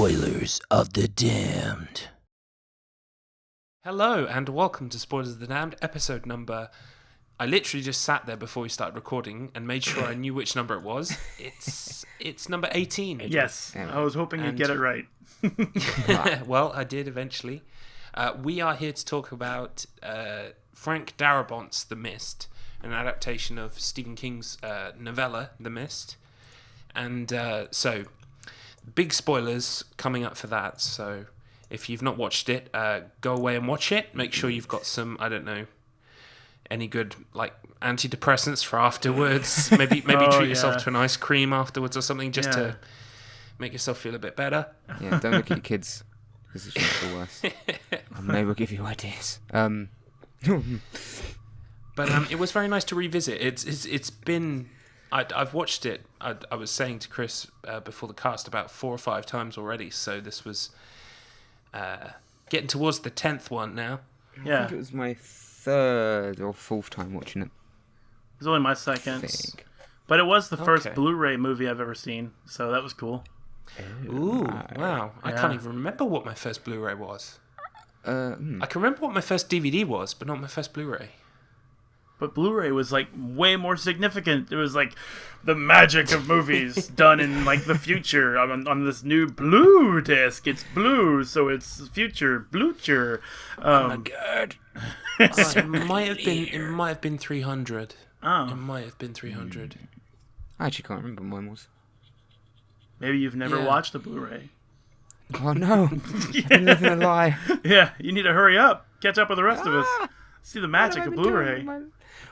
Spoilers of the Damned. Hello and welcome to Spoilers of the Damned, episode number... I literally just sat there before we started recording and made sure I knew which number it was. It's number 18. Yes, I was hoping you'd get it right. Well, I did eventually. We are here to talk about Frank Darabont's The Mist, an adaptation of Stephen King's novella, The Mist. And so, big spoilers coming up for that. So, if you've not watched it, go away and watch it. Make sure you've got some, I don't know, any good like antidepressants for afterwards. Maybe treat yourself to an ice cream afterwards or something, just to make yourself feel a bit better. Yeah, don't look at your kids because it's just the worst. And they will give you ideas. But it was very nice to revisit. It's been I've watched it. I was saying to Chris before the cast about 4 or 5 times already. So this was getting towards the 10th one now. I think it was my 3rd or 4th time watching it. It was only my 2nd. But it was the first Blu-ray movie I've ever seen, so that was cool. Ooh, wow. I can't even remember what my first Blu-ray was. I can remember what my first DVD was, but not my first Blu-ray. But Blu-ray was like way more significant. It was like the magic of movies done in like the future on this new blue disc. It's blue, so it's future blucher. Oh my god! It might have been 300. Oh, it might have been 300. I actually can't remember what mine was. Maybe you've never watched a Blu-ray. Oh no! I've been living a lie. Yeah, you need to hurry up. Catch up with the rest of us. See the magic of Blu-ray.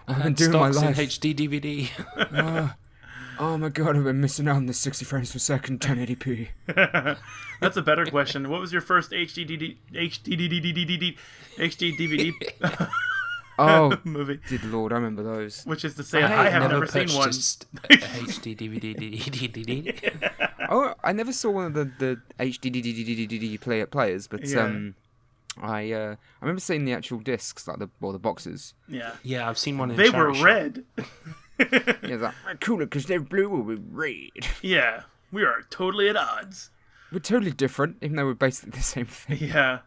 I've been doing my life. In HD, DVD. Oh my god, I've been missing out on the 60 frames per second 1080p. That's a better question. What was your first HDDDDVD movie? Good lord, I remember those. Which is to say, I have never seen one. HDDVDVDD. Oh, I never saw one of the HDDDDDD players, but I remember seeing the actual discs, like the boxes. Yeah, I've seen one in They Charity were Shop. red. Yeah, like, cooler because they're blue or we're red. Yeah, we are totally at odds. We're totally different, even though we're basically the same thing. Yeah.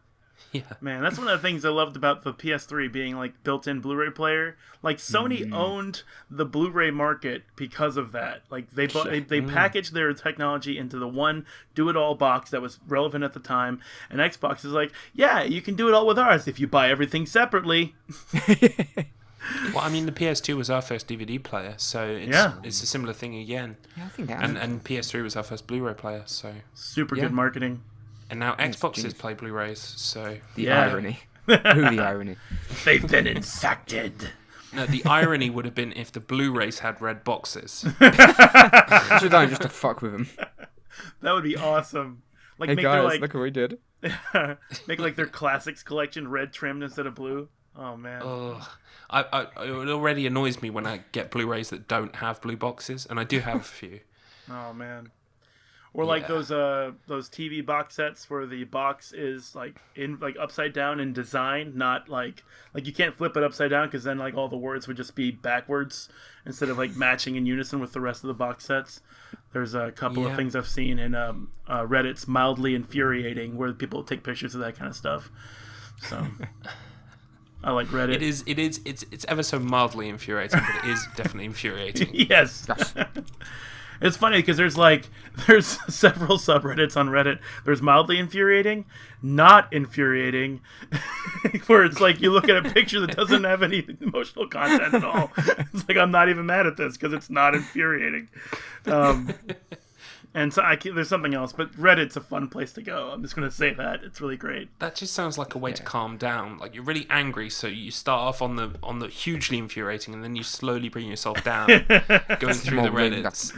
Yeah. Man, that's one of the things I loved about the PS3 being like built-in Blu-ray player. Like Sony owned the Blu-ray market because of that. Like they packaged their technology into the one do-it-all box that was relevant at the time. And Xbox is like, yeah, you can do it all with ours if you buy everything separately. Well, I mean, the PS2 was our first DVD player, so it's a similar thing again. Yeah, I think that. And PS3 was our first Blu-ray player, so super good marketing. And now Xboxes play Blu-rays, so the irony. Who the irony? They've been infected. No, the irony would have been if the Blu-rays had red boxes. Should I just to fuck with them? That would be awesome. Like, hey make guys, their, like, look what we did. Make like their classics collection red trimmed instead of blue. Oh man. It already annoys me when I get Blu-rays that don't have blue boxes, and I do have a few. Oh man. Or like those TV box sets where the box is like in like upside down in design, not like you can't flip it upside down because then like all the words would just be backwards instead of like matching in unison with the rest of the box sets. There's a couple of things I've seen in Reddit's Mildly Infuriating where people take pictures of that kind of stuff. So I like Reddit. It's ever so mildly infuriating, but it is definitely infuriating. Yes. It's funny because there's several subreddits on Reddit. There's Mildly Infuriating, Not Infuriating, where it's like you look at a picture that doesn't have any emotional content at all. It's like I'm not even mad at this because it's not infuriating. And so there's something else, but Reddit's a fun place to go. I'm just going to say that. It's really great. That just sounds like a way to calm down. Like, you're really angry, so you start off on the hugely infuriating, and then you slowly bring yourself down, going through the Reddits.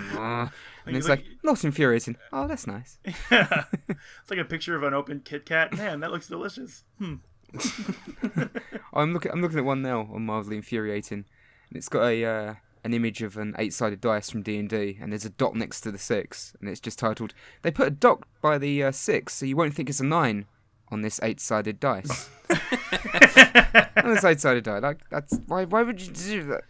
And it's like, not infuriating. Oh, that's nice. Yeah. It's like a picture of an open Kit Kat. Man, that looks delicious. I'm looking at one now on Mildly Infuriating, and it's got an image of an 8-sided dice from D&D, and there's a dot next to the 6, and it's just titled, "They put a dot by the 6, so you won't think it's a 9 on this 8-sided dice." On this 8-sided die, like, that's why would you do that?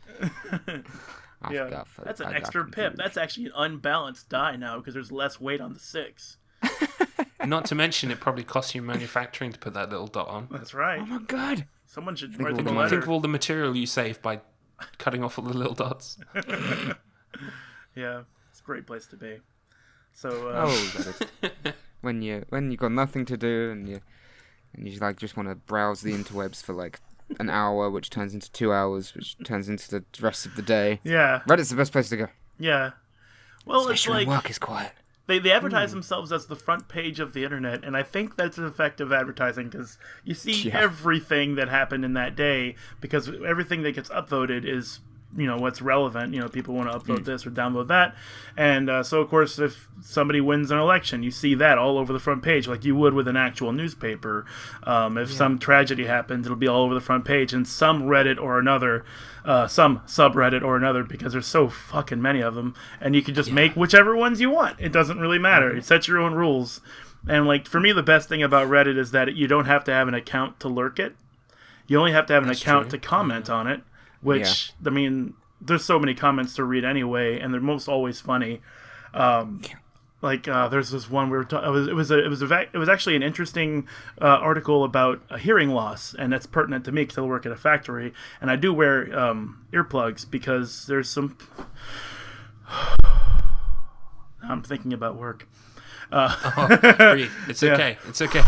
That's an extra pip. That's actually an unbalanced die now because there's less weight on the 6. Not to mention, it probably costs you manufacturing to put that little dot on. That's right. Oh my god. Someone should Think write of them a all the letter. Think of all the material you save by cutting off all the little dots. Yeah, it's a great place to be. So, Oh, that is. when you got nothing to do and you like just want to browse the interwebs for like an hour, which turns into 2 hours, which turns into the rest of the day. yeah, Reddit's the best place to go. yeah. Well, it's Especially like when work is quiet. they advertise themselves as the front page of the internet, and I think that's an effective advertising because you see everything that happened in that day because everything that gets upvoted is, what's relevant. People want to upload this or download that. And so, of course, if somebody wins an election, you see that all over the front page like you would with an actual newspaper. If some tragedy happens, it'll be all over the front page in some Reddit or another, some subreddit or another, because there's so fucking many of them. And you can just make whichever ones you want. It doesn't really matter. You set your own rules. And, like, for me, the best thing about Reddit is that you don't have to have an account to lurk it. You only have to have an account to comment on it. Which, I mean, there's so many comments to read anyway, and they're most always funny. There's this one we were talking. It was actually an interesting article about hearing loss, and that's pertinent to me because I work at a factory, and I do wear earplugs because there's some. I'm thinking about work. Breathe. It's okay. It's okay.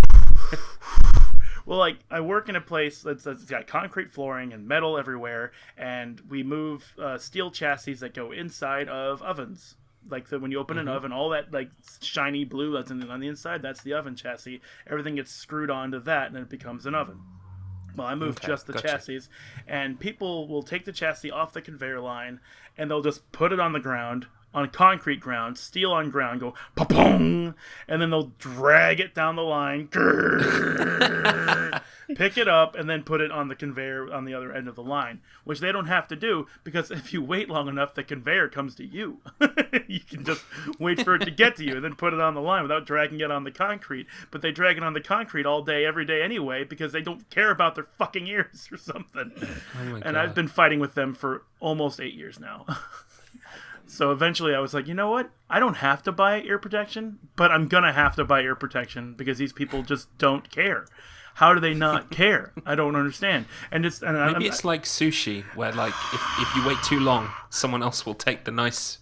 Well, like, I work in a place that's got concrete flooring and metal everywhere, and we move steel chassis that go inside of ovens. Like, when you open an oven, all that, like, shiny blue that's on the inside, that's the oven chassis. Everything gets screwed onto that, and then it becomes an oven. Well, I moved just the chassis, and people will take the chassis off the conveyor line, and they'll just put it on the ground, on concrete ground, steel on ground, go pa-pong, and then they'll drag it down the line, pick it up, and then put it on the conveyor on the other end of the line, which they don't have to do because if you wait long enough, the conveyor comes to you. You can just wait for it to get to you and then put it on the line without dragging it on the concrete. But they drag it on the concrete all day, every day anyway, because they don't care about their fucking ears or something. Oh my God. And I've been fighting with them for almost 8 years now. So eventually I was like, you know what? I don't have to buy ear protection, but I'm going to have to buy ear protection because these people just don't care. How do they not care? I don't understand. And it's maybe it's like sushi, where like if you wait too long, someone else will take the nice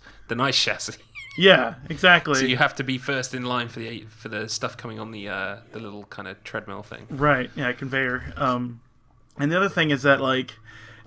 chassis. Yeah, exactly. So you have to be first in line for the stuff coming on the little kind of treadmill thing. Right. Yeah, conveyor. And the other thing is that, like,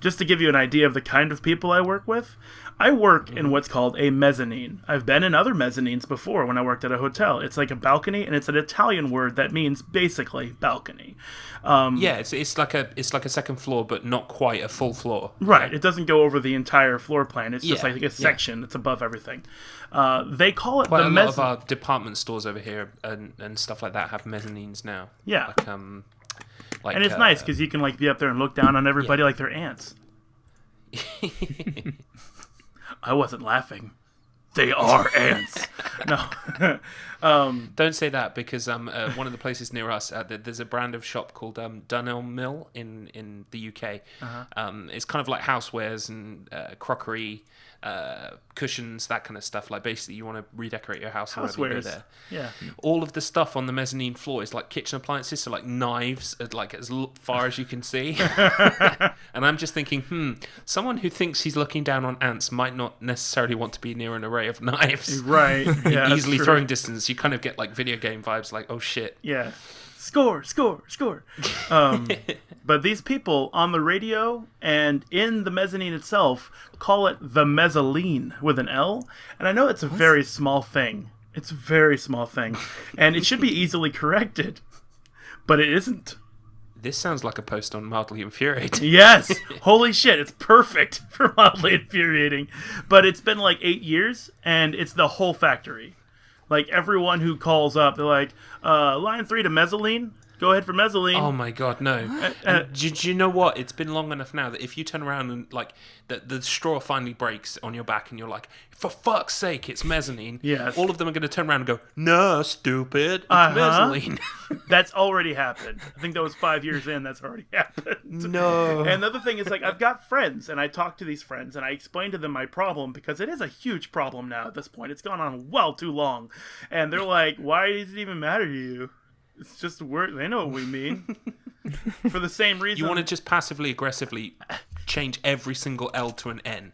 just to give you an idea of the kind of people I work with, I work in what's called a mezzanine. I've been in other mezzanines before when I worked at a hotel. It's like a balcony, and it's an Italian word that means basically balcony. It's like a second floor, but not quite a full floor. Right. It doesn't go over the entire floor plan. It's just like a section. It's above everything. They call it quite the a lot of our department stores over here and stuff like that have mezzanines now. Yeah. Like, and it's nice because you can like be up there and look down on everybody like they're ants. I wasn't laughing. They are ants. No. Don't say that because one of the places near us, there's a brand of shop called Dunhill Mill in the UK. It's kind of like housewares and crockery, cushions, that kind of stuff. Like basically you want to redecorate your house. Housewares. There. Yeah. All of the stuff on the mezzanine floor is like kitchen appliances, so like knives, like as far as you can see. And I'm just thinking, someone who thinks he's looking down on ants might not necessarily want to be near an array of knives. Right. Yeah. Easily throwing distance. You kind of get like video game vibes, like, oh shit. Yeah. Score. But these people on the radio and in the mezzanine itself call it the Mezzaline with an L. And I know it's a very small thing. It's a very small thing. And it should be easily corrected. But it isn't. This sounds like a post on Mildly Infuriating. Yes. Holy shit. It's perfect for Mildly Infuriating. But it's been like 8 years, and it's the whole factory. Like, everyone who calls up, they're like, line 3 to Mezzaline. Go ahead for Mezzaline. Oh my god, no. Do you know what? It's been long enough now that if you turn around and like the straw finally breaks on your back and you're like, for fuck's sake, it's mezzanine. Yes. All of them are going to turn around and go, no, stupid, it's Mezzaline. That's already happened. I think that was 5 years in. That's already happened. No. And the other thing is, like, I've got friends, and I talk to these friends, and I explain to them my problem, because it is a huge problem now at this point. It's gone on well too long. And they're like, why does it even matter to you? It's just a word. They know what we mean. For the same reason. You want to just passively aggressively change every single L to an N,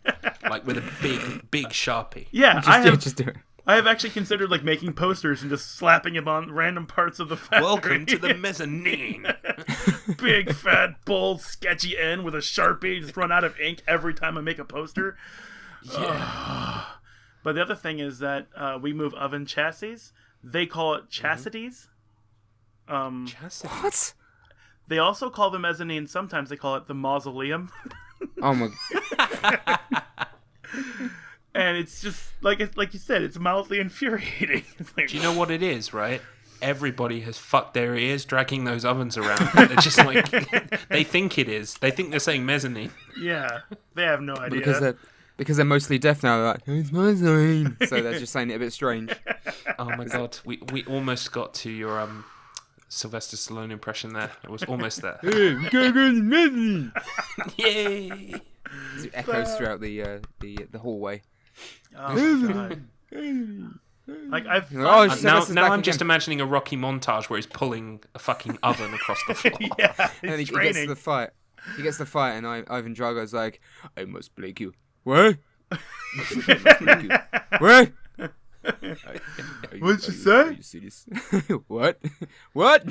like with a big Sharpie. Yeah, Just do it. I have actually considered like making posters and just slapping them on random parts of the factory. Welcome to the mezzanine. Big, fat, bold, sketchy N with a Sharpie. Just run out of ink every time I make a poster. Yeah. But the other thing is that we move oven chassis. They call it chassities. Chastity. What? They also call the mezzanine. Sometimes they call it the mausoleum. Oh my. And it's just like you said, it's mildly infuriating. It's like, Do you know what it is, right? Everybody has fucked their ears dragging those ovens around. They're just like, they think it is. They think they're saying mezzanine. yeah, they have no idea. Because they're mostly deaf now. They're like, it's my zone. So they're just saying it a bit strange. Oh my god, we almost got to your Sylvester Stallone impression there. It was almost there. Hey, we gotta go to the mezzanine. Yay! It echoes throughout the hallway. Oh my god. Like I've Oh, now I'm just imagining a Rocky montage where he's pulling a fucking oven across the floor. yeah, And then he it's gets to training. the fight. He gets the fight, and Ivan Drago's like, I must break you. What? What? What'd you say? You see this? What? What?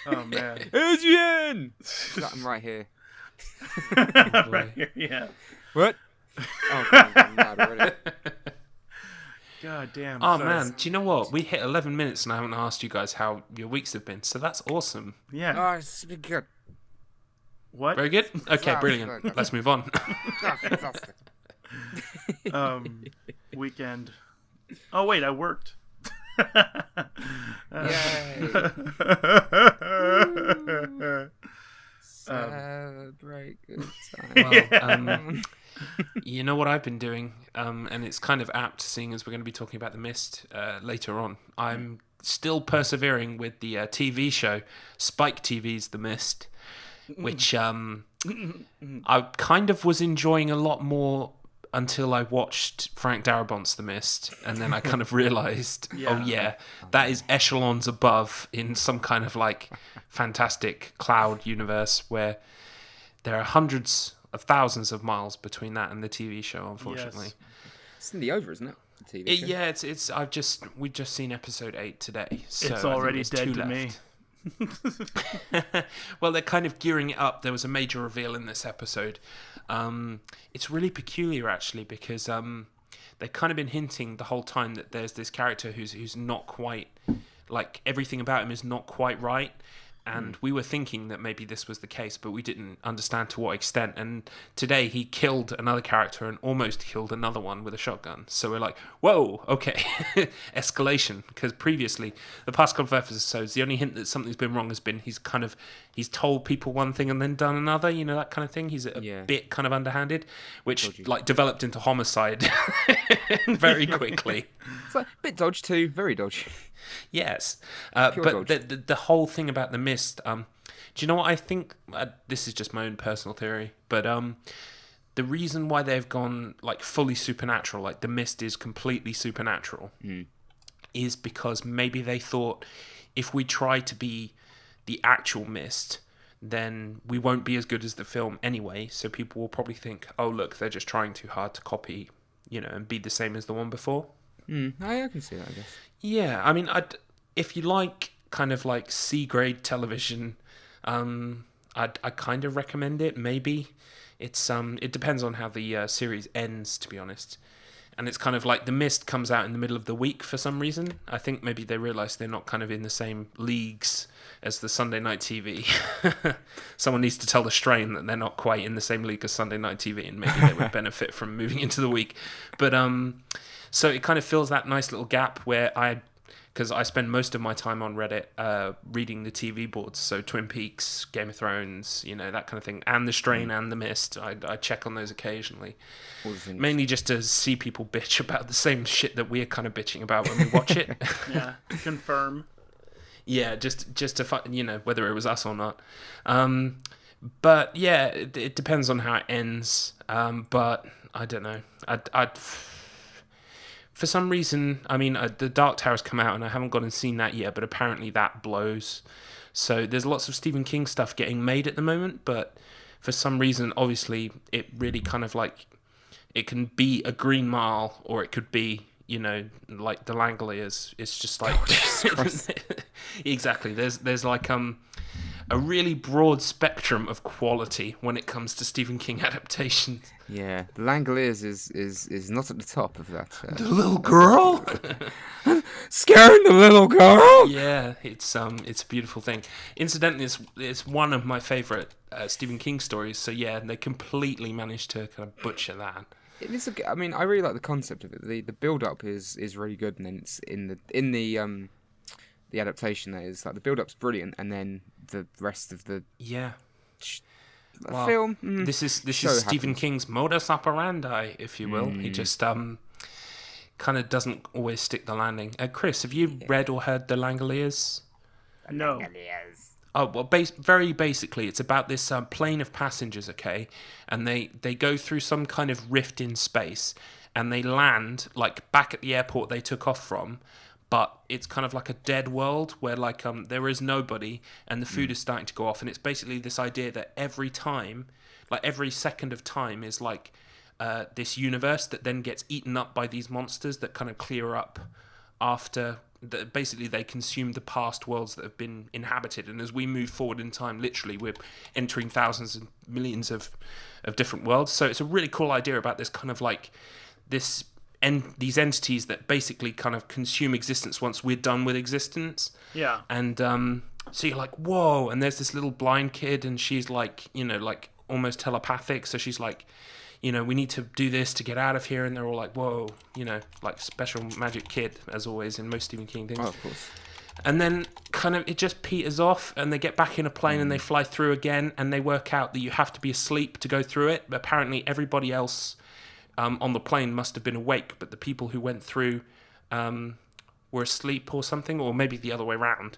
Oh man. Adrian! I'm right here. Right here, yeah. What? Oh, God, I'm mad already. God damn. Oh so- man, do you know what? We hit 11 minutes and I haven't asked you guys how your weeks have been, so that's awesome. Yeah. Oh, it's been good. What? Very good? Okay, brilliant. Let's move on. Oh, fantastic. Weekend. Oh wait, I worked. Yay. Celebrate good time. Well, you know what I've been doing, and it's kind of apt seeing as we're going to be talking about The Mist later on. I'm still persevering with the TV show, SpikeTV's The Mist, which I kind of was enjoying a lot more until I watched Frank Darabont's The Mist, and then I kind of realised, oh yeah, that is echelons above in some kind of like fantastic cloud universe where there are hundreds of thousands of miles between that and the TV show, unfortunately. Yes. It's in the over, isn't it? The TV show? Yeah, it's. We've just seen episode 8 today, so It's I think already there's dead 2 to left. me. Well, they're kind of gearing it up. There was a major reveal in this episode. It's really peculiar, actually, because they've kind of been hinting the whole time that there's this character who's not quite, like, everything about him is not quite right. And we were thinking that maybe this was the case, but we didn't understand to what extent. And today he killed another character and almost killed another one with a shotgun. So we're like, whoa, okay, escalation. Because previously, the past couple of episodes, the only hint that something's been wrong has been he's told people one thing and then done another, you know, that kind of thing. He's a bit kind of underhanded, which Dodgy. like developed into homicide very quickly. It's like a bit dodge too, very dodge. Yes, but dodge. the whole thing about The Mist, do you know what I think? This is just my own personal theory, but the reason why they've gone like fully supernatural, like The Mist is completely supernatural, is because maybe they thought if we try to be the actual Mist, then we won't be as good as the film anyway, so people will probably think, oh look, they're just trying too hard to copy, you know, and be the same as the one before. I can see that, I guess. Yeah, I mean, if you like kind of like C-grade television, I kind of recommend it. Maybe it's it depends on how the series ends, to be honest. And it's kind of like The Mist comes out in the middle of the week for some reason. I think maybe they realise they're not kind of in the same leagues as the Sunday night TV. Someone needs to tell the Strain that they're not quite in the same league as Sunday night TV, and maybe they would benefit from moving into the week. But so it kind of fills that nice little gap where I because I spend most of my time on Reddit reading the TV boards, so Twin Peaks, Game of Thrones, that kind of thing, and The Strain and The Mist. I check on those occasionally, mainly just to see people bitch about the same shit that we're kind of bitching about when we watch it. Yeah, confirm. Yeah, just to find, whether it was us or not. But yeah, it depends on how it ends. But I don't know. I'd for some reason, the Dark Tower's come out and I haven't gone and seen that yet, but apparently that blows. So there's lots of Stephen King stuff getting made at the moment, but for some reason, obviously, it really kind of like, it can be a Green Mile or it could be, like the Langoliers. It's just like, exactly. There's like a really broad spectrum of quality when it comes to Stephen King adaptations. Yeah, the Langoliers is not at the top of that. The little girl? Scaring the little girl? Yeah, it's a beautiful thing. Incidentally, it's one of my favourite Stephen King stories, so yeah, they completely managed to kind of butcher that. It is I really like the concept of it. The build-up is really good, and then it's in the adaptation, that is, like, the build-up's brilliant, and then the rest of the film. This is Stephen King's modus operandi, if you will. He just kind of doesn't always stick the landing. Chris, have you read or heard The Langoliers? No. Oh, well, very basically, it's about this plane of passengers, okay? And they go through some kind of rift in space, and they land, like, back at the airport they took off from, but it's kind of like a dead world where, like, there is nobody, and the food is starting to go off, and it's basically this idea that every time, like, every second of time is, like, this universe that then gets eaten up by these monsters that kind of clear up after... Basically, they consume the past worlds that have been inhabited, and as we move forward in time, literally, we're entering thousands and millions of different worlds. So it's a really cool idea about this kind of like these entities that basically kind of consume existence once we're done with existence. Yeah. And so you're like, whoa! And there's this little blind kid, and she's like, like almost telepathic. So she's like, we need to do this to get out of here. And they're all like, whoa, like special magic kid, as always in most Stephen King things. Oh, of course. And then kind of it just peters off, and they get back in a plane and they fly through again, and they work out that you have to be asleep to go through it. But apparently everybody else on the plane must have been awake, but the people who went through were asleep or something, or maybe the other way around.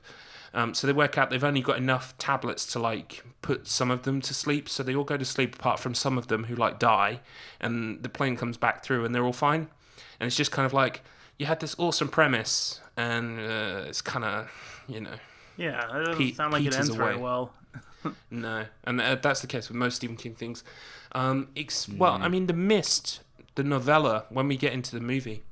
So they work out they've only got enough tablets to, like, put some of them to sleep. So they all go to sleep apart from some of them who, like, die. And the plane comes back through and they're all fine. And it's just kind of like, you had this awesome premise and it's kind of, Yeah, it doesn't sound like it ends very well. No. And that's the case with most Stephen King things. The Mist, the novella, when we get into the movie,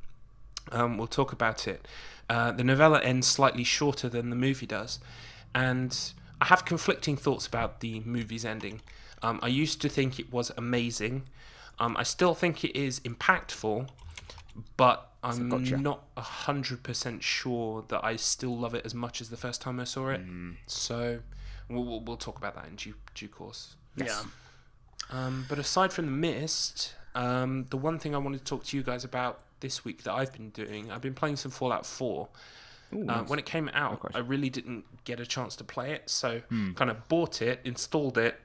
we'll talk about it. The novella ends slightly shorter than the movie does, and I have conflicting thoughts about the movie's ending. I used to think it was amazing. I still think it is impactful, but I'm not 100% sure that I still love it as much as the first time I saw it. So we'll talk about that in due course. Yes. Yeah. But aside from The Mist, the one thing I wanted to talk to you guys about this week that I've been doing, I've been playing some Fallout 4. Ooh, nice. When it came out, I really didn't get a chance to play it, so kind of bought it, installed it,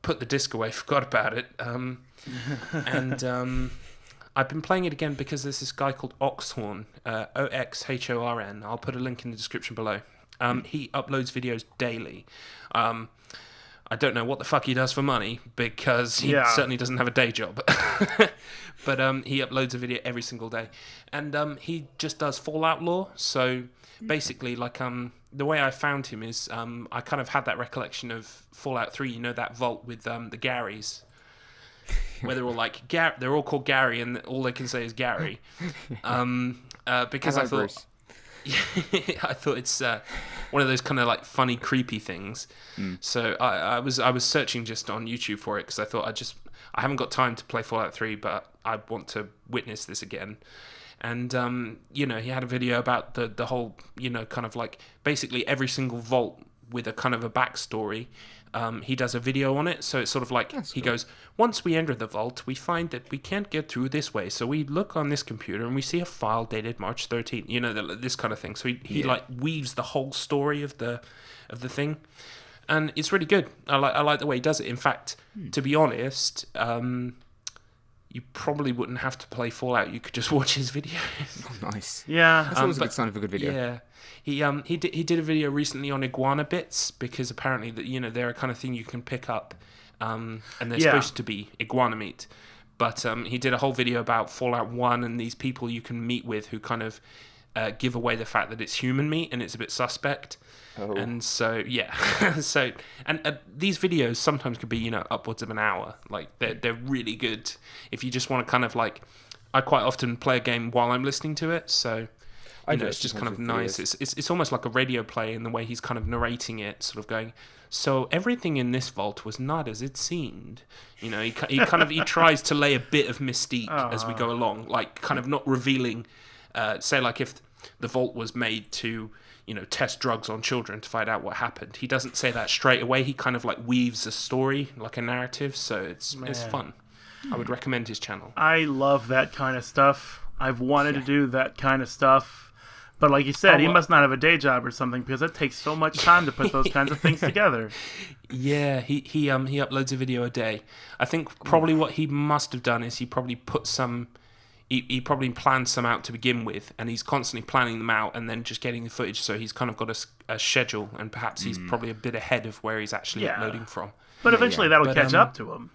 put the disc away, forgot about it, and I've been playing it again because there's this guy called Oxhorn, Oxhorn. I'll put a link in the description below. He uploads videos daily. I don't know what the fuck he does for money, because he certainly doesn't have a day job. But he uploads a video every single day. And he just does Fallout lore. So basically, like, the way I found him is I kind of had that recollection of Fallout 3, that vault with the Garys. Where they're all like, they're all called Gary, and all they can say is Gary. Because I thought... Bruce. I thought it's one of those kind of like funny, creepy things. So I was searching just on YouTube for it because I thought I haven't got time to play Fallout 3, but I want to witness this again. And he had a video about the whole kind of like basically every single vault with a kind of a backstory he does a video on it. So it's sort of like he goes, once we enter the vault, we find that we can't get through this way. So we look on this computer and we see a file dated March 13th. You know, this kind of thing. So he like weaves the whole story of the thing, and it's really good. I like the way he does it. In fact, to be honest, you probably wouldn't have to play Fallout. You could just watch his videos. Nice. Yeah. That's always a good sign of a good video. Yeah. He did a video recently on iguana bits, because apparently they're a kind of thing you can pick up, and they're supposed to be iguana meat. But he did a whole video about Fallout 1 and these people you can meet with who kind of give away the fact that it's human meat and it's a bit suspect. Oh. And so these videos sometimes could be upwards of an hour. Like they're really good if you just want to kind of like. I quite often play a game while I'm listening to it, so. It's just kind of nice. It's almost like a radio play in the way he's kind of narrating it, sort of going, so everything in this vault was not as it seemed. He tries to lay a bit of mystique as we go along, like kind of not revealing, say like if the vault was made to, test drugs on children to find out what happened. He doesn't say that straight away. He kind of like weaves a story, like a narrative, so it's fun. I would recommend his channel. I love that kind of stuff. I've wanted to do that kind of stuff. But like you said, he must not have a day job or something, because it takes so much time to put those kinds of things together. Yeah, he uploads a video a day. I think probably what he must have done is he probably put some... He probably planned some out to begin with, and he's constantly planning them out and then just getting the footage, so he's kind of got a schedule, and perhaps he's probably a bit ahead of where he's actually uploading from. But eventually that'll catch up to him,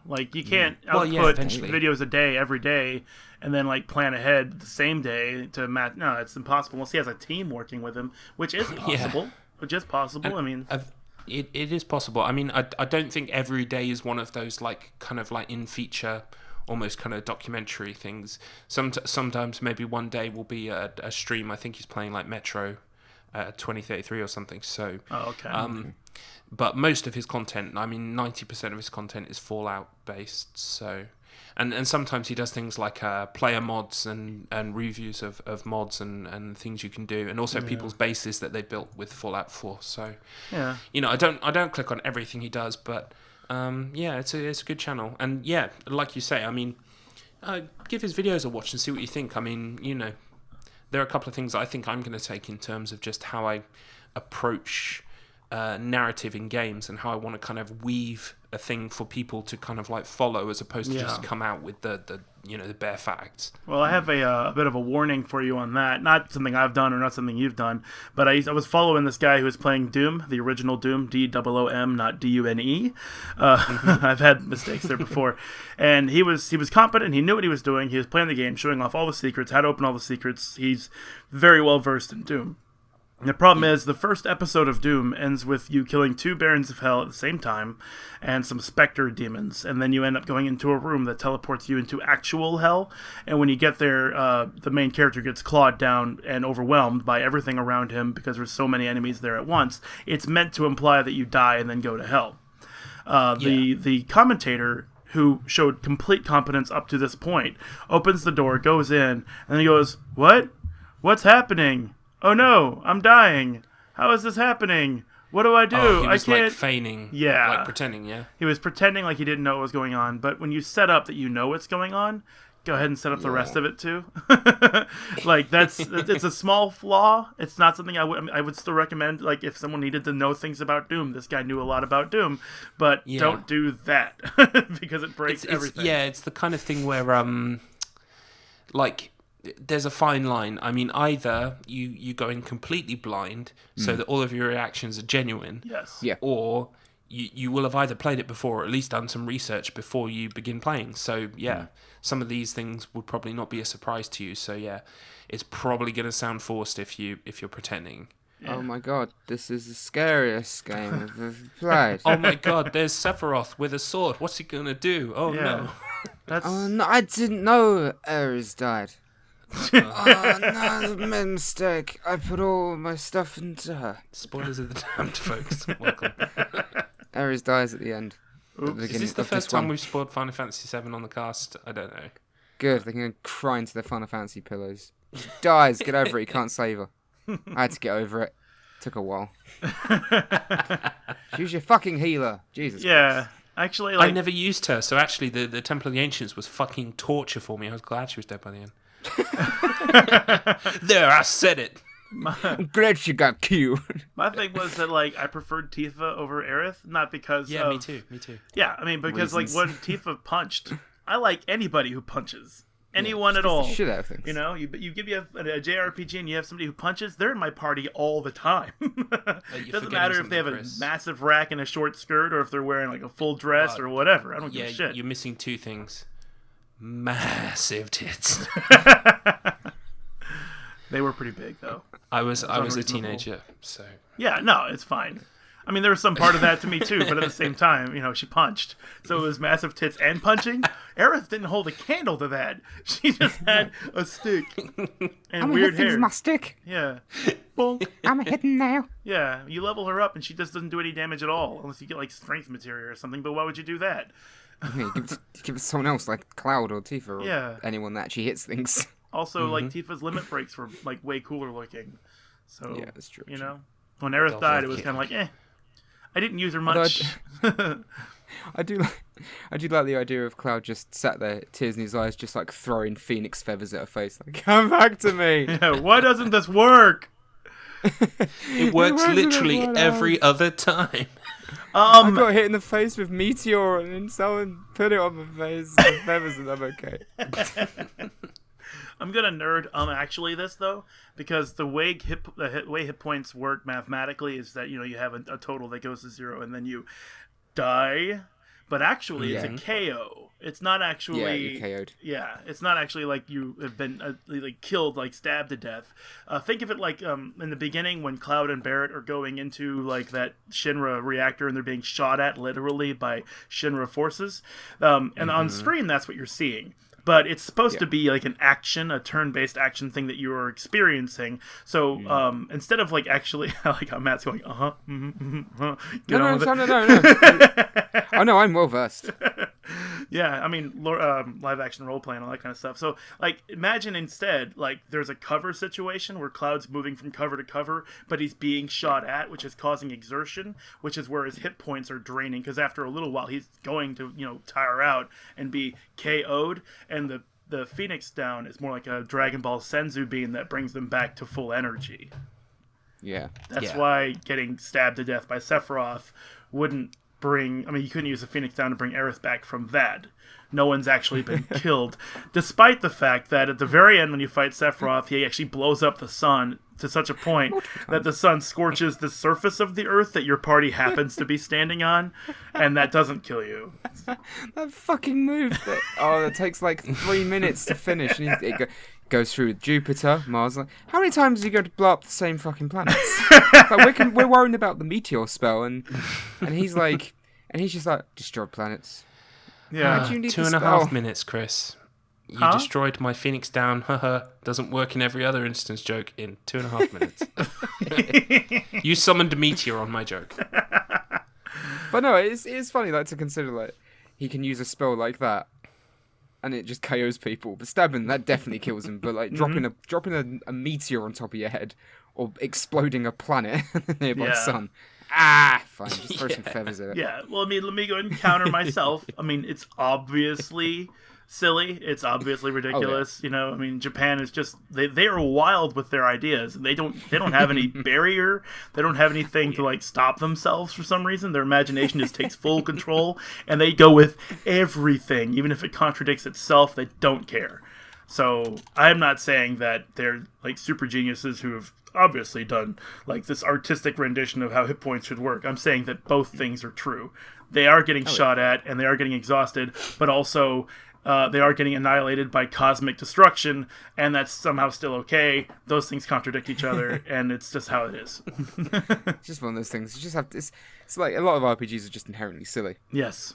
Like, you can't output videos a day, every day, and then, like, plan ahead the same day to match. No, it's impossible unless he has a team working with him, which is possible. Yeah. Which is possible, It is possible. I mean, I don't think every day is one of those, like, kind of, like, in-feature, almost kind of documentary things. Sometimes maybe one day will be a stream. I think he's playing, like, Metro 2033 or something, so... Oh, okay. But most of his content, I mean, 90% of his content is Fallout based. So, and sometimes he does things like player mods and reviews of mods and things you can do, and also people's bases that they built with Fallout 4. So, I don't click on everything he does, but it's a good channel. And yeah, like you say, I mean, give his videos a watch and see what you think. I mean, there are a couple of things I think I'm going to take in terms of just how I approach. Narrative in games, and how I want to kind of weave a thing for people to kind of like follow, as opposed to just come out with the bare facts. Well, I have a bit of a warning for you on that. Not something I've done or not something you've done, but I was following this guy who was playing Doom, the original Doom, DOOM, not DUNE. I've had mistakes there before, and he was competent. He knew what he was doing. He was playing the game, showing off all the secrets, how to open all the secrets. He's very well versed in Doom. The problem is, the first episode of Doom ends with you killing 2 Barons of Hell at the same time, and some Spectre demons, and then you end up going into a room that teleports you into actual hell, and when you get there, the main character gets clawed down and overwhelmed by everything around him, because there's so many enemies there at once. It's meant to imply that you die and then go to hell. The commentator, who showed complete competence up to this point, opens the door, goes in, and then he goes, "What? What's happening? Oh no, I'm dying. How is this happening? What do I do? Oh, he was I can't." like feigning, like pretending, yeah. He was pretending like he didn't know what was going on, but when you set up that you know what's going on, go ahead and set up the rest of it too. Like it's a small flaw. It's not something I would still recommend. Like if someone needed to know things about Doom, this guy knew a lot about Doom, but don't do that because it breaks everything. It's the kind of thing where like. There's a fine line. I mean, either you go in completely blind so that all of your reactions are genuine, or you will have either played it before or at least done some research before you begin playing. So, some of these things would probably not be a surprise to you. So, it's probably going to sound forced if you're pretending. Yeah. Oh my god, this is the scariest game I've ever played. Oh my god, there's Sephiroth with a sword. What's he going to do? Oh, no. Oh, no, I didn't know Aeris died. Oh no, made a mistake. I put all my stuff into her. Spoilers of the Damned, folks. Welcome. Aeris dies at the end. Is this the first time we've spoiled Final Fantasy VII on the cast? I don't know. Good, they can cry into their Final Fantasy pillows. She dies, get over it, you can't save her. I had to get over it. Took a while. She's your fucking healer. Jesus Christ. Yeah. Actually, I never used her, so actually the Temple of the Ancients was fucking torture for me. I was glad she was dead by the end. There, I said it. I'm glad she got killed. My thing was that, like, I preferred Tifa over Aerith, not because Yeah, of... me too. Yeah, I mean, because, Reasons. like, when Tifa punched, I like anybody who punches. Anyone at all. Shit out of things. You know, you give me a JRPG and you have somebody who punches, they're in my party all the time. Doesn't matter if they have a massive rack and a short skirt or if they're wearing, like, a full dress or whatever. I don't give a shit. You're missing two things. Massive tits. They were pretty big, though. I was a unreasonable. teenager, so... Yeah, no, it's fine. I mean, there was some part of that to me, too, but at the same time, you know, she punched. So it was massive tits and punching. Aerith didn't hold a candle to that. She just had a stick and weird hair. My stick. Yeah. Bonk. I'm hitting now. Yeah, you level her up and she just doesn't do any damage at all, unless you get, like, strength material or something, but why would you do that? Yeah, give it to someone else, like Cloud or Tifa or anyone that actually hits things. Also, like, Tifa's limit breaks were, like, way cooler looking. So, Yeah, that's true. you know? When Aerith died, it was kind of like, I didn't use her much. I do like the idea of Cloud just sat there, tears in his eyes, just like throwing phoenix feathers at her face, like, come back to me. Yeah, why doesn't this work? It works literally every other time. I got hit in the face with meteor and then someone put it on my face with feathers and I'm okay. I'm gonna nerd actually this though, because the way hit points work mathematically is that, you know, you have a total that goes to 0 and then you die, but actually it's a KO. It's not actually you're KO'd. Yeah, it's not actually like you have been like killed, like stabbed to death. Think of it like in the beginning when Cloud and Barrett are going into like that Shinra reactor and they're being shot at literally by Shinra forces, and on screen that's what you're seeing. But it's supposed to be like a turn-based action thing that you are experiencing. So instead of like actually, like how Matt's going, No. Oh no, I'm well versed. Yeah, I mean, live action role play and all that kind of stuff. So, like, imagine instead, like, there's a cover situation where Cloud's moving from cover to cover, but he's being shot at, which is causing exertion, which is where his hit points are draining, because after a little while, he's going to, you know, tire out and be KO'd, and the Phoenix down is more like a Dragon Ball Senzu beam that brings them back to full energy. Yeah. That's why getting stabbed to death by Sephiroth wouldn't you couldn't use the Phoenix down to bring Aerith back from that. No one's actually been killed. Despite the fact that at the very end when you fight Sephiroth, he actually blows up the sun to such a point that the sun scorches the surface of the earth that your party happens to be standing on, and that doesn't kill you. That fucking move. That takes like 3 minutes to finish. And it goes through Jupiter, Mars. Like, how many times are you going to blow up the same fucking planets? Like, we're worrying about the meteor spell, and he's like, and he's just like, destroy planets. Yeah. Why do you need 2.5 minutes, Chris. You destroyed my Phoenix down. Doesn't work in every other instance joke in 2.5 minutes. You summoned a meteor on my joke. But no, it's funny like to consider like he can use a spell like that, and it just KOs people. But stabbing, that definitely kills him. But like dropping a meteor on top of your head, or exploding a planet in the nearby sun. Fine, just throw some feathers at it. Yeah, well, I mean, let me go ahead and counter myself. I mean, it's obviously silly. It's obviously ridiculous. You know, I mean, Japan is just they are wild with their ideas. They don't have any barrier. They don't have anything to like stop themselves for some reason. Their imagination just takes full control, and they go with everything, even if it contradicts itself. They don't care. So I'm not saying that they're like super geniuses who have obviously done like this artistic rendition of how hit points should work. I'm saying that both things are true. They are getting shot at and they are getting exhausted, but also they are getting annihilated by cosmic destruction, and that's somehow still okay. Those things contradict each other, and it's just how it is. It's just one of those things. You just have to, it's like a lot of RPGs are just inherently silly. Yes.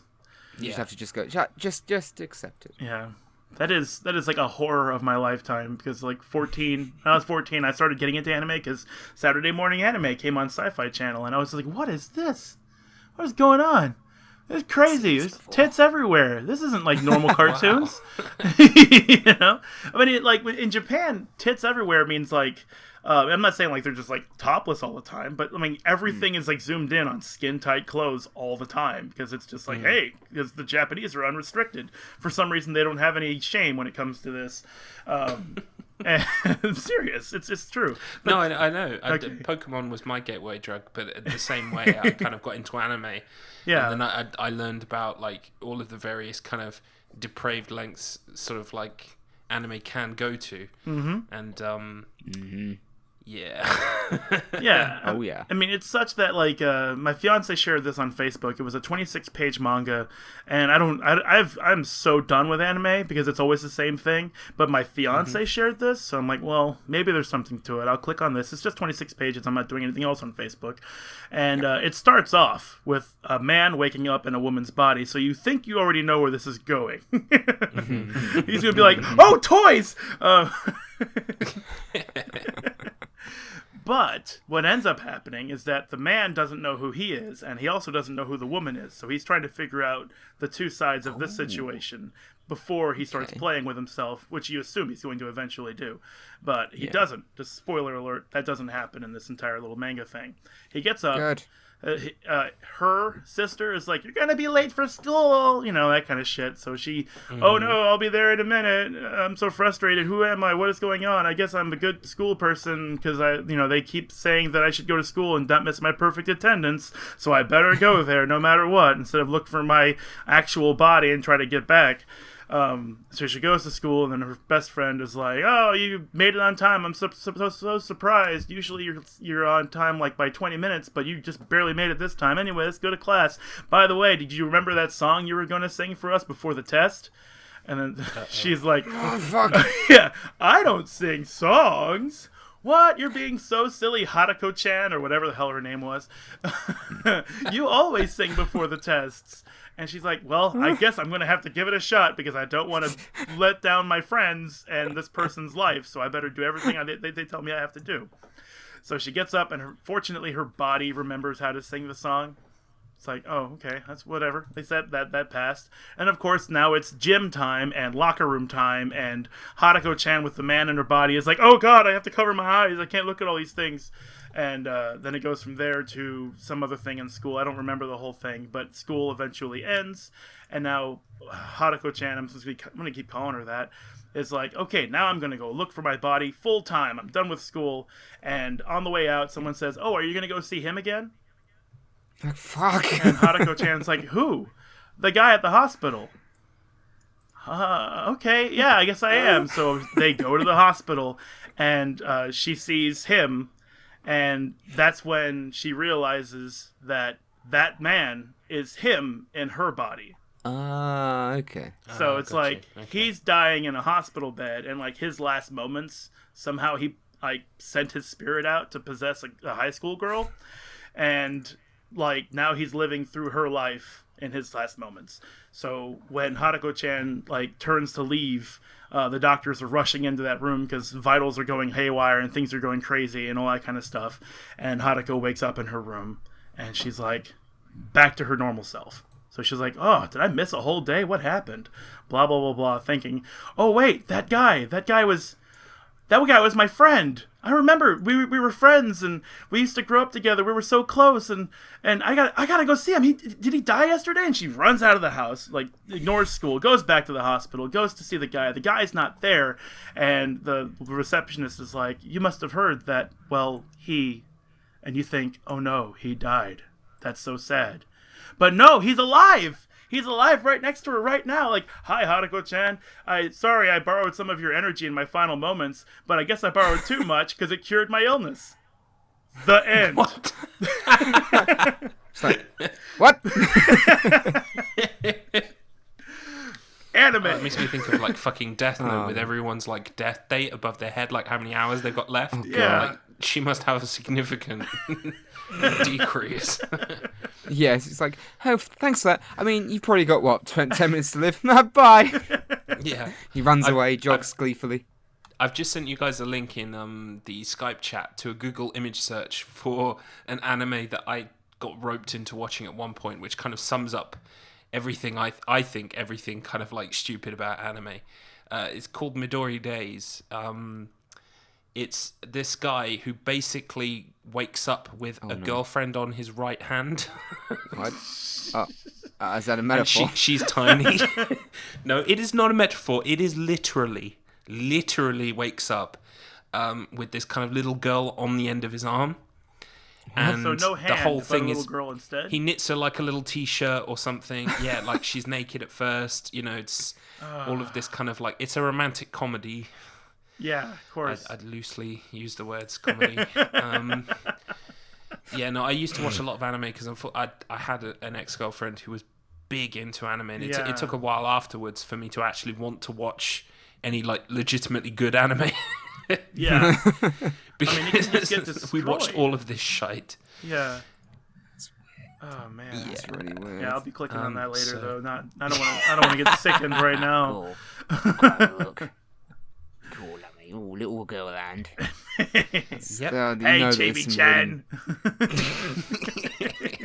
You just have to just go, just accept it. Yeah. That is like a horror of my lifetime, because like when I was 14, I started getting into anime because Saturday morning anime came on Sci-Fi Channel, and I was like, what is this? What is going on? It's crazy. There's tits everywhere. This isn't like normal cartoons. I mean, like in Japan, tits everywhere means like. I'm not saying like they're just like topless all the time, but I mean everything is like zoomed in on skin tight clothes all the time because it's just like, hey, because the Japanese are unrestricted for some reason. They don't have any shame when it comes to this. And I'm serious. It's true. But, no, I know. Okay. Pokemon was my gateway drug, but the same way I kind of got into anime. Yeah. And then I learned about like all of the various kind of depraved lengths, sort of like anime can go to. Mm-hmm. And yeah. Yeah. Oh, yeah. I mean, it's such that, like, my fiance shared this on Facebook. It was a 26-page manga, and I'm so done with anime because it's always the same thing. But my fiance shared this, so I'm like, well, maybe there's something to it. I'll click on this. It's just 26 pages. I'm not doing anything else on Facebook. And it starts off with a man waking up in a woman's body, so you think you already know where this is going. He's going to be like, oh, toys! But what ends up happening is that the man doesn't know who he is, and he also doesn't know who the woman is. So he's trying to figure out the two sides of this situation before he starts playing with himself, which you assume he's going to eventually do. But he doesn't. Just spoiler alert, that doesn't happen in this entire little manga thing. He gets up. Good. Her sister is like, you're gonna be late for school, that kind of shit. So she, oh no, I'll be there in a minute. I'm so frustrated. Who am I? What is going on? I guess I'm a good school person because they keep saying that I should go to school and not miss my perfect attendance. So I better go there no matter what, instead of look for my actual body and try to get back. So she goes to school, and then her best friend is like, "Oh, you made it on time. I'm so surprised. Usually you're on time like by 20 minutes, but you just barely made it this time. Anyway, let's go to class. By the way, did you remember that song you were going to sing for us before the test?" And then she's like, Oh, fuck. "Yeah, I don't sing songs." What? You're being so silly, Hadako-chan, or whatever the hell her name was. You always sing before the tests. And she's like, well, I guess I'm going to have to give it a shot because I don't want to let down my friends and this person's life, so I better do everything they tell me I have to do. So she gets up, and fortunately her body remembers how to sing the song. It's like, oh, okay, that's whatever. They said that passed. And of course, now it's gym time and locker room time, and Hadako-chan with the man in her body is like, oh god, I have to cover my eyes. I can't look at all these things. And then it goes from there to some other thing in school. I don't remember the whole thing, but school eventually ends. And now Hadako-chan, I'm going to keep calling her that, is like, okay, now I'm going to go look for my body full time. I'm done with school. And on the way out, someone says, oh, are you going to go see him again? Fuck. And Hadako-chan's like, who? The guy at the hospital. Okay, yeah, I guess I am. So they go to the hospital, and she sees him, and that's when she realizes that that man is him in her body. Okay. So it's like, he's dying in a hospital bed, and like his last moments, somehow he like sent his spirit out to possess a high school girl, and like now he's living through her life in his last moments. So when Hadako-chan like turns to leave, the doctors are rushing into that room because vitals are going haywire and things are going crazy and all that kind of stuff. And Hadako wakes up in her room, and she's like back to her normal self. So she's like, oh, did I miss a whole day? What happened? Blah, blah, blah, blah. Thinking, oh, wait, that guy was my friend. I remember we were friends, and we used to grow up together. We were so close, and I gotta go see him. Did he die yesterday? And she runs out of the house, like ignores school, goes back to the hospital, goes to see the guy. The guy's not there, and the receptionist is like, you must have heard that. Well, and you think, oh no, he died. That's so sad. But no, he's alive. He's alive right next to her right now. Like, hi, Hadako-chan. Sorry I borrowed some of your energy in my final moments, but I guess I borrowed too much because it cured my illness. The end. What? It's like, what? Anime. It makes me think of like fucking Death Note with everyone's like death date above their head, like how many hours they've got left. Yeah. Like, she must have a significant decrease. Yes, it's like, oh, thanks for that. I mean, you've probably got, what, 10 minutes to live? Bye. Yeah. He runs away, jogs gleefully. I've just sent you guys a link in the Skype chat to a Google image search for an anime that I got roped into watching at one point, which kind of sums up everything I think everything kind of like stupid about anime. It's called Midori Days. It's this guy who basically wakes up with a girlfriend on his right hand. What? Oh, is that a metaphor? She's tiny. No, it is not a metaphor. It is literally wakes up with this kind of little girl on the end of his arm. And so no hand, the whole but thing a little is girl instead? he knits her like a little t-shirt or something. Yeah, like she's naked at first. You know, it's all of this kind of like, it's a romantic comedy. Yeah, of course. I'd loosely use the words comedy. Yeah, no, I used to watch a lot of anime because I had an ex-girlfriend who was big into anime, and it took a while afterwards for me to actually want to watch any like legitimately good anime. Yeah. Because I mean, you can just get destroyed. we watched all of this shite. Yeah. Oh man. Yeah. That's really weird. Yeah, I'll be clicking on that later so- though. I don't want to get sickened right now. Look. Cool, I mean, oh, little girl land. Yep. You Hey, know that there's Jamie some Chan.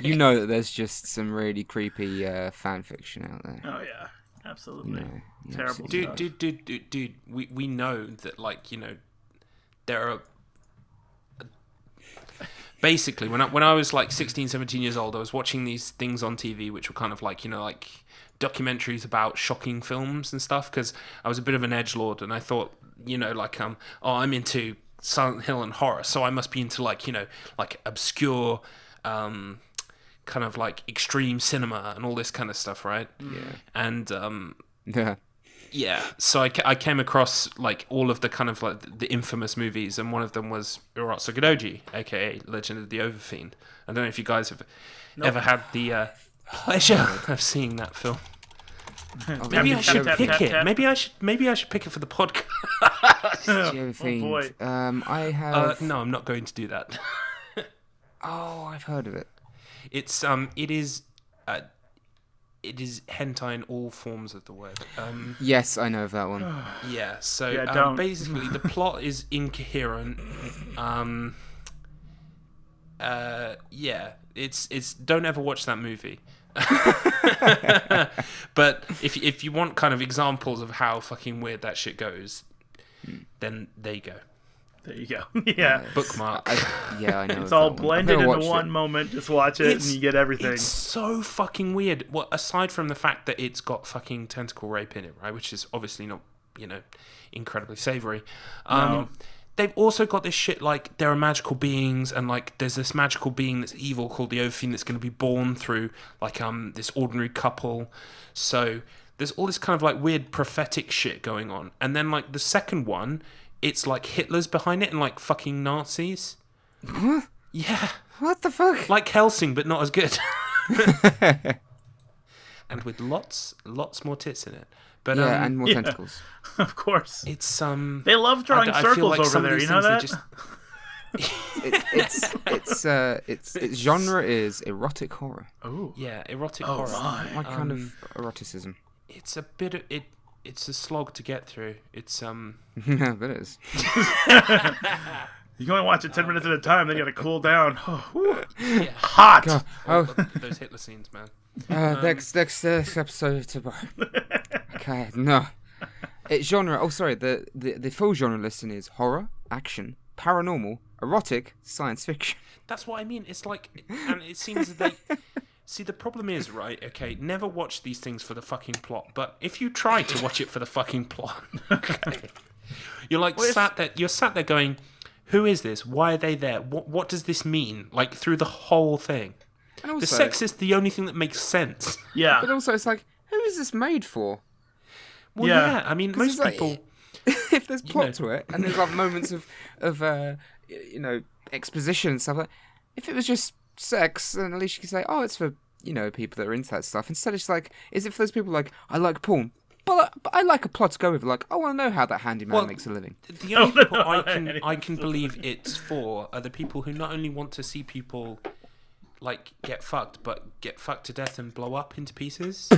you know that there's just some really creepy fan fiction out there. Oh yeah, absolutely. Yeah, Terrible absolutely. stuff. Dude, we know that, like, you know, there are... Basically, when I was like 16, 17 years old, I was watching these things on TV which were kind of like, you know, like documentaries about shocking films and stuff, because I was a bit of an edgelord, and I thought, you know, like, I'm into Silent Hill and horror, so I must be into, like, you know, like obscure, kind of like extreme cinema and all this kind of stuff, right? Yeah. And Yeah. yeah, so I came across like all of the kind of like the infamous movies, and one of them was Urotsukidoji, aka Legend of the Overfiend. I don't know if you guys have ever had the pleasure of seeing that film. Maybe I should pick it. Maybe I should pick it for the podcast. Geofiend. boy. I have. No, I'm not going to do that. Oh, I've heard of it. It's it is hentai in all forms of the word. Yes, I know of that one. Yeah, so Yeah, don't. basically the plot is incoherent. Yeah, it's don't ever watch that movie. But if you want kind of examples of how fucking weird that shit goes, then there you go. There you go. Yeah. Bookmark. I know. It's of all that one. blended I've never into watched one it. moment. Just watch it and you get everything. It's so fucking weird. Well, aside from the fact that it's got fucking tentacle rape in it, right? Which is obviously not, you know, incredibly savory. No. They've also got this shit like there are magical beings, and like there's this magical being that's evil called the Overfiend that's going to be born through like this ordinary couple. So there's all this kind of like weird prophetic shit going on. And then like the second one, it's like Hitler's behind it and like fucking Nazis. Yeah. What the fuck? Like Helsing, but not as good. And with lots more tits in it. But Yeah, and more tentacles. Of course. it's They love drawing I feel circles like over some of there. these You know that? things are Its genre is erotic horror. Oh. Yeah, erotic Oh, horror. my. What kind of eroticism? It's a bit of it. It's a slog to get through. It's Yeah, that is. You can only watch it 10 minutes at a time, then you gotta cool down. yeah. Hot! God. All Oh, those Hitler scenes, man. next episode. Okay, no. It's genre. Oh, sorry. The full genre listing is horror, action, paranormal, erotic, science fiction. That's what I mean. It's like, and it seems that they. See, the problem is, right, okay, never watch these things for the fucking plot, but if you try to watch it for the fucking plot, okay, you're like sat there going, who is this? Why are they there? What does this mean? Like, through the whole thing. And also, The sex is the only thing that makes sense. Yeah. but also, it's like, who is this made for? Well, Yeah. yeah, I mean, 'Cause most it's like- people... If there's plot know. to it, and there's like moments of you know, exposition and stuff like, if it was just sex, then at least you could say, oh, it's for, you know, people that are into that stuff. Instead, it's like, is it for those people like, I like porn, but I like a plot to go with. Like, I want to know how that handyman Well, makes a living. The only people no, I can believe it's for are the people who not only want to see people like get fucked, but get fucked to death and blow up into pieces.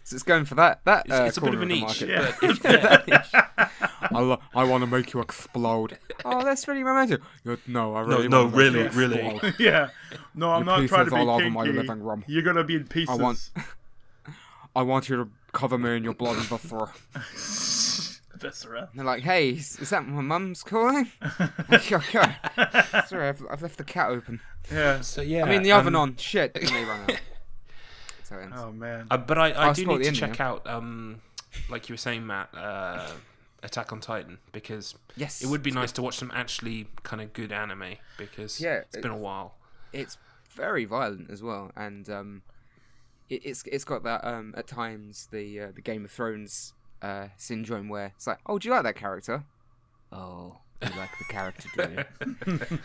So it's going for that. It's a bit corner of a the niche, market. Yeah. but if, yeah, I want to make you explode. Oh, that's really romantic. No, I really No, want to make you really. explode. Yeah. No, I'm not trying to be all over my kinky. living room. You're gonna be in pieces. I want you to cover me in your blood and viscera. Viscera. And they're like, hey, is that my mum's calling? Okay. Sorry, I've left the cat open. Yeah. So yeah, I mean, the oven on. Shit. And they run out. So it ends. Oh man. But I do spoil need the to ending, check out, like you were saying, Matt, Attack on Titan, because Yes. it would be nice to watch some actually kind of good anime, because it's been a while. It's very violent as well, and it's got that at times the Game of Thrones syndrome where it's like, oh, do you like that character? Oh, you like the character, do you?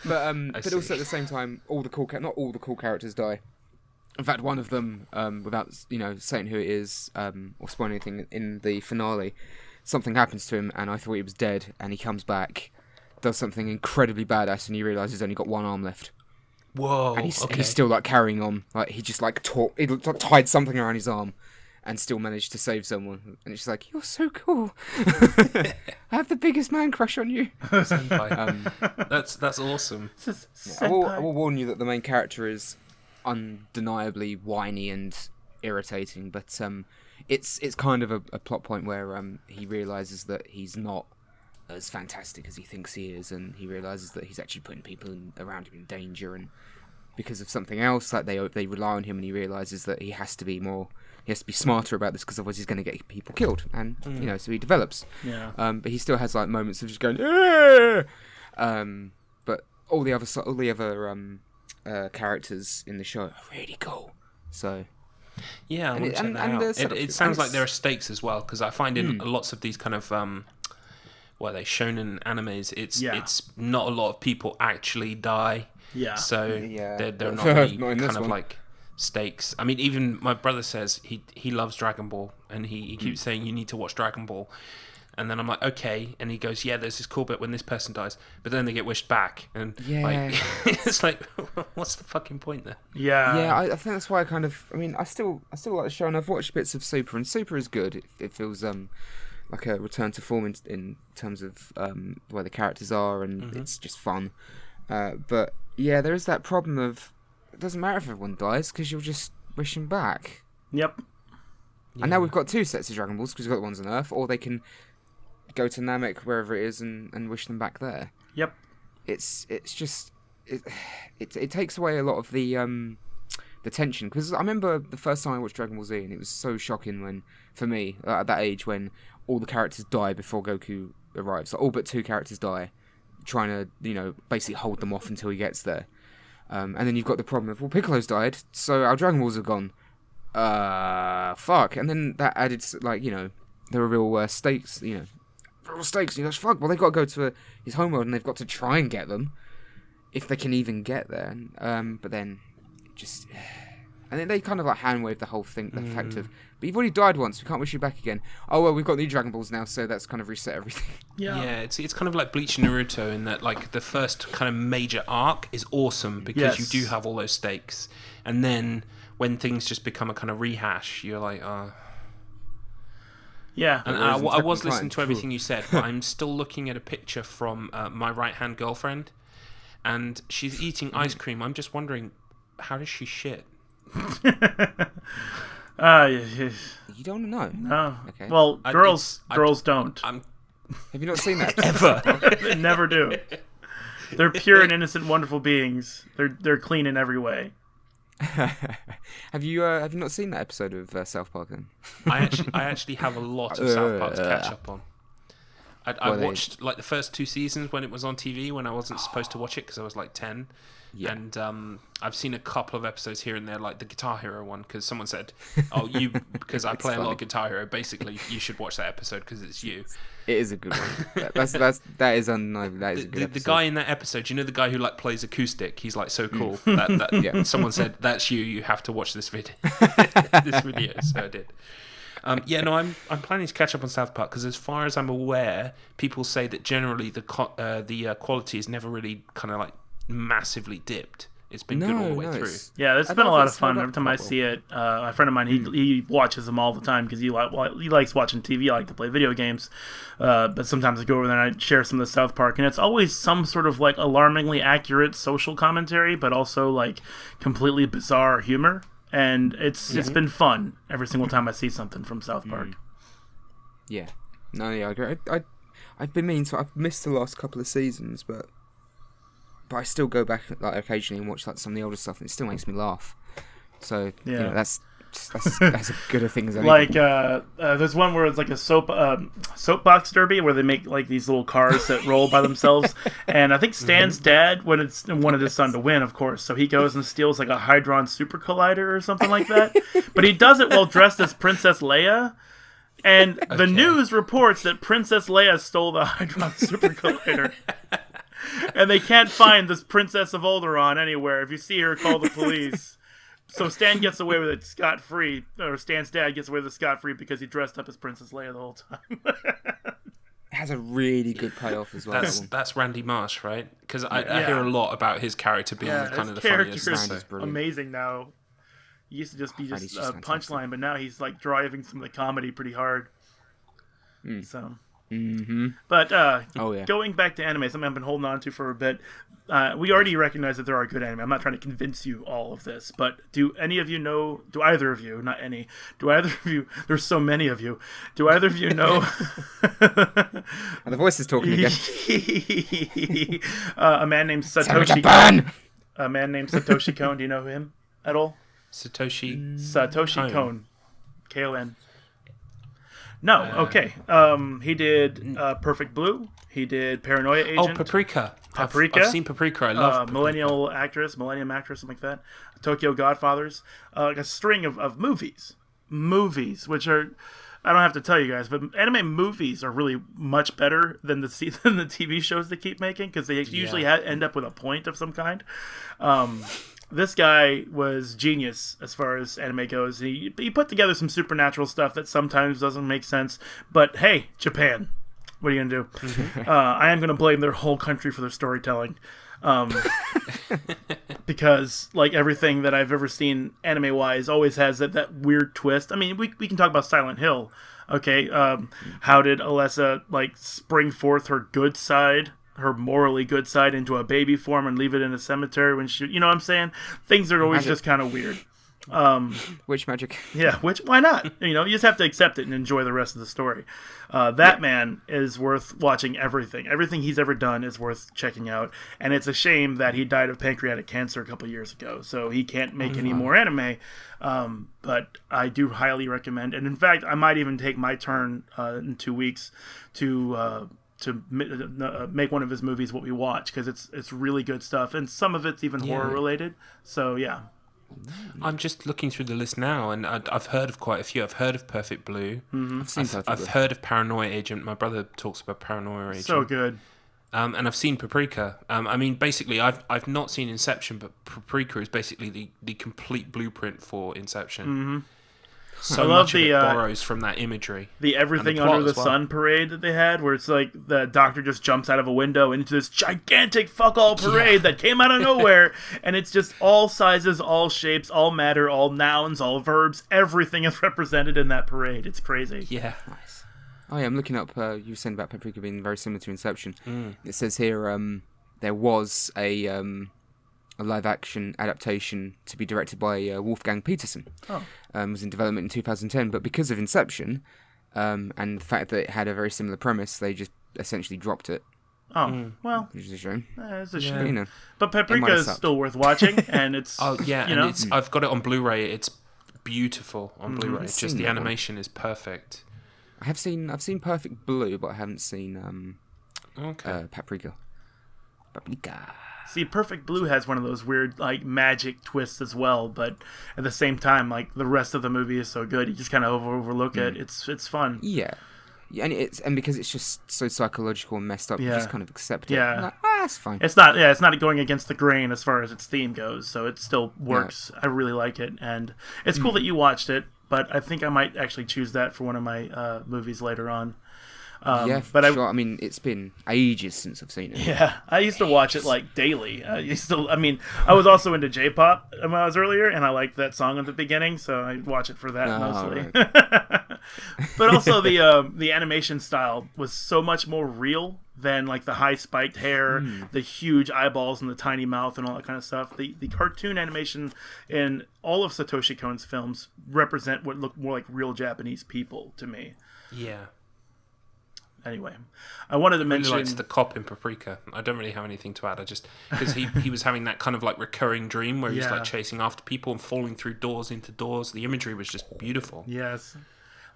But also at the same time, not all the cool characters die. In fact, one of them, without saying who it is or spoiling anything, in the finale, something happens to him, and I thought he was dead, and he comes back, does something incredibly badass, and you realise he's only got one arm left. Whoa! And he's still like carrying on, like he just like tied something around his arm, and still managed to save someone. And it's just like, you're so cool. I have the biggest man crush on you. Senpai. That's awesome. I will warn you that the main character is undeniably whiny and irritating, but it's kind of a plot point where he realizes that he's not as fantastic as he thinks he is, and he realizes that he's actually putting people around him in danger, and because of something else, like they rely on him, and he realizes that he has to be smarter about this, because otherwise he's going to get people killed, and so he develops. Yeah. But he still has like moments of just going, Aah! But all the other characters in the show are really cool. So yeah, and it sounds like there are stakes as well, because I find in lots of these kind of shonen animes, it's not a lot of people actually die. Yeah. So they're not really not in this kind of one. like stakes. I mean, even my brother says he loves Dragon Ball, and he keeps saying you need to watch Dragon Ball. And then I'm like, okay. And he goes, yeah, there's this cool bit when this person dies, but then they get wished back. And like, it's like, what's the fucking point there? Yeah. Yeah, I think that's why I still like the show, and I've watched bits of Super, and Super is good. It feels like a return to form in terms of where the characters are, and it's just fun. But yeah, there is that problem of it doesn't matter if everyone dies, because you'll just wish them back. Yep. And now we've got two sets of Dragon Balls, because we've got the ones on Earth, or they can go to Namek, wherever it is, and wish them back there. Yep. It's just it takes away a lot of the tension, because I remember the first time I watched Dragon Ball Z, and it was so shocking when, for me, at that age, when all the characters die before Goku arrives. So all but two characters die, trying to basically hold them off until he gets there. And then you've got the problem of, well, Piccolo's died, so our Dragon Balls are gone. Fuck. And then that added, there are real stakes, real stakes. And he goes, fuck, well, they've got to go to his homeworld, and they've got to try and get them, if they can even get there. But then, just... And then they kind of like hand-wave the whole thing, the fact of, but you've already died once, we can't wish you back again. Oh, well, we've got new Dragon Balls now, so that's kind of reset everything. Yeah. It's kind of like Bleach and Naruto, in that like the first kind of major arc is awesome, because you do have all those stakes. And then when things just become a kind of rehash, you're like, Yeah. And I was listening to everything you said, but I'm still looking at a picture from my right-hand girlfriend, and she's eating ice cream. I'm just wondering, how does she shit? Yeah. You don't know? No. Okay. Well, girls don't. Have you not seen that? Ever. They never do. They're pure and innocent, wonderful beings. They're clean in every way. Have you not seen that episode of South Park then? I actually have a lot of South Park to catch up on. I watched like the first 2 seasons when it was on TV, when I wasn't supposed to watch it because I was like 10. Yeah. And I've seen a couple of episodes here and there, like the Guitar Hero one, because someone said, "Oh, because I play a lot of Guitar Hero. Basically, you should watch that episode because it's you." It is a good one. That is undeniable. That is a good episode. The guy in that episode, you know, the guy who like plays acoustic. He's like so cool. Yeah. Someone said, "That's you. You have to watch this video." So I did. I'm planning to catch up on South Park, because as far as I'm aware, people say that generally the quality is never really kind of like massively dipped. It's been good all the way through. Yeah, it's been a lot of fun. Every time I see it, a friend of mine, he watches them all the time because he likes watching TV. I like to play video games, but sometimes I go over there and I share some of the South Park, and it's always some sort of like alarmingly accurate social commentary, but also like completely bizarre humor, and it's been fun every single time I see something from South Park. Yeah, no, yeah, I agree. I've been meaning to. I've missed the last couple of seasons, but I still go back like occasionally and watch like some of the older stuff, and it still makes me laugh. So you know, that's as good a thing as anything. Like there's one where it's like a soapbox derby where they make like these little cars that roll by themselves, and I think Stan's dad wanted his son to win, of course, so he goes and steals like a Hydron Super Collider or something like that, but he does it while dressed as Princess Leia. And the news reports that Princess Leia stole the Hydron Super Collider. And they can't find this Princess of Alderaan anywhere. If you see her, call the police. So Stan gets away with it scot-free, or Stan's dad gets away with it scot-free because he dressed up as Princess Leia the whole time. It has a really good payoff as well. That's Randy Marsh, right? Because I hear a lot about his character being kind of the funniest. Is amazing now. He used to just be just a punchline, but now he's like driving some of the comedy pretty hard. So, but going back to anime, something I've been holding on to for a bit. We already recognize that there are good anime. I'm not trying to convince you all of this, but do either of you, not any, do either of you, there's so many of you, do either of you know... And the voice is talking again. A man named Satoshi Kon. Do you know him at all? Satoshi Kon. Kon. No, okay. He did Perfect Blue. He did Paranoia Agent. Oh, Paprika. I've seen Paprika. I love Paprika. Millennium actress, something like that. Tokyo Godfathers. Like a string of movies. Movies, which are... I don't have to tell you guys, but anime movies are really much better than the TV shows they keep making, because they usually end up with a point of some kind. This guy was genius as far as anime goes. He put together some supernatural stuff that sometimes doesn't make sense. But hey, Japan, what are you going to do? I am going to blame their whole country for their storytelling. Because like everything that I've ever seen anime-wise always has that weird twist. I mean, we can talk about Silent Hill. Okay, how did Alessa like spring forth her good side? Her morally good side into a baby form and leave it in a cemetery when she, you know what I'm saying? Things are always just kind of weird. Witch magic. Yeah, why not? You know, you just have to accept it and enjoy the rest of the story. That man is worth watching everything. Everything he's ever done is worth checking out. And it's a shame that he died of pancreatic cancer a couple years ago, so he can't make any more anime. But I do highly recommend. And in fact, I might even take my turn in 2 weeks to make one of his movies what we watch, because it's really good stuff, and some of it's even horror related. So yeah, I'm just looking through the list now, and I've heard of quite a few. I've heard of Perfect Blue. I've heard of Paranoia Agent. My brother talks about Paranoia Agent. So good. And I've seen Paprika. I mean, basically, I've not seen Inception, but Paprika is basically the complete blueprint for Inception. So much of it borrows from that imagery. The Everything Under the Sun parade that they had, where it's like the doctor just jumps out of a window into this gigantic fuck-all parade that came out of nowhere, and it's just all sizes, all shapes, all matter, all nouns, all verbs. Everything is represented in that parade. It's crazy. Yeah. Nice. Oh yeah, I'm looking up, you were saying about Paprika being very similar to Inception. It says here there was a live-action adaptation to be directed by Wolfgang Petersen. Was in development in 2010, but because of Inception and the fact that it had a very similar premise, they just essentially dropped it. Well, which is a shame. It's a shame. You know, but Paprika is still worth watching, and it's I've got it on Blu-ray. It's beautiful on Blu-ray. Just the animation is perfect. I've seen Perfect Blue, but I haven't seen Paprika. See, Perfect Blue has one of those weird, like, magic twists as well, but at the same time, like, the rest of the movie is so good, you just kind of overlook it. It's fun. Yeah, and because it's just so psychological and messed up, you just kind of accept it. Yeah, like, that's fine. It's not going against the grain as far as its theme goes, so it still works. Yeah. I really like it, and it's cool that you watched it, but I think I might actually choose that for one of my movies later on. But sure. I mean, it's been ages since I've seen it. Yeah, I used to watch it like daily. I was also into J-pop when I was earlier, and I liked that song at the beginning, so I watch it for that mostly. Right. But also the animation style was so much more real than like the high spiked hair, the huge eyeballs and the tiny mouth and all that kind of stuff. The cartoon animation in all of Satoshi Kon's films represent what look more like real Japanese people to me. Yeah. Anyway, I wanted to mention... I really liked the cop in Paprika. I don't really have anything to add. I just... Because he was having that kind of like recurring dream where he's like chasing after people and falling through doors into doors. The imagery was just beautiful. Yes.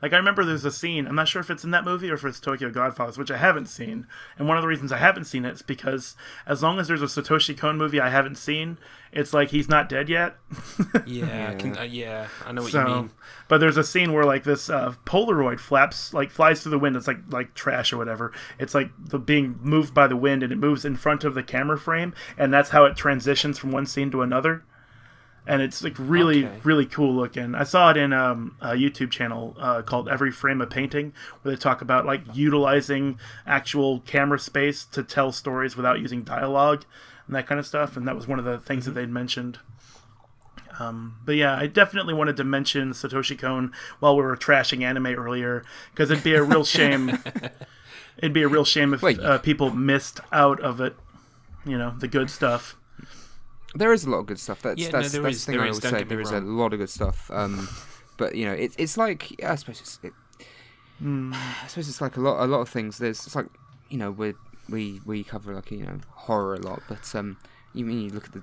Like, I remember there's a scene, I'm not sure if it's in that movie or if it's Tokyo Godfathers, which I haven't seen. And one of the reasons I haven't seen it is because as long as there's a Satoshi Kon movie I haven't seen, it's like he's not dead yet. I know what you mean. But there's a scene where like this Polaroid flies through the wind. It's like trash or whatever. It's like being moved by the wind, and it moves in front of the camera frame, and that's how it transitions from one scene to another. And it's like really, really cool looking. I saw it in a YouTube channel called Every Frame a Painting, where they talk about like utilizing actual camera space to tell stories without using dialogue and that kind of stuff. And that was one of the things that they'd mentioned. But yeah, I definitely wanted to mention Satoshi Kon while we were trashing anime earlier, because it'd be a real shame. It'd be a real shame if people missed out of it. You know, the good stuff. There is a lot of good stuff. That's the thing I is, always say. There is a lot of good stuff. But you know, it's like I suppose it's like a lot of things. It's like, you know, we cover like, you know, horror a lot, but you look at the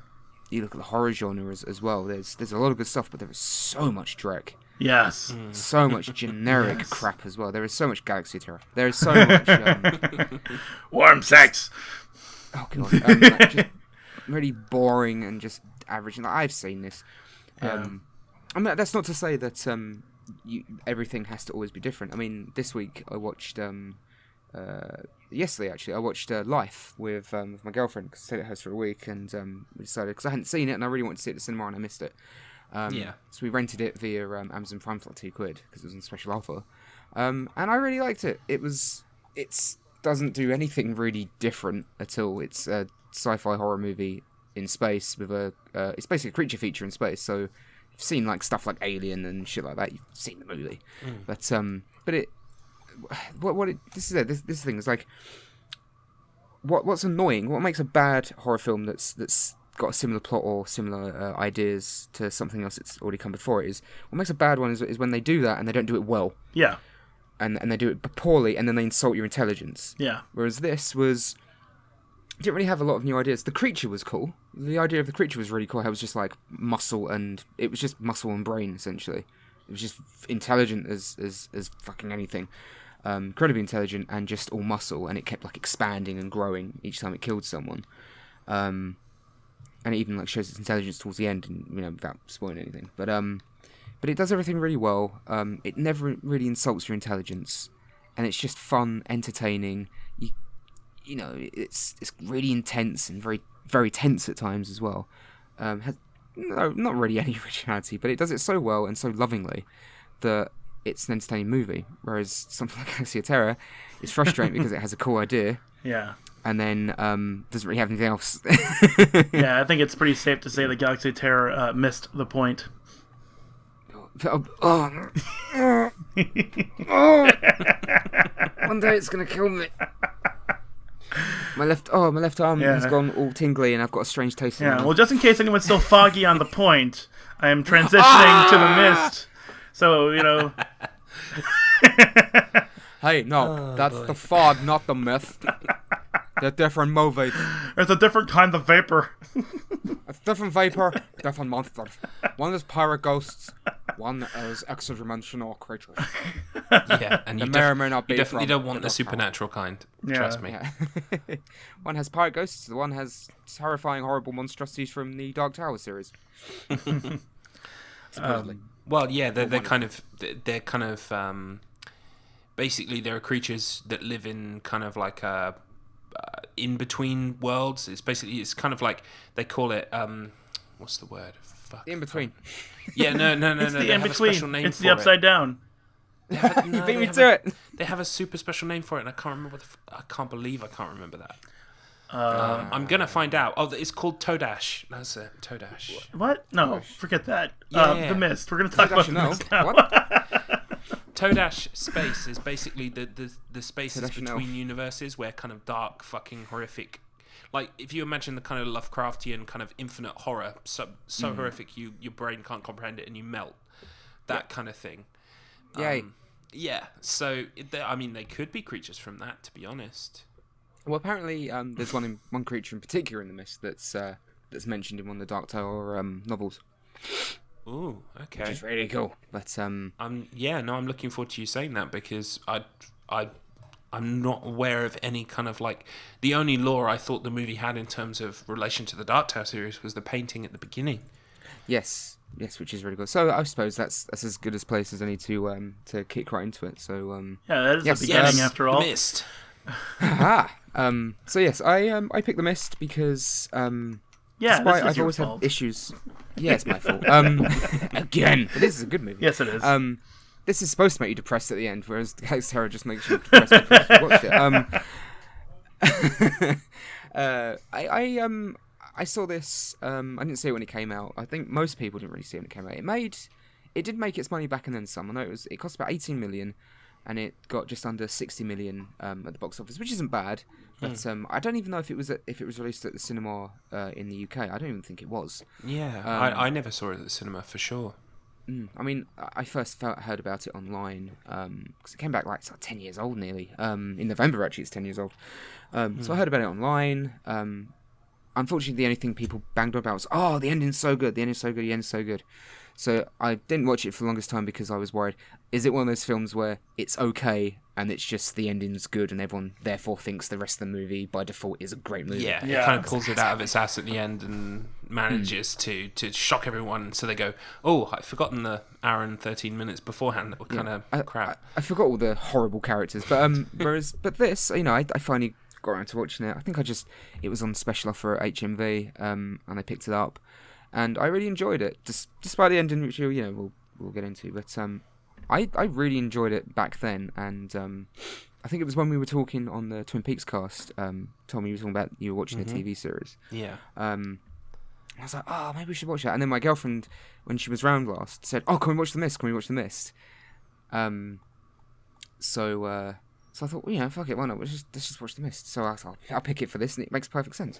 horror genre as well. There's a lot of good stuff, but there is so much dreck. Yes. So much generic crap as well. There is so much galaxy terror. There is so much warm sex. Oh god. Just really boring and just average. Like, I've seen this. I mean, that's not to say that everything has to always be different. I mean, this week I watched yesterday actually I watched Life with my girlfriend, because I stayed at hers for a week, and we decided, because I hadn't seen it and I really wanted to see it at the cinema and I missed it. So we rented it via Amazon Prime for like £2 because it was on special offer, and I really liked it. It doesn't do anything really different at all. It's a sci-fi horror movie in space with it's basically a creature feature in space. So you've seen like stuff like Alien and shit like that. You've seen the movie, this thing is like, what's annoying? What makes a bad horror film that's got a similar plot or similar ideas to something else that's already come before it is, what makes a bad one is when they do that and they don't do it well. Yeah. And they do it poorly, and then they insult your intelligence. Yeah. Whereas this didn't really have a lot of new ideas. The creature was cool. The idea of the creature was really cool. It was just like muscle, and it was just muscle and brain essentially. It was just intelligent as fucking anything. Incredibly intelligent and just all muscle, and it kept like expanding and growing each time it killed someone. And it even like shows its intelligence towards the end, and, you know, without spoiling anything. But it does everything really well. It never really insults your intelligence, and it's just fun, entertaining. You know, it's really intense and very, very tense at times as well. Has not really any originality, but it does it so well and so lovingly that it's an entertaining movie. Whereas something like Galaxy of Terror is frustrating because it has a cool idea. Yeah. And then doesn't really have anything else. Yeah, I think it's pretty safe to say that Galaxy of Terror missed the point. One day it's gonna kill me. My left arm has gone all tingly, and I've got a strange taste in it. Well, just in case anyone's still foggy on the point, I am transitioning to the mist. So, you know. Hey, no, that's the fog, not the mist. They're different movies. It's a different kind of vapor. It's different vapor, different monsters. One is pirate ghosts, one is extra-dimensional creatures. Yeah, and you definitely don't want the supernatural kind. Trust me. Yeah. One has pirate ghosts, the one has terrifying, horrible monstrosities from the Dark Tower series. Supposedly. Well, yeah, they're kind of basically there are creatures that live in kind of like a in between worlds. It's kind of like they call it what's the word? Fuck. In between. Yeah, no. It's the they in have a special between. name It's for the upside down. You beat me to it. They have a super special name for it, and I can't remember I can't believe I can't remember that. I'm gonna find out. Oh, it's called Todash. That's it, Todash. What? No, forget that. Yeah. The Mist. We're gonna talk about the Mist now. What? Todash space is basically the spaces Todash between universes where kind of dark, fucking horrific. Like, if you imagine the kind of Lovecraftian kind of infinite horror, so horrific your brain can't comprehend it and you melt. That kind of thing. Yay. Yeah, so, they could be creatures from that, to be honest. Well, apparently, there's one creature in particular in the Mist that's mentioned in one of the Dark Tower novels. Ooh, okay. Which is really cool. But I'm looking forward to you saying that, because I'm not aware of any kind of, like, the only lore I thought the movie had in terms of relation to the Dark Tower series was the painting at the beginning. Yes, which is really good. So I suppose that's as good a place as any to kick right into it. So yeah, that is the beginning after all. Mist. So yes, I picked the Mist because yeah, despite this is I've your always fault. had issues. Yeah, it's my fault. Again, but this is a good movie. Yes, it is. This is supposed to make you depressed at the end, whereas Hex Terror just makes you depressed because you watched it. I saw this. I didn't see it when it came out. I think most people didn't really see it when it came out. It did make its money back and then some. I know it cost about 18 million, and it got just under 60 million at the box office, which isn't bad. But I don't even know if it was released at the cinema in the UK. I don't even think it was. Yeah, I never saw it at the cinema for sure. I mean, I first heard about it online because it came back it's like 10 years old nearly. In November, actually, it's 10 years old. So I heard about it online. Unfortunately, the only thing people banged on about was, oh, the ending's so good, the ending's so good, the ending's so good. So I didn't watch it for the longest time because I was worried, is it one of those films where it's okay and it's just the ending's good and everyone therefore thinks the rest of the movie by default is a great movie? Yeah, it kind of pulls it out of its ass at the end and manages to shock everyone, so they go, oh, I've forgotten the hour and 13 minutes beforehand that were kind of crap. I forgot all the horrible characters, but but this, I finally got around to watching it. I think it was on special offer at HMV, and I picked it up, and I really enjoyed it, despite the ending, which we'll get into. But I really enjoyed it back then, and I think it was when we were talking on the Twin Peaks cast. Tommy, you were talking about you were watching the TV series. Yeah. I was like, oh, maybe we should watch that. And then my girlfriend, when she was round last, said, oh, can we watch The Mist? Can we watch The Mist? So I thought, well, fuck it, why not? Let's just watch The Mist. So I thought, I'll pick it for this, and it makes perfect sense.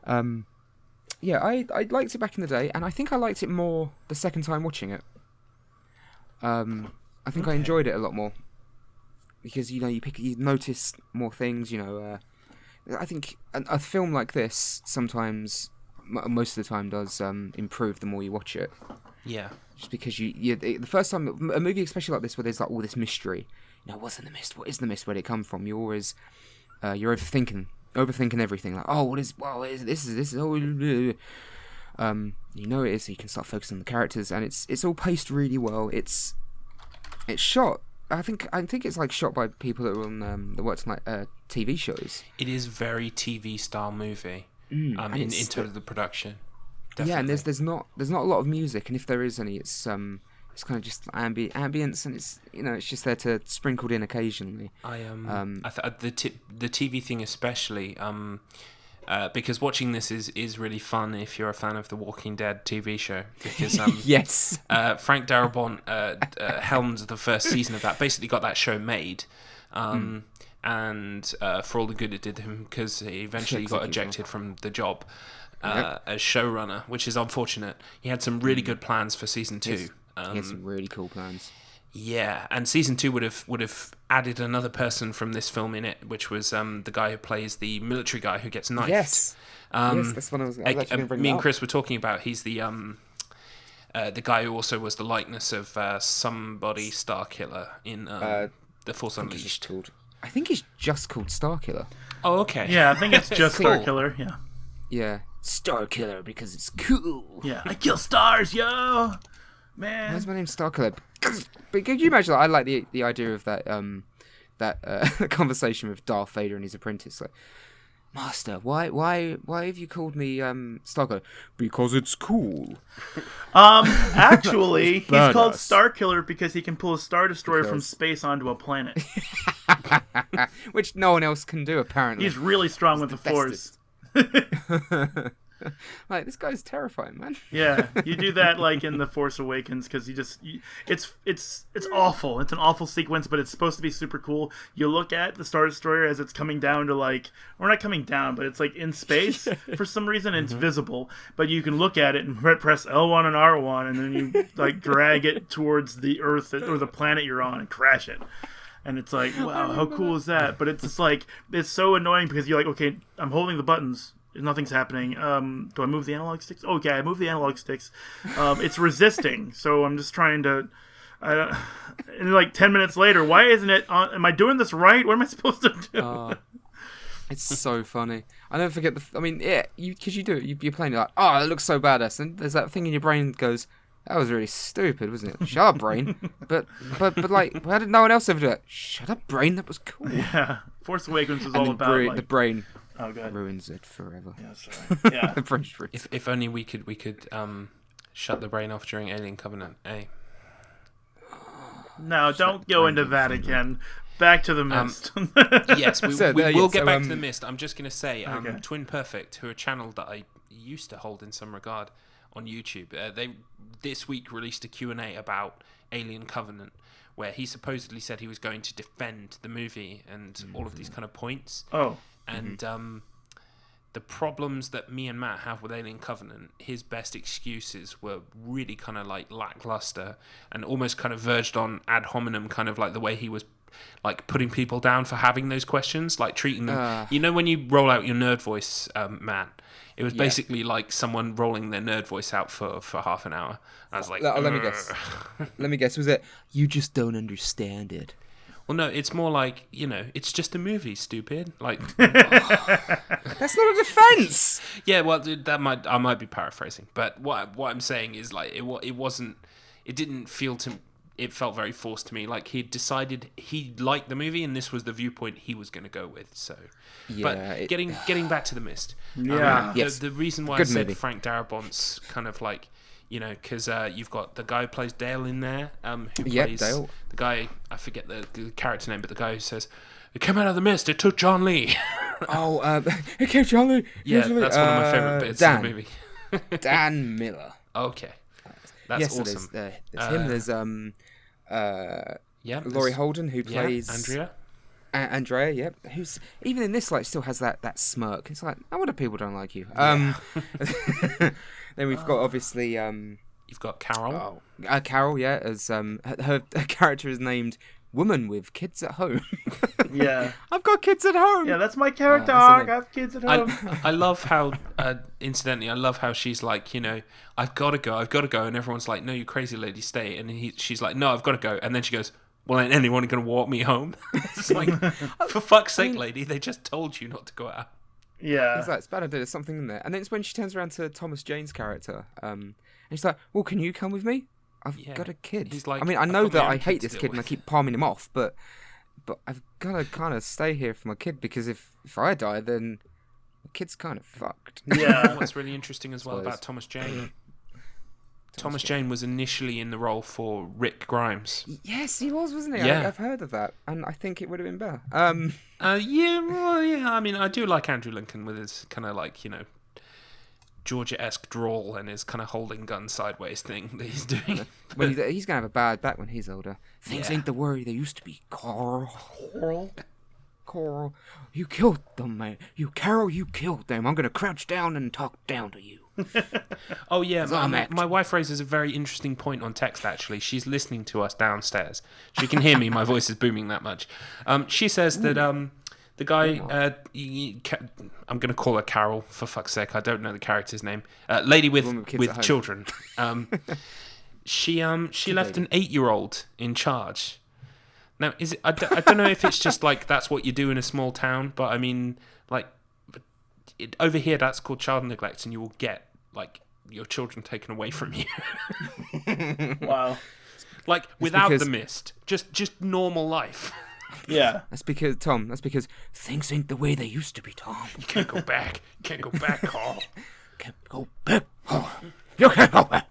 Yeah, I liked it back in the day, and I think I liked it more the second time watching it. I think I enjoyed it a lot more because you notice more things. I think a film like this sometimes, most of the time, does improve the more you watch it. Yeah. Just because the first time a movie, especially like this, where there's like all this mystery. What's in the mist? What is the mist? Where did it come from? You're always you're overthinking everything. Like, oh, this is oh, it is. So you can start focusing on the characters, and it's all paced really well. It's shot. I think it's like shot by people that were on that worked on like TV shows. It is very TV style movie. In terms of the production. Definitely. Yeah, and there's not a lot of music, and if there is any, it's kind of just ambience, and it's it's just there to sprinkled in occasionally. The TV thing especially, because watching this is really fun if you're a fan of the Walking Dead TV show, because yes, Frank Darabont helmed the first season of that, basically got that show made. And for all the good it did him, because he eventually got ejected from the job as showrunner, which is unfortunate. He had some really good plans for season 2. He had some really cool plans. Yeah, and season 2 would have added another person from this film in it, which was the guy who plays the military guy who gets knifed. Yes, that's what I was actually going to bring me and up. Chris were talking about. He's the guy who also was the likeness of somebody Starkiller in The Force Unleashed. I think he's just called Starkiller. Oh, okay. Yeah, I think it's just Cool. Starkiller. Yeah. Yeah, Starkiller because it's cool. Yeah, I kill stars, yo, man. Why's my name Starkiller? But can you imagine? I like the idea of that conversation with Darth Vader and his apprentice. Like, Master, why have you called me Starkiller? Because it's cool. Actually, he's called badass. Starkiller because he can pull a Star Destroyer from space onto a planet. Which no one else can do, apparently. He's really strong with the Force. Like, this guy's terrifying, man. Yeah, you do that like in The Force Awakens because it's awful. It's an awful sequence, but it's supposed to be super cool. You look at the Star Destroyer as it's coming down to or not coming down, but it's like in space for some reason. And it's visible, but you can look at it and press L1 and R1, and then you like drag it towards the Earth or the planet you're on and crash it. And it's like, wow, how cool is that? But it's just like, it's so annoying because you're like, okay, I'm holding the buttons. Nothing's happening. Do I move the analog sticks? Oh, yeah, I move the analog sticks. It's resisting, so I'm just trying to... and like 10 minutes later, why isn't it on? Am I doing this right? What am I supposed to do? It's so funny. I never forget because you do it. You're playing it like, oh, it looks so badass. And there's that thing in your brain that goes, that was really stupid, wasn't it? Shut up, brain. But like, why did no one else ever do it? Shut up, brain. That was cool. Yeah, Force Awakens was And all then about the brain... Oh, God. ruins it forever. Yeah, sorry. Yeah. The French freeze. If only we could shut the brain off during Alien Covenant. Eh? No, don't go into that again. Back to the Mist. Yes, we there, will yeah, get so, back to the Mist. I'm just going to say, Okay. Twin Perfect, who are a channel that I used to hold in some regard on YouTube, they this week released a Q&A about Alien Covenant, where he supposedly said he was going to defend the movie and all of these kind of points. Oh. And the problems that me and Matt have with Alien Covenant, his best excuses were really kind of like lackluster and almost kind of verged on ad hominem, kind of like the way he was like putting people down for having those questions, like treating them. You know when you roll out your nerd voice, Matt? It was basically like someone rolling their nerd voice out for half an hour. I was like, let me guess. Let me guess. Was it, you just don't understand it? Well, no, it's more like, it's just a movie, stupid. Like, That's not a defense. yeah, well, dude, I might be paraphrasing, but what I'm saying is like it felt very forced to me. Like he decided he liked the movie, and this was the viewpoint he was going to go with. So, Yeah, but getting back to the Mist, Yeah. Yes. the reason why I Good said movie. Frank Darabont's kind of like, because you've got the guy who plays Dale in there, who plays Dale. the guy, I forget the character name, but the guy who says, "It came out of the mist. It took John Lee." Okay, Charlie. Yeah, that's one of my favorite bits Dan. of the movie. Dan Miller. Okay, that's yes, awesome. There's him. There's Yeah, Laurie Holden who plays Andrea. Andrea. Yep. Who's even in this like still has that smirk. It's like, no wonder people don't like you. Then we've got obviously You've got Carol. Carol. Yeah, as her character is named Woman with Kids at Home. Yeah. I've got kids at home. Yeah, that's my character that's arc. the I have kids at home. I love how, incidentally, I love how she's like, I've got to go, and everyone's like, no, you crazy lady, stay. And she's like, no, I've got to go. And then she goes, well, ain't anyone going to walk me home? It's like, for fuck's sake, lady, they just told you not to go out. Yeah. It's like, it's bad idea. There's something in there. And then it's when she turns around to Thomas Jane's character, and she's like, well, can you come with me? I've got a kid. He's like, I mean, I "I've know got my that own I kid hate to this deal kid and I with." keep palming him off, but I've got to kind of stay here for my kid, because if I die, then the kid's kind of fucked. Yeah. What's really interesting as well Suppose. about Thomas Jane. Thomas Jane was initially in the role for Rick Grimes. Yes, he was, wasn't he? Yeah. I've heard of that, and I think it would have been better. Yeah. I mean, I do like Andrew Lincoln with his kind of like, Georgia-esque drawl and his kind of holding gun sideways thing that he's doing. When he's gonna have a bad back when he's older. Things Yeah. ain't the worry they used to be. Coral, you killed them, man. Carol, you killed them. I'm gonna crouch down and talk down to you. Oh yeah, I'm my wife raises a very interesting point on text. Actually, she's listening to us downstairs. She can hear me. My voice is booming that much. She says that the guy, I'm going to call her Carol for fuck's sake. I don't know the character's name. Lady Woman with kids at with home. children. She left an 8-year-old in charge. Now, is it? I don't know if it's just like that's what you do in a small town, but I mean, like over here, that's called child neglect, and you will get like your children taken away from you. Wow. Like without because- the mist, just normal life. Yeah. That's because things ain't the way they used to be, Tom. You can't go back. You can't go back, Carl. Can't go back. You can't go back.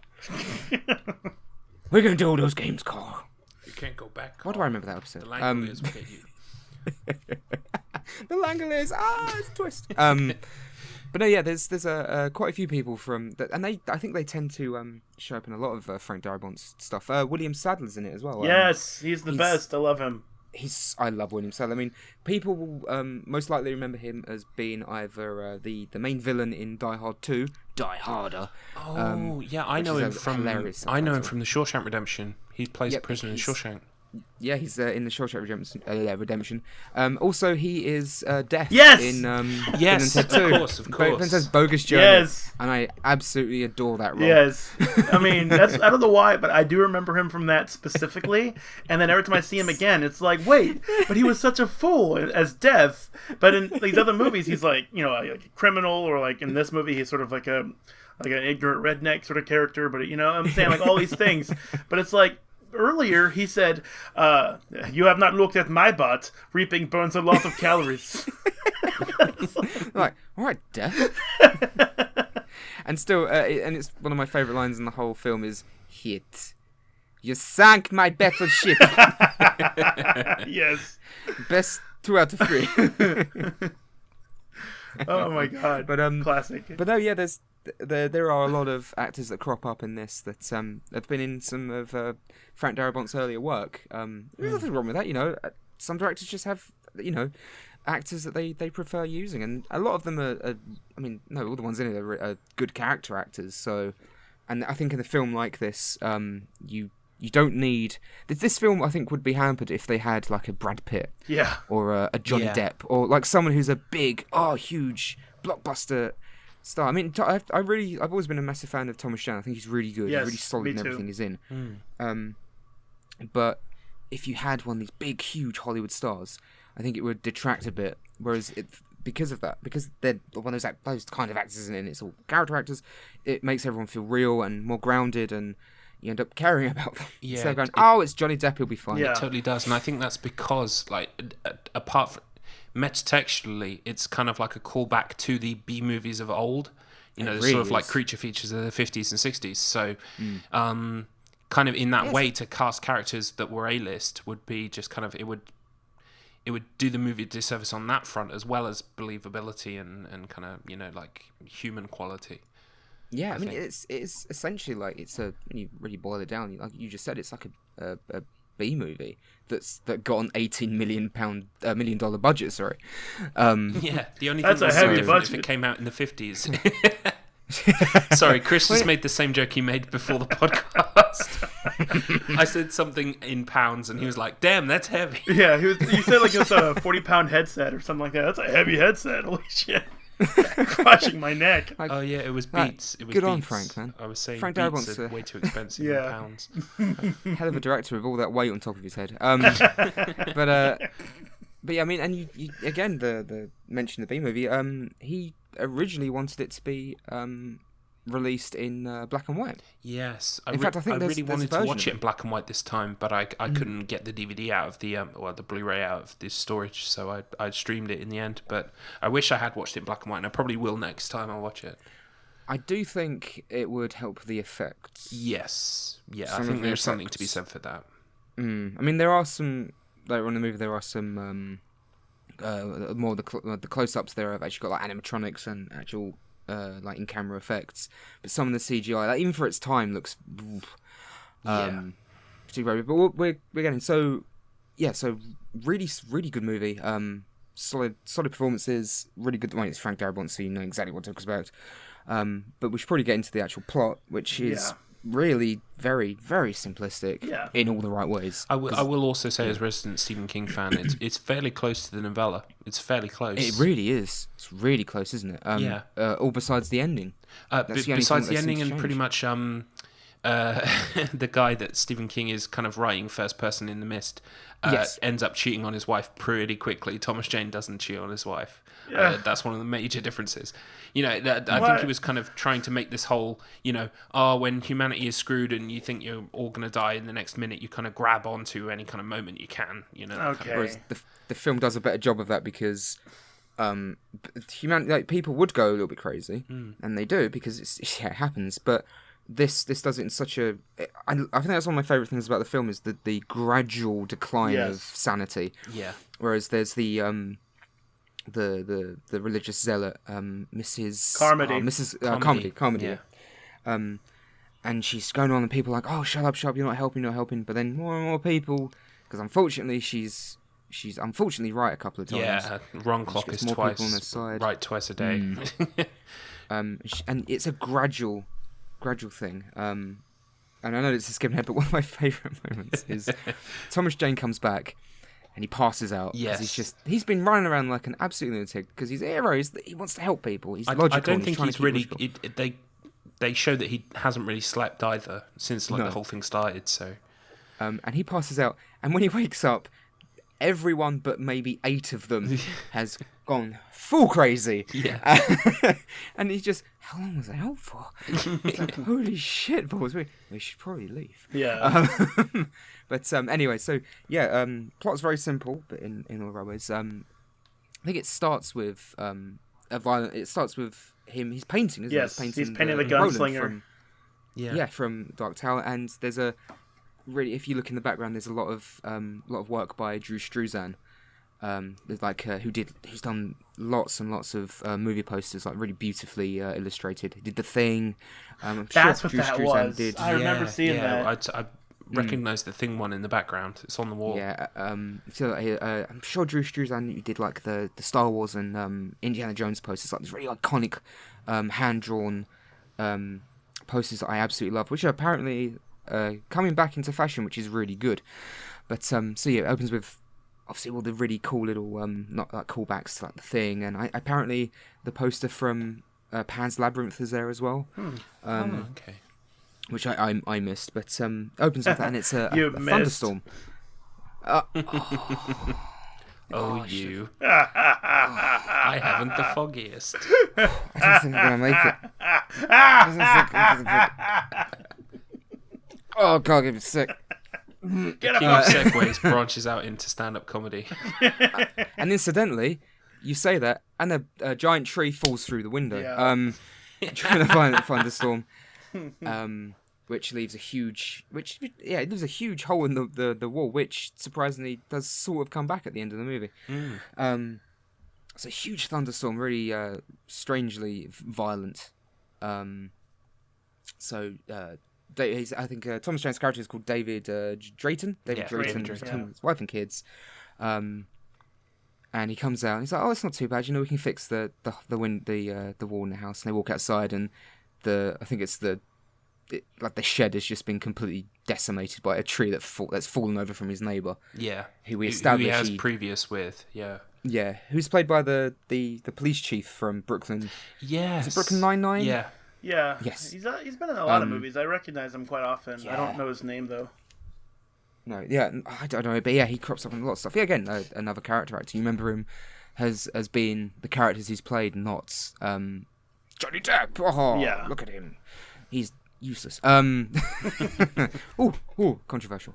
We're going to do all those games, Carl. You can't go back, Why Carl. do I remember that episode? The Langoliers will get you. The Langoliers. It's a twist. But no, yeah, there's quite a few people from that, and I think they tend to show up in a lot of Frank Darabont's stuff. William Sadler's in it as well. Yes, he's the best. I love him. I love William Sadler. I mean, people will most likely remember him as being either the main villain in Die Hard 2, Die Harder. Oh, yeah, I know him from The Shawshank Redemption. He plays a prisoner in Shawshank. Yeah, he's in the Shawshank Redemption. Also, he is Death Yes! in Yes, Ted 2. of course. Ben says Bogus Journey. Yes. And I absolutely adore that role. Yes. I mean, I don't know why, but I do remember him from that specifically. And then every time I see him again, it's like, wait, but he was such a fool as Death. But in these other movies, he's like, like a criminal, or like in this movie, he's sort of like an ignorant redneck sort of character. But I'm saying like all these things. But it's like, earlier he said, you have not looked at my butt. Reaping burns a lot of calories. Like, all right, Death. And still, and it's one of my favourite lines in the whole film is, "Hit. You sank my battleship." Yes. Best 2 out of 3. Oh my god. But classic. But no, yeah, there are a lot of actors that crop up in this that have been in some of Frank Darabont's earlier work. There's nothing wrong with that, Some directors just have, actors that they prefer using, and a lot of them are all the ones in it are good character actors. So, and I think in a film like this, you don't need this film. I think would be hampered if they had like a Brad Pitt, or a Johnny Depp, or like someone who's a big, huge blockbuster star. I mean, I've always been a massive fan of Thomas Shannon. I think he's really good. Yes, he's really solid in everything he's in. But if you had one of these big, huge Hollywood stars, I think it would detract a bit. Whereas because they're one of those kind of actors, and it's all character actors, it makes everyone feel real and more grounded, and you end up caring about them. Yeah, Instead of going, it's Johnny Depp, he'll be fine. It totally does, and I think that's because, like, apart from metatextually, it's kind of like a callback to the B movies of old. There's sort of like creature features of the 50s and 60s. So, kind of in that way, to cast characters that were A-list would be just kind of, it would do the movie a disservice on that front, as well as believability and kind of, like human quality. Yeah, I mean, it's essentially like when you really boil it down, like you just said, it's like a B movie that got an $18 million budget. Sorry. Yeah, the only thing that's so different if it came out in the 50s. Sorry, Chris just made the same joke he made before the podcast. I said something in pounds, and he was like, "Damn, that's heavy." Yeah, you said like it's a 40-pound headset or something like that. That's a heavy headset. Holy shit. Crushing my neck. Oh yeah, it was Beats. It was good Beats. on Frank, man. I was saying Frank Beats are way too expensive in pounds. Hell of a director with all that weight on top of his head. But yeah, I mean, and you again, the mention of the B movie. He originally wanted it to be released in black and white. Yes, in fact, I think I really wanted to watch it in black and white this time, but I couldn't get the DVD out of the the Blu-ray out of this storage, so I streamed it in the end. But I wish I had watched it in black and white, and I probably will next time I watch it. I do think it would help the effects. Yes, I think there's something to be said for that. I mean, there are some later on in the movie. There are some more the close-ups. There have actually got like animatronics and actual like in-camera effects, but some of the CGI, like, even for its time, looks particularly. But we're getting so really good movie. Solid performances, really good. Well, it's Frank Darabont, so you know exactly what to expect. But we should probably get into the actual plot, which is really very, very simplistic in all the right ways. I will also say, as a resident Stephen King fan, it's fairly close to the novella. It's fairly close. It really is. It's really close, isn't it? All besides the ending. Besides the ending, and pretty much the guy that Stephen King is kind of writing first person in The Mist ends up cheating on his wife pretty quickly. Thomas Jane doesn't cheat on his wife. That's one of the major differences. You know, I think he was kind of trying to make this whole, you know, when humanity is screwed and you think you're all going to die in the next minute, you kind of grab onto any kind of moment you can, you know. Okay. Whereas the film does a better job of that because humanity, like, people would go a little bit crazy, and they do because it happens. But this does it in such a. I think that's one of my favourite things about the film is the gradual decline of sanity. Yeah. Whereas there's the religious zealot, Mrs. Carmody. Mrs. Carmody. Yeah. And she's going on, and people are like, "Oh, shut up! You're not helping." But then more and more people, because unfortunately she's unfortunately right a couple of times. Yeah, wrong clock is twice. On her side. Right twice a day. And it's a gradual thing. And I know this is skipping ahead, but one of my favourite moments is Thomas Jane comes back. And he passes out. Yes. He's been running around like an absolute lunatic because he's a hero. He wants to help people. He's logical. I don't think he's really. Logical. They show that he hasn't really slept either since the whole thing started. So, and he passes out. And when he wakes up, everyone but maybe 8 of them has gone full crazy. Yeah. And he's just, how long was I out for? Holy shit, balls. We should probably leave. Yeah. But anyway, so yeah, plot's very simple, but in all right ways. I think it starts with It starts with him. He's painting, isn't yes, he? he's painting the gunslinger. From Dark Tower, and there's a really, if you look in the background, there's a lot of work by Drew Struzan. Who's done lots and lots of movie posters, like really beautifully illustrated. He did The Thing. That's what that was. I remember seeing that. I recognise the Thing one in the background. It's on the wall. Yeah, I'm sure Drew Struzan did like the Star Wars and Indiana Jones posters, like these really iconic hand-drawn posters that I absolutely love, which are apparently coming back into fashion, which is really good. But it opens with obviously all the really cool little not like callbacks to like The Thing, and apparently the poster from Pan's Labyrinth is there as well. Okay. Which I missed, but opens with that, and it's a thunderstorm. You. I haven't the foggiest. I don't think I'm gonna make it. Oh god, I'm getting sick. King of Segways branches out into stand-up comedy. And incidentally, you say that, and a giant tree falls through the window. Yeah. Trying to find a thunderstorm. Which leaves a huge hole in the wall, which surprisingly does sort of come back at the end of the movie. It's a huge thunderstorm, really strangely violent. I think Thomas Jane's character is called David Drayton. Drayton, his wife and kids. And he comes out and he's like, "Oh, it's not too bad. You know, we can fix the wall in the house." And they walk outside, and the shed has just been completely decimated by a tree that's fallen over from his neighbour. Yeah, who he has previous with. Yeah, who's played by the police chief from Brooklyn. Yes, is it Brooklyn Nine-Nine? Yeah. Yes. He's been in a lot of movies. I recognize him quite often. Yeah. I don't know his name though. No, yeah, I don't know, but yeah, he crops up in a lot of stuff. Yeah, again, another character actor. You remember him as being the characters he's played, not Johnny Depp. Oh, yeah. Look at him. He's useless. Controversial.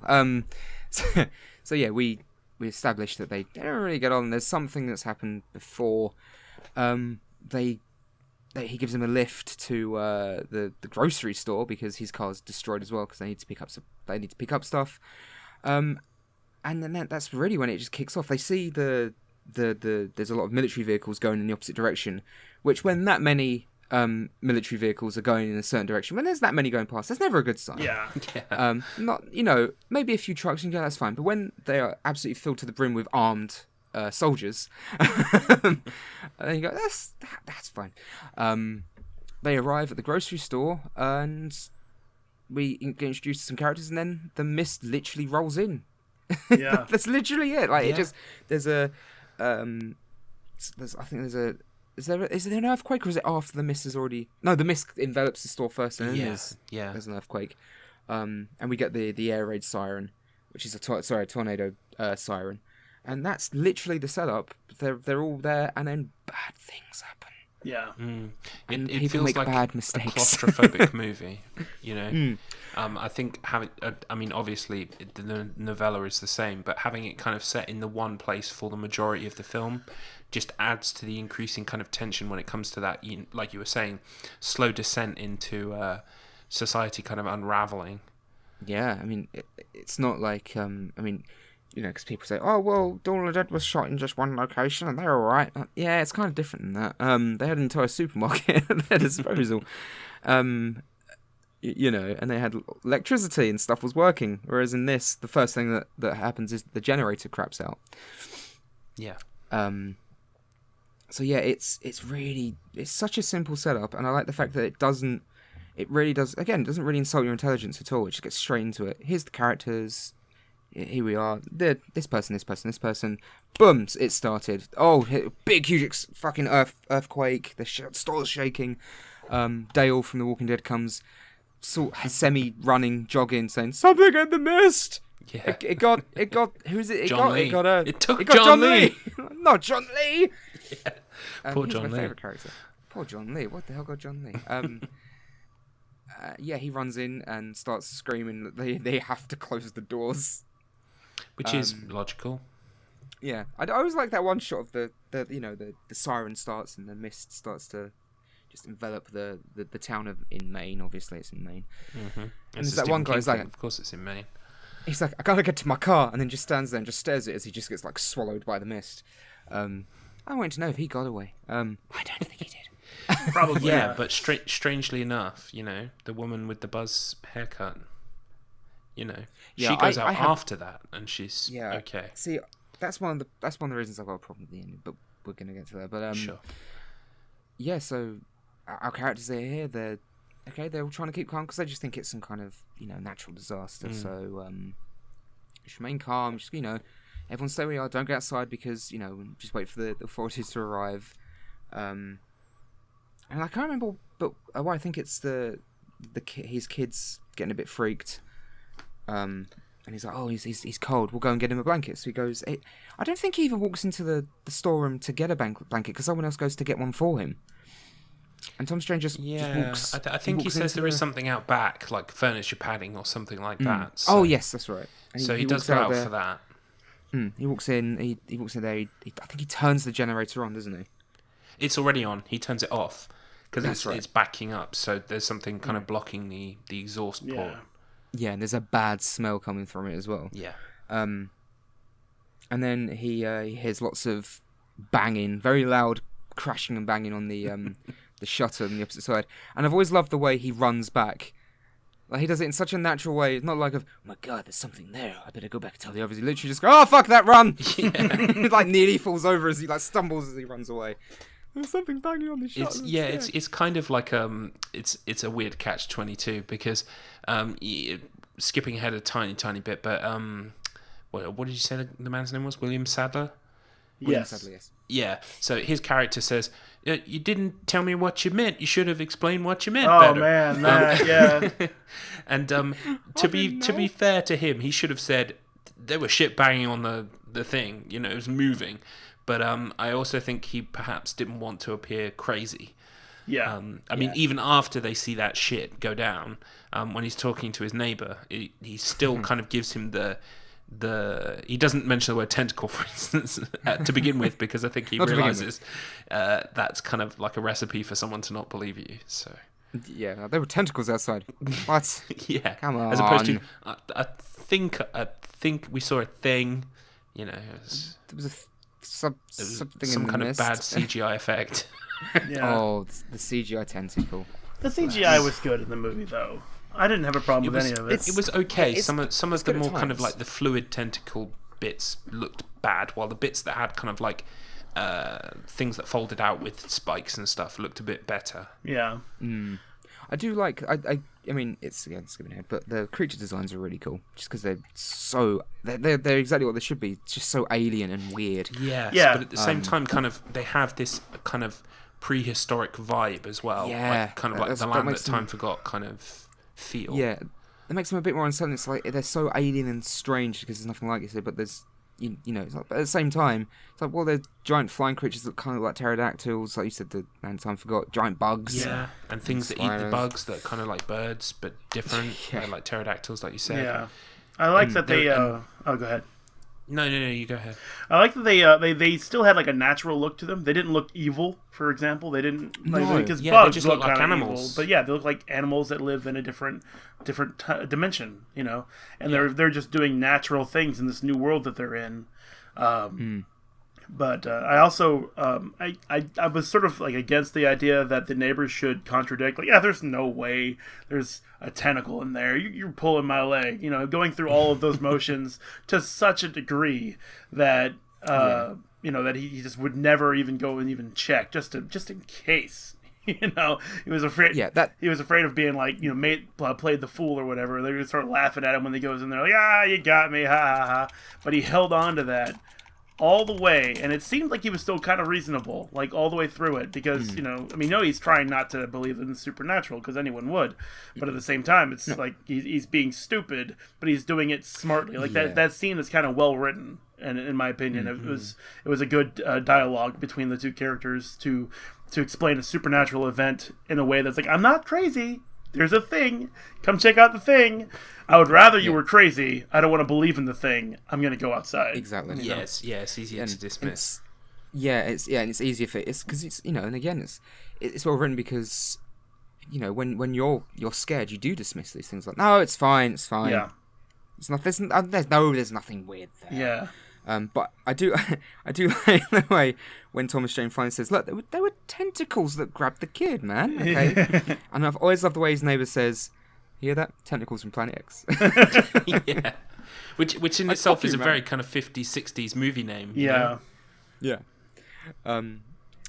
So yeah, we established that they don't really get on. There's something that's happened before. He gives him a lift to the grocery store because his car's destroyed as well because they need to pick up stuff. And then that's really when it just kicks off. They see there's a lot of military vehicles going in the opposite direction, which when that many military vehicles are going in a certain direction, when there's that many going past, that's never a good sign. Yeah. Not, maybe a few trucks and that's fine, but when they are absolutely filled to the brim with armed soldiers, and then you go, that's fine. They arrive at the grocery store and we get introduced to some characters, and then the mist literally rolls in. Yeah. That's literally it. Like, it just, there's a is there an earthquake, or is it after the mist has already? No, the mist envelops the store first, and then there's an earthquake. And we get the air raid siren, which is a tornado siren, and that's literally the setup. They're all there, and then bad things happen. Yeah, And it people feels make like bad a mistakes. claustrophobic movie, you know. I think having, I mean, obviously the novella is the same, but having it kind of set in the one place for the majority of the film just adds to the increasing kind of tension when it comes to that, like you were saying, slow descent into society kind of unraveling. Yeah, I mean, it's not like because people say, oh, well, Dawn of the Dead was shot in just one location and they're all right. Yeah, it's kind of different than that. They had an entire supermarket at their disposal. And they had electricity and stuff was working. Whereas in this, the first thing that happens is the generator craps out. Yeah. So yeah, it's such a simple setup, and I like the fact that it doesn't really insult your intelligence at all. It just gets straight into it. Here's the characters. Here we are. This person. Boom! It started. Oh, big, huge, fucking earthquake. The store's shaking. Dale from The Walking Dead comes, semi-running, jogging, saying something in the mist. Yeah. It got. Who's it? John Lee. It took got John Lee. Not John Lee. Yeah. Poor he's John my Lee. favourite character. Poor John Lee. What the hell got John Lee? He runs in and starts screaming that they have to close the doors. Which is logical. Yeah, I always like that one shot of the siren starts and the mist starts to just envelop the town in Maine. Obviously, it's in Maine. Mm-hmm. And there's that one guy who's like, of course, it's in Maine. He's like, I gotta get to my car, and then just stands there and just stares at it as he just gets like swallowed by the mist. I wanted to know if he got away. I don't think he did. probably. Yeah, but strangely enough, the woman with the buzz haircut, she goes out after that, and she's okay. See, that's one of the reasons I've got a problem with the ending, but we're gonna get to that. But sure. Yeah, so our characters are here. They're okay. They're all trying to keep calm because they just think it's some kind of natural disaster. So just remain calm. Just everyone stay where you are. Don't go outside because just wait for the authorities to arrive. And I can't remember, but I think it's his kids getting a bit freaked. And he's like, oh, he's cold. We'll go and get him a blanket. So he goes. I don't think he even walks into the storeroom to get a blanket because someone else goes to get one for him. And Tom Strange just walks. I think he says there is something out back, like furniture padding or something like that. So. Oh yes, that's right. And so he does go out for that. He walks in. He walks in there. I think he turns the generator on, doesn't he? It's already on. He turns it off because right. it's backing up. So there's something kind of blocking the exhaust port. Yeah, and there's a bad smell coming from it as well. Yeah. And then he hears lots of banging, very loud crashing and banging on the the shutter on the opposite side. And I've always loved the way he runs back. Like, he does it in such a natural way. It's not like, oh my god, there's something there. I better go back and tell the others. He literally just goes, oh, fuck that, run! Yeah. Like, nearly falls over as he, stumbles as he runs away. There's something banging on the shutter. It's kind of like, it's a weird catch-22 because, skipping ahead a tiny bit, but, what did you say the man's name was? William Sadler? Yes. Sadler, yes. Yeah, so his character says, you didn't tell me what you meant. You should have explained what you meant better. Oh, man, yeah. And to be fair to him, he should have said, there was shit banging on the thing. It was moving. But I also think he perhaps didn't want to appear crazy. Yeah. I mean, even after they see that shit go down, when he's talking to his neighbour, he still kind of gives him he doesn't mention the word tentacle, for instance, to begin with, because I think he realises that's kind of like a recipe for someone to not believe you. So yeah, there were tentacles outside. What? Yeah, come on. As opposed to, I think we saw a thing. It was something some in the kind mist. of bad CGI effect. Yeah. Oh, the CGI tentacle. The CGI was good in the movie, though. I didn't have a problem with any of it. It was okay. Some of the more kind of times. like the fluid tentacle bits looked bad, while the bits that had kind of like things that folded out with spikes and stuff looked a bit better. Yeah. I do like. I mean, it's skipping ahead, but the creature designs are really cool, just because they're exactly what they should be. It's just so alien and weird. Yes, Yeah. but at the same time, kind of they have this kind of prehistoric vibe as well. Yeah, like, kind of like the that land that makes time them- forgot kind of feel. Yeah, it makes them a bit more unsettling. It's like they're so alien and strange because there's nothing like it, but there's you know, it's like, but at the same time, it's like, well, they're giant flying creatures that kind of like pterodactyls, like you said, the land time forgot, giant bugs. Yeah, and things that eat the spiders. bugs that are kind of like birds but different, Yeah. like pterodactyls, like you said. Yeah, I like that they. Oh, go ahead. No, you go ahead. I like that they still had like a natural look to them. They didn't look evil, for example. They didn't No. because Yeah, they bugs just look look like kinda animals. evil, but yeah, they look like animals that live in a different dimension, you know. And they're just doing natural things in this new world that they're in. But I also I was sort of like against the idea that the neighbors should contradict. Like, yeah, there's no way there's a tentacle in there. You're pulling my leg. You know, going through all of those motions to such a degree that you know that he just would never even go and even check just in case. You know, he was afraid. Yeah, that- he was afraid of being like, you know, played the fool or whatever. They would start laughing at him when he goes in there, like, you got me, ha ha ha. But he held on to that all the way, and it seemed like he was still kind of reasonable, like all the way through it, because you know, I mean, no, he's trying not to believe in the supernatural, because anyone would, but at the same time, it's like he's being stupid, but he's doing it smartly. Like that scene is kind of well written, and in my opinion, it was a good dialogue between the two characters to explain a supernatural event in a way that's like, I'm not crazy. There's a thing. Come check out the thing. I would rather you were crazy. I don't want to believe in the thing. I'm going to go outside. Exactly. Yes, it's easier to dismiss. And it's easier for it's because it's, you know, and again it's well written because, you know, when you're scared, you do dismiss these things like, no, it's fine. Yeah. It's not. There's nothing weird there. Yeah. But I do like the way when Thomas Jane finally says, look, there were tentacles that grabbed the kid, man. Okay. And I've always loved the way his neighbour says, hear that? Tentacles from Planet X. Yeah. Which in itself is a very kind of 50s, 60s movie name. you know? Yeah.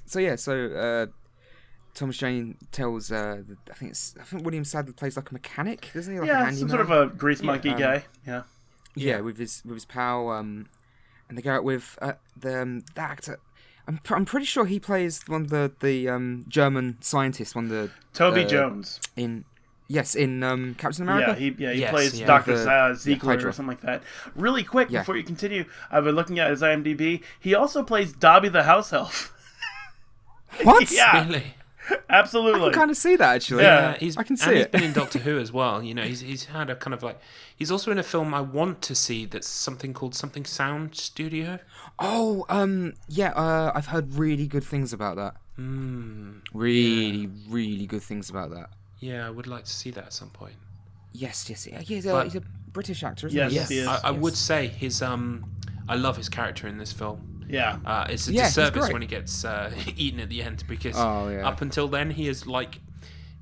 So Thomas Jane tells I think William Sadler plays like a mechanic, doesn't he? Like a Yeah, handyman? some sort of a grease monkey guy. Yeah. Yeah, with his pal, and they go out with the actor. I'm pretty sure he plays one of the German scientists, one of the Toby Jones. in Captain America. Yeah, he Yes, plays yeah. Dr. Ziegler Hydra. or something like that. Really quick, Yeah. before you continue, I've been looking at his IMDb. He also plays Dobby the house elf. What? Yeah, Really? absolutely. I can kind of see that actually. Yeah. I can see and it. he's been in Doctor Who as well. You know, he's had a kind of like, he's also in a film I want to see that's something called Something Sound Studio. Oh, I've heard really good things about that. Really good things about that. Yeah, I would like to see that at some point. Yes. He's But- a British actor, isn't Yes, he? he is. I would say his I love his character in this film. Yeah. It's a Yeah, he's disservice great. when he gets eaten at the end because Oh, yeah. up until then he is like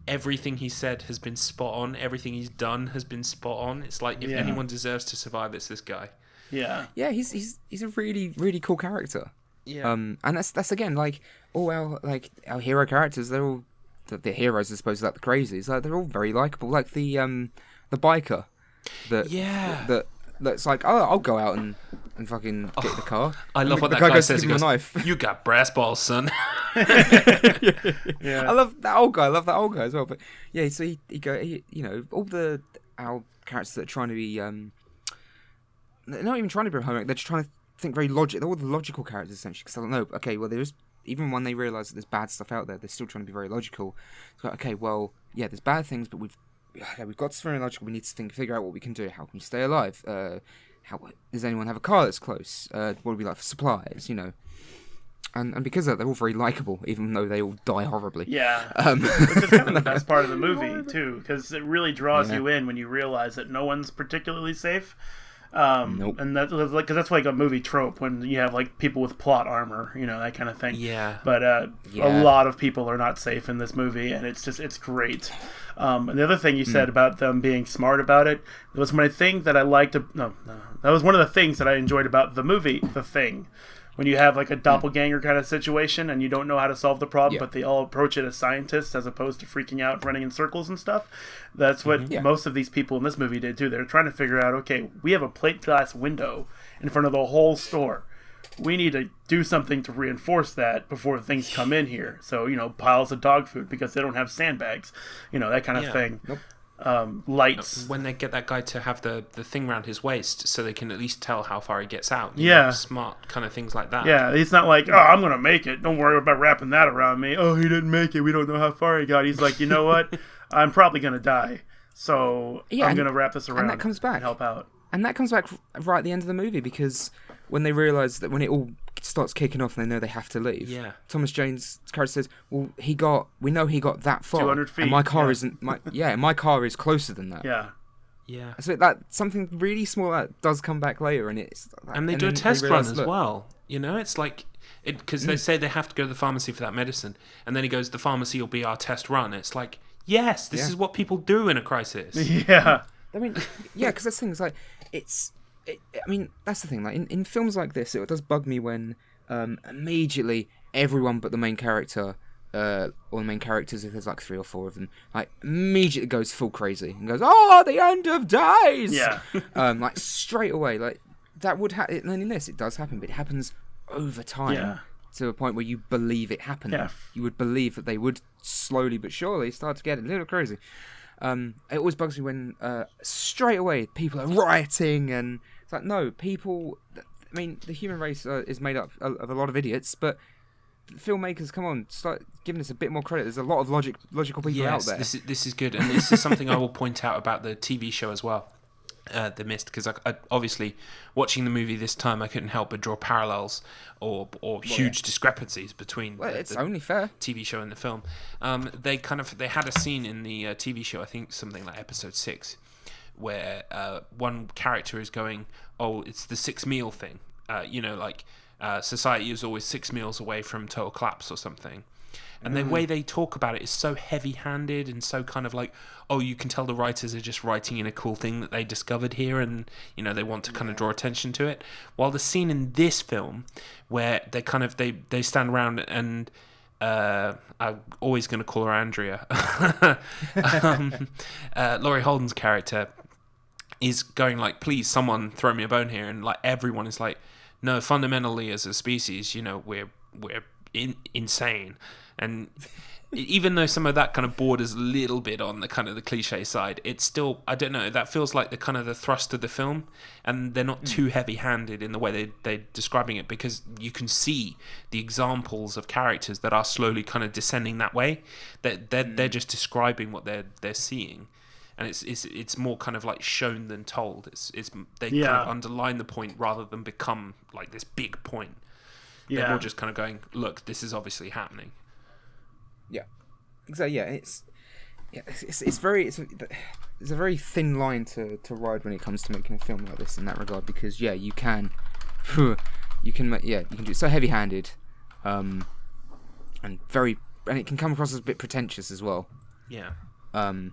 everything he said has been spot on. Everything he's done has been spot on. It's like if Yeah. anyone deserves to survive, it's this guy. Yeah. Yeah, he's a really cool character. Yeah. And that's again like all our hero characters. They're all the heroes, I suppose, like the crazies. Like they're all very likable. Like the biker. That's like, oh, I'll go out and fucking get the car. I love what the that guy guy goes to says. He give him goes, a knife. "You got brass balls, son." Yeah. I love that old guy. I love that old guy as well. But yeah, so he you know, all our characters that are trying to be they're not even trying to be homework. They're just trying to think very logical. They're all the logical characters essentially. Because I don't know. Okay, well, there's even when they realise that there's bad stuff out there, they're still trying to be very logical. So okay, well, yeah, there's bad things, but we've got to be very logical. We need to figure out what we can do. How can we stay alive? How does anyone have a car that's close? What do we like for supplies? You know. And because of that, they're all very likable, even though they all die horribly. Yeah. Which is kind of the best part of the movie, too, because it really draws you in when you realize that no one's particularly safe. Nope. And that's like, because that's like a movie trope when you have like people with plot armor, you know, that kind of thing. Yeah. But a lot of people are not safe in this movie, and it's great. And the other thing you said about them being smart about it was my thing that I liked. That was one of the things that I enjoyed about the movie, The Thing. When you have like a doppelganger kind of situation and you don't know how to solve the problem, but they all approach it as scientists as opposed to freaking out and running in circles and stuff. That's what most of these people in this movie did too. They're trying to figure out, okay, we have a plate glass window in front of the whole store. we need to do something to reinforce that before things come in here. So, piles of dog food because they don't have sandbags, that kind of thing. Nope. Lights. When they get that guy to have the thing around his waist so they can at least tell how far he gets out. Smart kind of things like that. Yeah, he's not like, I'm going to make it. Don't worry about wrapping that around me. Oh, he didn't make it. We don't know how far he got. He's like, you know what? I'm probably going to die. So I'm going to wrap this around and that comes back. and help out. And that comes back right at the end of the movie because when they realise that when it all starts kicking off and they know they have to leave, Thomas Jane's character says, well, we know he got that far. 200 feet. And my car isn't, my car is closer than that. Yeah. Yeah. So that something really small that does come back later and it's... And they do a test run as well. It's like... Because they say they have to go to the pharmacy for that medicine. And then he goes, the pharmacy will be our test run. It's like, yes, this is what people do in a crisis. Yeah. I mean, because that's the thing. It's like, I mean, that's the thing. Like in films like this, it does bug me when immediately everyone but the main character, or the main characters, if there's like 3 or 4 of them, like immediately goes full crazy and goes, "Oh, the end of days!" Yeah. Like straight away. Like that would happen. And in this, it does happen, but it happens over time. Yeah. To a point where you believe it happened. Yeah. You would believe that they would slowly but surely start to get a little crazy. It always bugs me when straight away people are rioting and it's like, no, people... I mean, the human race is made up of a lot of idiots, but filmmakers, come on, start giving us a bit more credit. There's a lot of logical people out there. This is good, and this is something I will point out about the TV show as well. The Mist, because I obviously watching the movie this time I couldn't help but draw parallels or huge discrepancies between it's the only fair TV show and the film. They had a scene in the TV show, I think something like episode 6, where one character is going, "Oh, it's the 6 meal thing," society is always 6 meals away from total collapse or something. And the way they talk about it is so heavy-handed and so kind of like, oh, you can tell the writers are just writing in a cool thing that they discovered here and, they want to kind of draw attention to it. While the scene in this film, where they kind of, they stand around and, I'm always going to call her Andrea, Laurie Holden's character is going like, please, someone throw me a bone here. And like everyone is like, no, fundamentally as a species, we're insane. And even though some of that kind of borders a little bit on the kind of the cliche side, it's still, I don't know, that feels like the kind of the thrust of the film, and they're not too heavy-handed in the way they're describing it, because you can see the examples of characters that are slowly kind of descending that way. They're just describing what they're seeing, and it's more kind of like shown than told. They kind of underline the point rather than become like this big point. They're more just kind of going, look, this is obviously happening. Yeah, exactly. Yeah, it's a very thin line to ride when it comes to making a film like this in that regard, because you can do it so heavy-handed, and it can come across as a bit pretentious as well. Yeah. And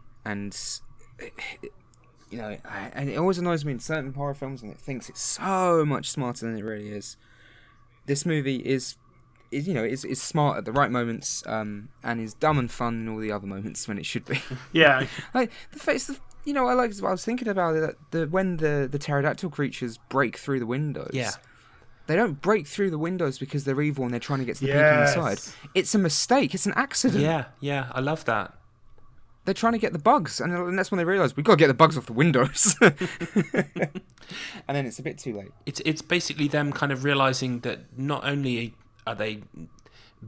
it always annoys me in certain horror films, and it thinks it's so much smarter than it really is. This movie is smart at the right moments, and is dumb and fun in all the other moments when it should be. Yeah. Like the face, I was thinking about it. When the pterodactyl creatures break through the windows. Yeah. They don't break through the windows because they're evil and they're trying to get to the people inside. It's a mistake. It's an accident. Yeah, I love that. They're trying to get the bugs, and that's when they realise we've got to get the bugs off the windows. And then it's a bit too late. It's basically them kind of realising that not only are they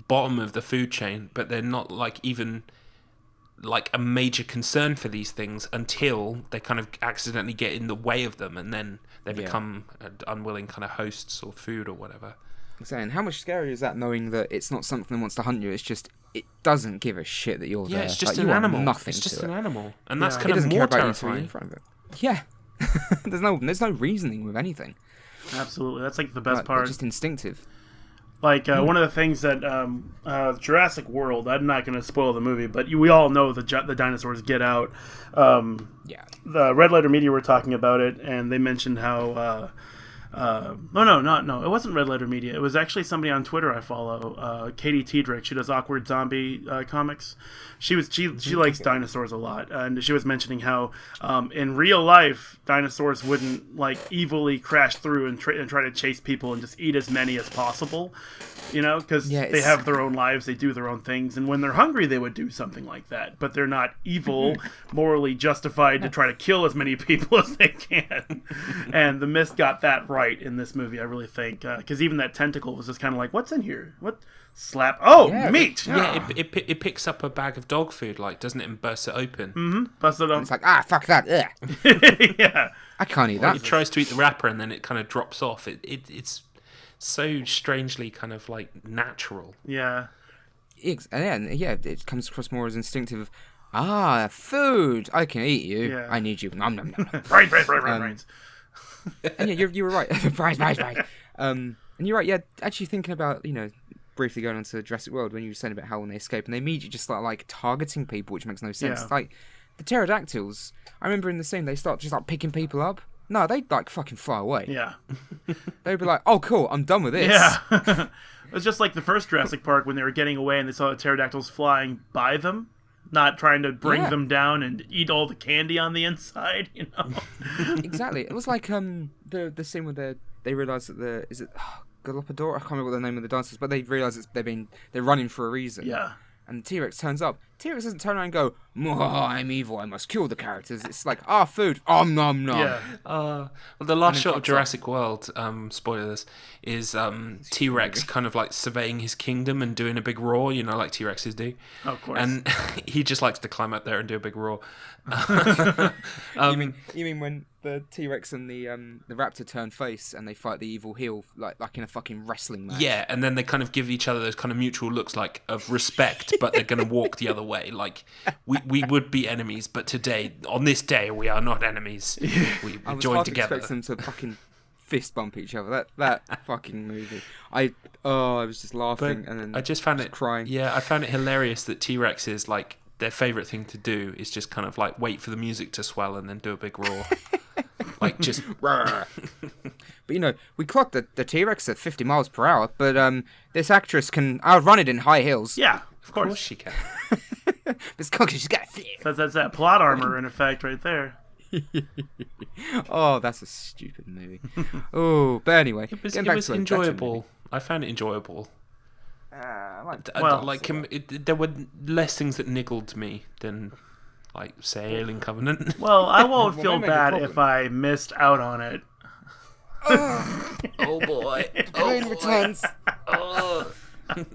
bottom of the food chain, but they're not like even like a major concern for these things until they kind of accidentally get in the way of them, and then they become unwilling kind of hosts or food or whatever. I'm saying, how much scarier is that, knowing that it's not something that wants to hunt you? It's just, it doesn't give a shit that you're there. Yeah, it's just like, an animal. Nothing. It's just an animal, and that's kind it of doesn't more care about terrifying. you in front of it. Yeah, there's no reasoning with anything. Absolutely, that's like the best part. It's just instinctive. Like one of the things that Jurassic World. I'm not going to spoil the movie, but we all know the dinosaurs get out. The Red Letter Media were talking about it, and they mentioned how No. It wasn't Red Letter Media. It was actually somebody on Twitter I follow, Katie Tiedrick. She does Awkward Zombie comics. She likes dinosaurs a lot, and she was mentioning how in real life dinosaurs wouldn't like evilly crash through and try to chase people and just eat as many as possible, because they have their own lives, they do their own things, and when they're hungry they would do something like that. But they're not evil, morally justified to try to kill as many people as they can. And the Mist got that right in this movie, I really think, because even that tentacle was just kind of like, what's in here? What? Slap. Oh, yeah, meat. Yeah, it picks up a bag of dog food, like, doesn't it, and bursts it open. Mm-hmm. Busts it open. It's like, fuck that. Yeah. I can't eat that. It tries to eat the wrapper and then it kind of drops off. It's so strangely kind of like natural. Yeah. And it comes across more as instinctive. Food. I can eat you. Yeah. I need you. Nom nom nom. Brains. And yeah, you were right. Brains. And you're right. Yeah, actually thinking about briefly going on to Jurassic World when you were saying about how when they escape and they immediately just start like targeting people, which makes no sense. Yeah. Like the pterodactyls, I remember in the scene they start just like picking people up. No, they'd like fucking fly away. Yeah. They'd be like, oh cool, I'm done with this. Yeah. It was just like the first Jurassic Park when they were getting away and they saw the pterodactyls flying by them, not trying to bring them down and eat all the candy on the inside, Exactly. It was like the scene where they realise that Galapagos? I can't remember what the name of the dinosaurs, but they realise they're running for a reason. Yeah. And T-Rex turns up. T-Rex doesn't turn around and go, I'm evil, I must kill the characters. It's like, food, nom nom. Yeah. Well, the last shot of Jurassic World, spoilers, is T-Rex kind of like surveying his kingdom and doing a big roar, like T-Rexes do. Oh, of course. And he just likes to climb up there and do a big roar. You mean when the T-Rex and the raptor turn face and they fight the evil heel like in a fucking wrestling match? Yeah, and then they kind of give each other those kind of mutual looks like of respect, but they're going to walk the other way. Like we would be enemies, but today, on this day, we are not enemies. We join together. I was them to fucking fist bump each other. That fucking movie. I was just laughing and then I just found it crying. Yeah, I found it hilarious that T-Rexes like their favourite thing to do is just kind of like wait for the music to swell and then do a big roar. Like just But we clocked the T-Rex at 50 miles per hour, but this actress can outrun it in high heels. Yeah, of course she can. This cocky, she's got that's that plot armor in effect right there. Oh, that's a stupid movie. Oh, but anyway, it was enjoyable. I found it enjoyable. There were less things that niggled me than, like, say, Alien Covenant. Well, I won't feel bad if I missed out on it. Oh boy! Alien returns. Oh. Jeez.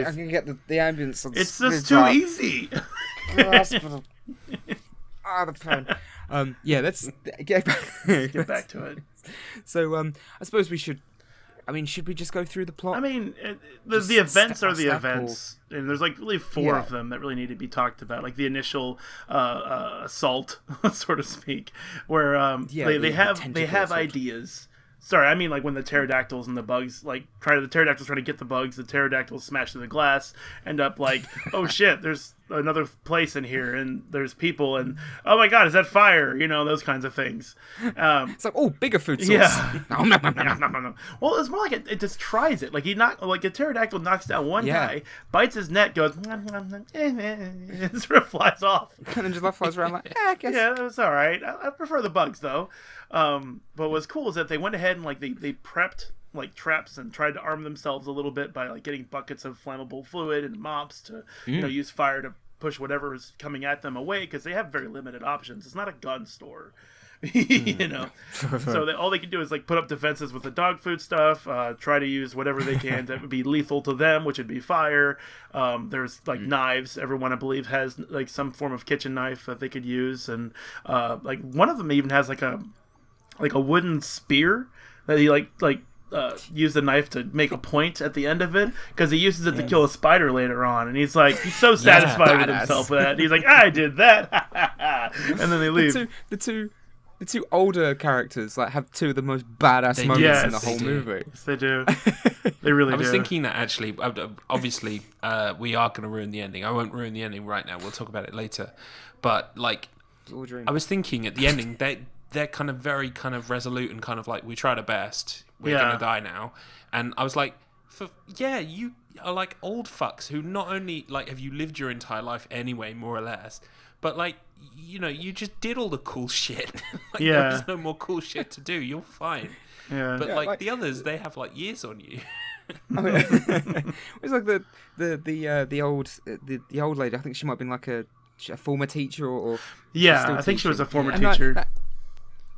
I can get the ambience. It's just too easy. The pain. Let's get back to it. So, I suppose we should. Should we just go through the plot? The events are the events, and there's like really four of them that really need to be talked about, like the initial assault, so to speak, where they have ideas. Sorry, like when the pterodactyls and the bugs the pterodactyls try to get the bugs, the pterodactyls smash through the glass, end up like, oh shit, there's another place in here, and there's people, and oh my god, is that fire? Those kinds of things. It's like, bigger food source. Yeah. No. Well, it's more like it just tries it. Like a pterodactyl knocks down one guy, bites his neck, goes, and sort of flies off. And then just flies around like, I guess. Yeah, that's all right. I prefer the bugs though. But what's cool is that they went ahead and they prepped like traps and tried to arm themselves a little bit by like getting buckets of flammable fluid and mops to use fire to push whatever is coming at them away, because they have very limited options. It's not a gun store. So all they can do is like put up defenses with the dog food stuff, try to use whatever they can that would be lethal to them, which would be fire. There's like knives. Everyone, I believe, has like some form of kitchen knife that they could use, and like one of them even has like a wooden spear that he use the knife to make a point at the end of it, because he uses it to kill a spider later on, and he's so satisfied with himself with that. He's like, I did that. And then they leave. The two older characters have two of the most badass moments in the whole movie. Yes, they do. They really do. I was thinking that actually, obviously, we are going to ruin the ending. I won't ruin the ending right now. We'll talk about it later. But I was thinking at the ending, they're kind of very kind of resolute and kind of like, we tried our best, we're Yeah. gonna die now. And I was like, you are like old fucks who not only like have you lived your entire life anyway, more or less, but like, you know, you just did all the cool shit. Like, Yeah. there's no more cool shit to do. You're fine. Yeah. But Yeah, like like- the others, they have like years on you. It's like the old lady. I think she might have been like a former teacher or Yeah, still I think she was a teaching. former And teacher.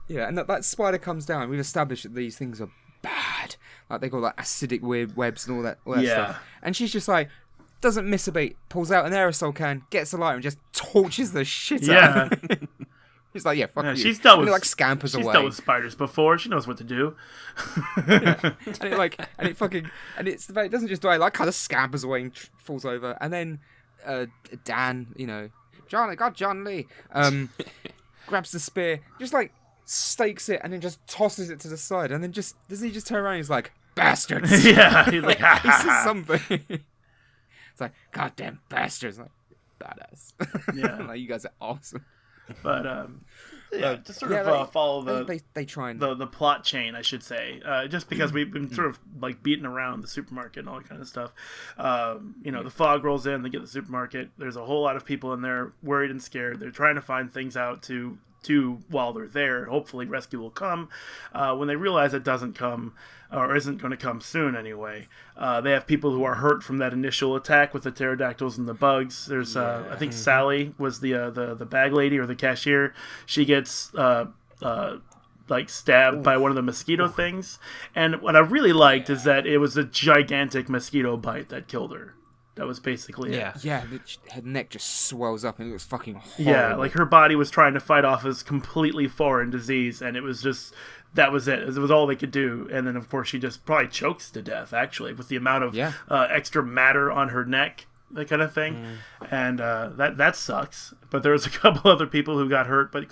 And that spider comes down. We've established that these things are bad. Like they got like acidic webs and all that Yeah. stuff. And she's just like, doesn't miss a beat. Pulls out an aerosol can, gets a lighter, and just torches the shit out. Yeah. He's like, yeah, fuck Yeah, you. she's dealt And with it, like scampers She's away. dealt with spiders before. She knows what to do. And it doesn't just die. It like kind of scampers away and falls over. And then Dan, John Lee, grabs the spear, just like stakes it, and then just tosses it to the side. And then does he just turn around? And he's like, bastards. Yeah, he's like, He says something. It's like, goddamn bastards. Like, badass. Yeah. Like, you guys are awesome. But yeah, just sort of Yeah, follow the they try and the plot chain, I should say. Just because we've been sort of like beating around the supermarket and all that kind of stuff. The fog rolls in, they get the supermarket. There's a whole lot of people in there worried and scared. They're trying to find things out to while they're there. Hopefully rescue will come. When they realize it doesn't come, or isn't going to come soon anyway, they have people who are hurt from that initial attack with the pterodactyls and the bugs. There's I think Sally was the bag lady or the cashier. She gets like stabbed by one of the mosquito things, and what I really liked is that it was a gigantic mosquito bite that killed her. That was basically it. Yeah. Her neck just swells up and it looks fucking horrible. Yeah, like her body was trying to fight off this completely foreign disease, and it was just, that was it. It was all they could do. And then, of course, she just probably chokes to death, actually, with the amount of extra matter on her neck, that kind of thing. And that sucks. But there was a couple other people who got hurt, but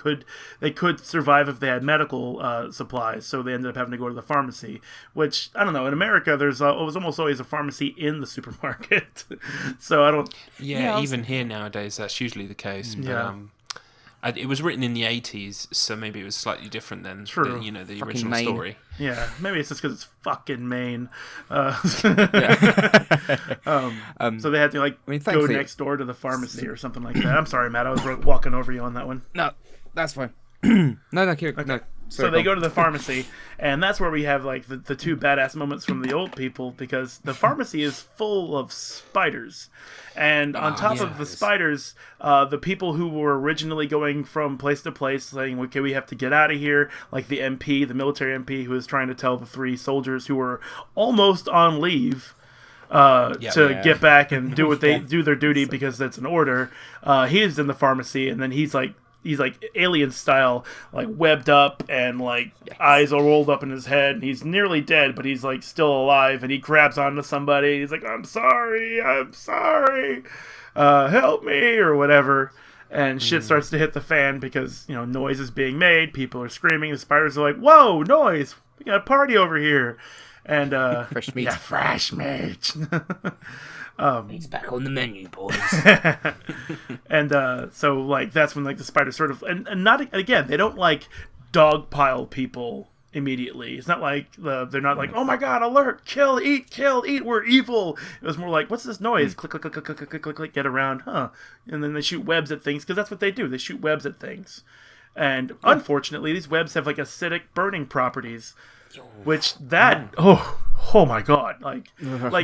they could survive if they had medical supplies, so they ended up having to go to the pharmacy, which, I don't know, in America, it was almost always a pharmacy in the supermarket. So I don't... Yeah, even here nowadays, that's usually the case. Yeah. But it was written in the 80s, so maybe it was slightly different than True. the Fucking original Maine. story. Yeah, maybe it's just because it's fucking Maine. So they had to go thankfully- next door to the pharmacy or something like that. I'm sorry, Matt. I was walking over you on that one. No, that's fine. no, Kieran, no. So they go to the pharmacy, and that's where we have like the two badass moments from the old people, because the pharmacy is full of spiders. And on top of the spiders, the people who were originally going from place to place saying, okay, we have to get out of here, like the MP, the military MP, who was trying to tell the three soldiers who were almost on leave to get back and do what they do their duty because that's an order. He is in the pharmacy, and then he's like alien style, like webbed up and like eyes are rolled up in his head, and he's nearly dead, but he's like still alive, and he grabs onto somebody. He's like, I'm sorry, help me, or whatever. And shit starts to hit the fan because, noise is being made. People are screaming. The spiders are like, whoa, noise. We got a party over here. And, Fresh meat. Yeah, fresh meat. It's back on the menu, boys. And so like that's when like the spiders sort of and not again, they don't like dogpile people immediately. It's not like they're not like, oh my god, alert, kill, eat, we're evil. It was more like, what's this noise? Click, click, click, click, click, click, click, click, get around, huh? And then they shoot webs at things, because that's what they do. They shoot webs at things. And unfortunately, these webs have like acidic burning properties, which oh my god, like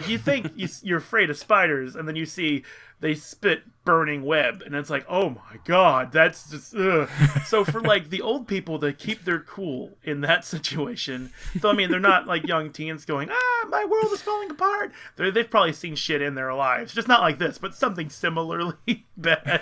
you think you're afraid of spiders, and then you see they spit burning web, and it's like, oh my god, that's just ugh. So for like the old people to keep their cool in that situation, so I mean they're not like young teens going, my world is falling apart. They've probably seen shit in their lives, just not like this, but something similarly bad.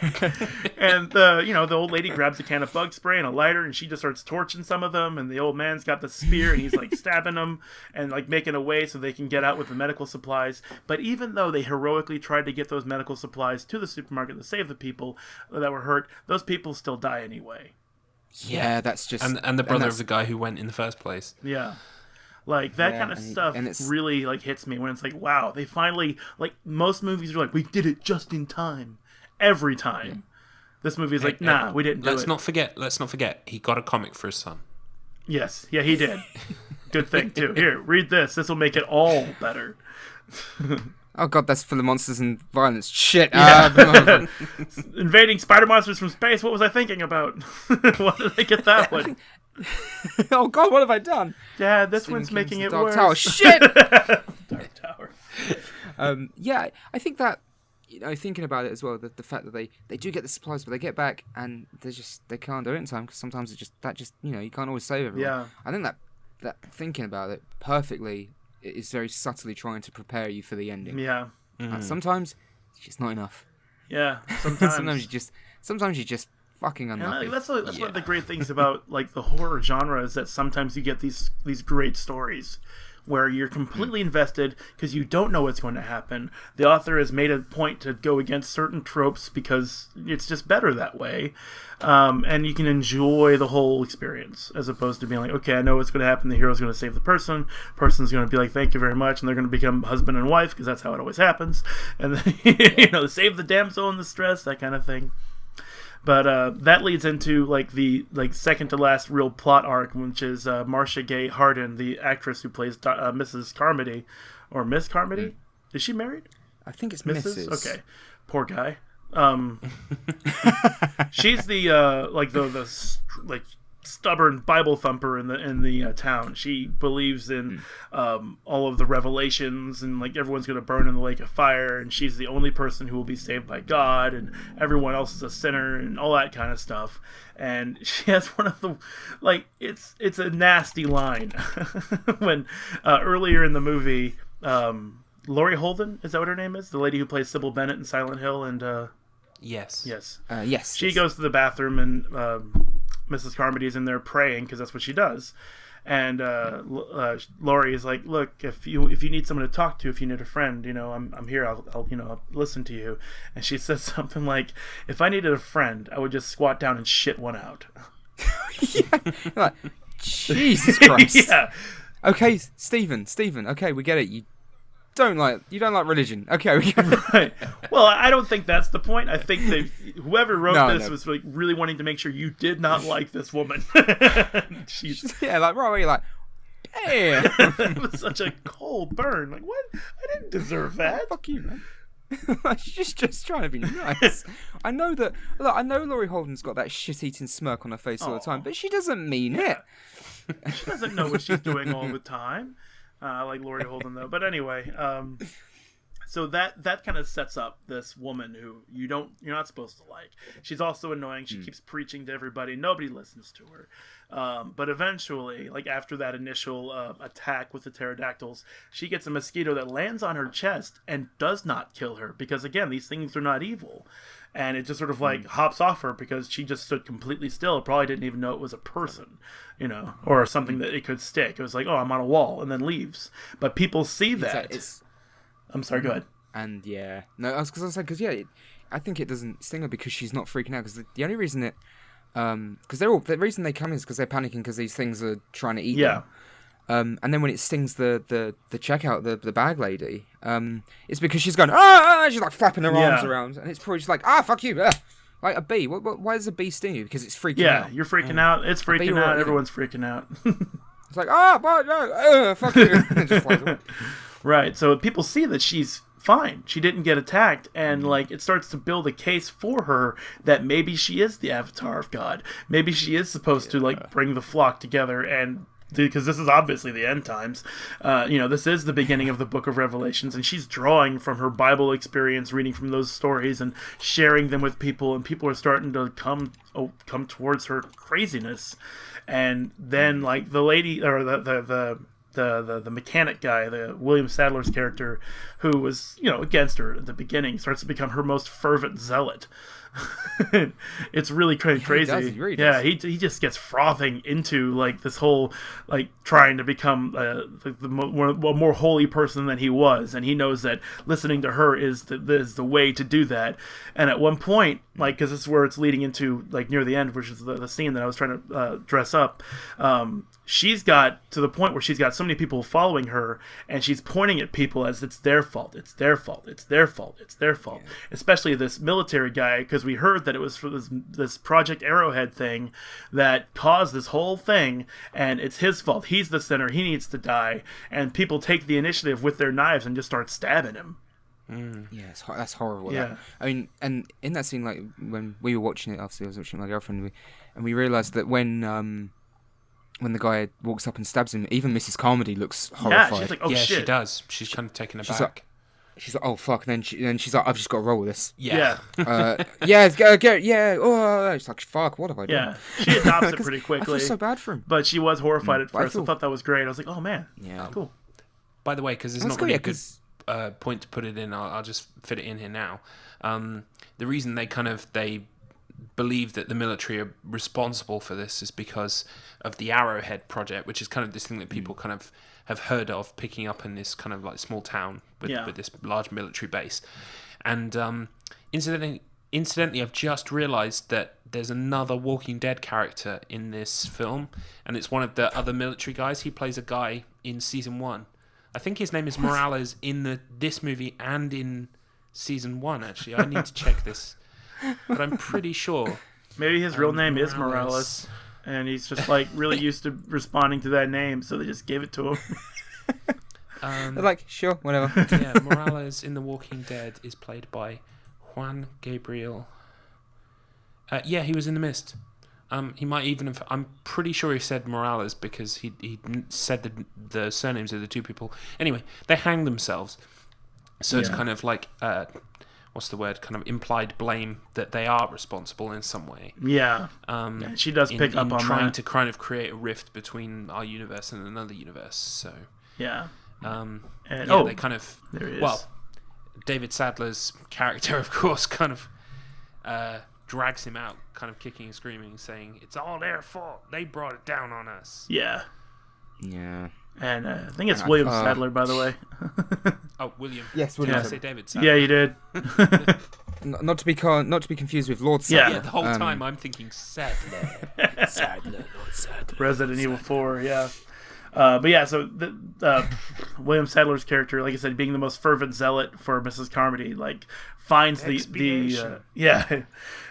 And the old lady grabs a can of bug spray and a lighter, and she just starts torching some of them, and the old man's got the spear, and he's like stabbing them and like making a way so they can get out with the medical supplies. But even though they heroically tried to get those medical supplies to the supermarket to save the people that were hurt, those people still die anyway. Yeah, that's just... And the brother of the guy who went in the first place. Yeah. Like, that kind of stuff really, like, hits me when it's like, wow, they finally... Like, most movies are like, we did it just in time. Every time. This movie's like, nah, we didn't do it. Let's not forget. He got a comic for his son. Yes, yeah, he did. Good thing too. Here, read this. This will make it all better. Oh god, that's full of monsters and violence. Shit. Yeah. Invading spider monsters from space. What was I thinking about? Why did I get that one? Oh god, what have I done? Yeah, this one's making it Dark worse. Tower. Shit. Dark Tower. Yeah, I think that, thinking about it as well, the fact that they do get the supplies, but they get back and they can't do it in time because sometimes you can't always save everyone. Yeah. I think that thinking about it perfectly is very subtly trying to prepare you for the ending. Yeah. And sometimes it's just not enough. Yeah. Sometimes. sometimes you just fucking unlucky. That's one of the great things about like the horror genre is that sometimes you get these great stories where you're completely invested because you don't know what's going to happen. The author has made a point to go against certain tropes because it's just better that way. And you can enjoy the whole experience as opposed to being like, okay, I know what's going to happen. The hero's going to save the person's going to be like, thank you very much. And they're going to become husband and wife because that's how it always happens. And then, save the damsel in distress, that kind of thing. But that leads into the second to last real plot arc, which is Marcia Gay Harden, the actress who plays Mrs. Carmody, or Miss Carmody. Is she married? I think it's Mrs. Okay, poor guy. She's the stubborn Bible thumper in the town. She believes in all of the revelations and everyone's going to burn in the lake of fire, and she's the only person who will be saved by God, and everyone else is a sinner and all that kind of stuff. And she has one of the it's a nasty line when earlier in the movie, Laurie Holden, is that what her name is? The lady who plays Sybil Bennett in Silent Hill, and yes. Yes. She goes to the bathroom and Mrs. Carmody's in there praying because that's what she does. And Laurie is like, look, if you need someone to talk to, if you need a friend, I'm here. I'll listen to you. And she says something like, if I needed a friend, I would just squat down and shit one out. Yeah. Jesus Christ. Yeah. Okay, Stephen. Okay, we get it. You don't like religion. Okay, we get it. Right. Well, I don't think that's the point. I think that whoever wrote this was really wanting to make sure you did not like this woman. She's right where you're like, damn. It was such a cold burn. Like, what? I didn't deserve that. Fuck you, man. She's just trying to be nice. I know Laurie Holden's got that shit-eating smirk on her face all the time, but she doesn't mean it. She doesn't know what she's doing all the time. I like Laurie Holden though. But anyway, so that kind of sets up this woman who you're not supposed to like. She's also annoying. She keeps preaching to everybody. Nobody listens to her. But eventually, after that initial attack with the pterodactyls, she gets a mosquito that lands on her chest and does not kill her because, again, these things are not evil. And it just sort of hops off her because she just stood completely still. Probably didn't even know it was a person, or something that it could stick. It was like, oh, I'm on a wall, and then leaves. But people see that. I'm sorry, go ahead. And no, I was going to say, because I think it doesn't sting her because she's not freaking out. Because the only reason because the reason they come is because they're panicking because these things are trying to eat them. And then when it stings the checkout, the bag lady, it's because she's going, she's flapping her arms around, and it's probably just like, fuck you, like a bee. Why does a bee sting you? Because it's freaking out. Yeah, you're freaking out. It's freaking out. Everyone's freaking out. It's like, no, fuck you. It just flies away. Right. So people see that she's fine. She didn't get attacked, and it starts to build a case for her that maybe she is the avatar of God. Maybe she is supposed to bring the flock together, and because this is obviously the end times. This is the beginning of the book of Revelations, and she's drawing from her Bible experience, reading from those stories and sharing them with people, and people are starting to come towards her craziness. And then the lady, or the mechanic guy, the William Sadler's character, who was against her at the beginning, starts to become her most fervent zealot. It's really crazy. He he just gets frothing into this whole trying to become a more holy person than he was, and he knows that listening to her is the way to do that. And at one point, because this is where it's leading into near the end, which is the scene that I was trying to dress up, she's got to the point where she's got so many people following her, and she's pointing at people as it's their fault, it's their fault, it's their fault, it's their fault. Especially this military guy, because because we heard that it was for this Project Arrowhead thing that caused this whole thing, and it's his fault. He's the sinner. He needs to die. And people take the initiative with their knives and just start stabbing him. Yeah, that's horrible. Yeah. That. I mean, and in that scene, like when we were watching it, obviously I was watching with my girlfriend, and we realised that when the guy walks up and stabs him, even Mrs. Carmody looks horrified. Yeah, she's like, oh yeah, shit. she does. She's kind of taken aback. She's like, oh fuck, and then she's like, I've just got to roll with this. Yeah. Yeah. Oh, it's like, fuck, what have I done? Yeah, she adopts it pretty quickly. I feel so bad for him. But she was horrified at but I first. I thought that was great. I was like, oh man, Yeah. cool. By the way, because there's That's not really good, a good point to put it in, I'll just fit it in here now. The reason they believe that the military are responsible for this is because of the Arrowhead project, which is kind of this thing that people kind of have heard of picking up in this kind of like small town with this large military base. And incidentally, I've just realised that there's another Walking Dead character in this film, and it's one of the other military guys. He plays a guy in season 1. I think his name is Morales in this movie and in season 1, actually. I need to check this, but I'm pretty sure. Maybe his real name is Morales, and he's just like really used to responding to that name, so they just gave it to him. They're like, sure, whatever. Yeah, Morales in The Walking Dead is played by Juan Gabriel. Yeah, he was in The Mist. He might even have... I'm pretty sure he said Morales because he said the surnames of the two people. Anyway, they hang themselves. So it's kind of like... what's the word? Kind of implied blame that they are responsible in some way. Yeah. She does pick up on trying that. to kind of create a rift between our universe and another universe. So... Yeah. they kind of... There it is. Well, David Sadler's character, of course, kind of... drags him out, kind of kicking and screaming, saying, it's all their fault. They brought it down on us. Yeah. Yeah. And I think it's William Sadler, by the way. Oh, William. Yes, Did William. I say David Sadler? Yeah, you did. Not to be confused with Lord Sadler. Yeah, the whole time I'm thinking Sadler. Sadler, not Sadler. Resident Evil 4, yeah. But yeah, so William Sadler's character, like I said, being the most fervent zealot for Mrs. Carmody, like finds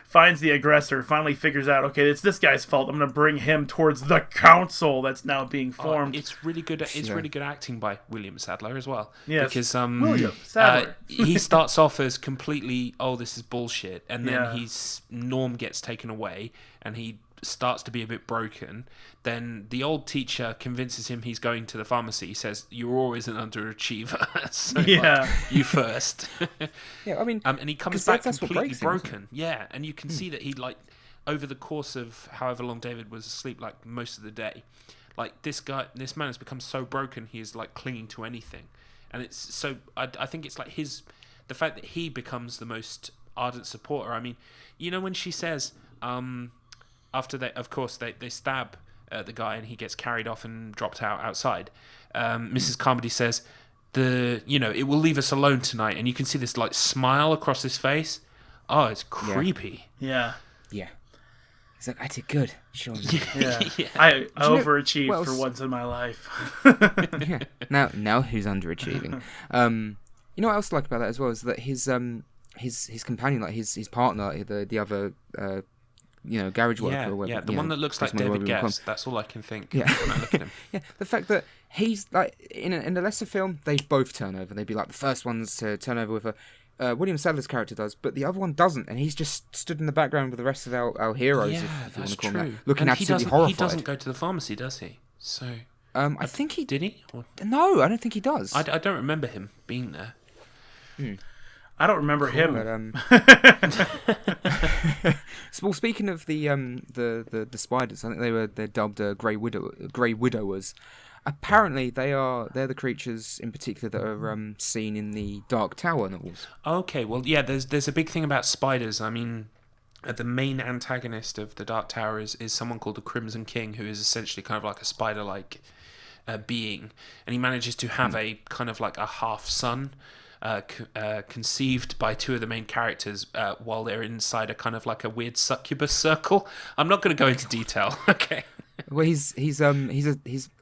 finds the aggressor, finally figures out, okay, it's this guy's fault. I'm going to bring him towards the council that's now being formed. It's really good. It's really good acting by William Sadler as well. Yes. Because William Sadler. he starts off as completely, this is bullshit, and then his norm gets taken away, and he starts to be a bit broken. Then the old teacher convinces him he's going to the pharmacy. He says, you're always an underachiever, so you first. Yeah, I mean... and he comes back completely broken. Yeah, and you can see that he, like, over the course of however long David was asleep, like, most of the day, like, this man has become so broken, he is, like, clinging to anything. And it's so... I think it's, like, the fact that he becomes the most ardent supporter. I mean, you know when she says... after they stab the guy and he gets carried off and dropped out outside, Mrs. Carmody says, it will leave us alone tonight, and you can see this like smile across his face. Oh, it's creepy. Yeah. Yeah. He's like, I did good. Sure. Yeah. I overachieved for once in my life. Yeah. Now who's underachieving? You know what else I like about that as well is that his companion, like his partner, the other garage worker or whatever. Yeah, the one that looks like David Guest. That's all I can think when I look at him. Yeah, the fact that he's like in a lesser film, they both turn over. They'd be like the first ones to turn over with her. William Sadler's character does, but the other one doesn't, and he's just stood in the background with the rest of our heroes, if you want to call them that, looking absolutely horrified. He doesn't go to the pharmacy, does he? So I think he did. He? No, I don't think he does. I don't remember him being there. I don't remember him. But, well, speaking of the spiders, I think they're dubbed Grey Widowers. Apparently, they're the creatures in particular that are seen in the Dark Tower novels. Okay, well, yeah, there's a big thing about spiders. I mean, the main antagonist of the Dark Tower is someone called the Crimson King, who is essentially kind of like a spider-like being, and he manages to have a kind of like a half-son. Conceived by two of the main characters while they're inside a kind of like a weird succubus circle. I'm not going to go into detail. Okay. Well, he's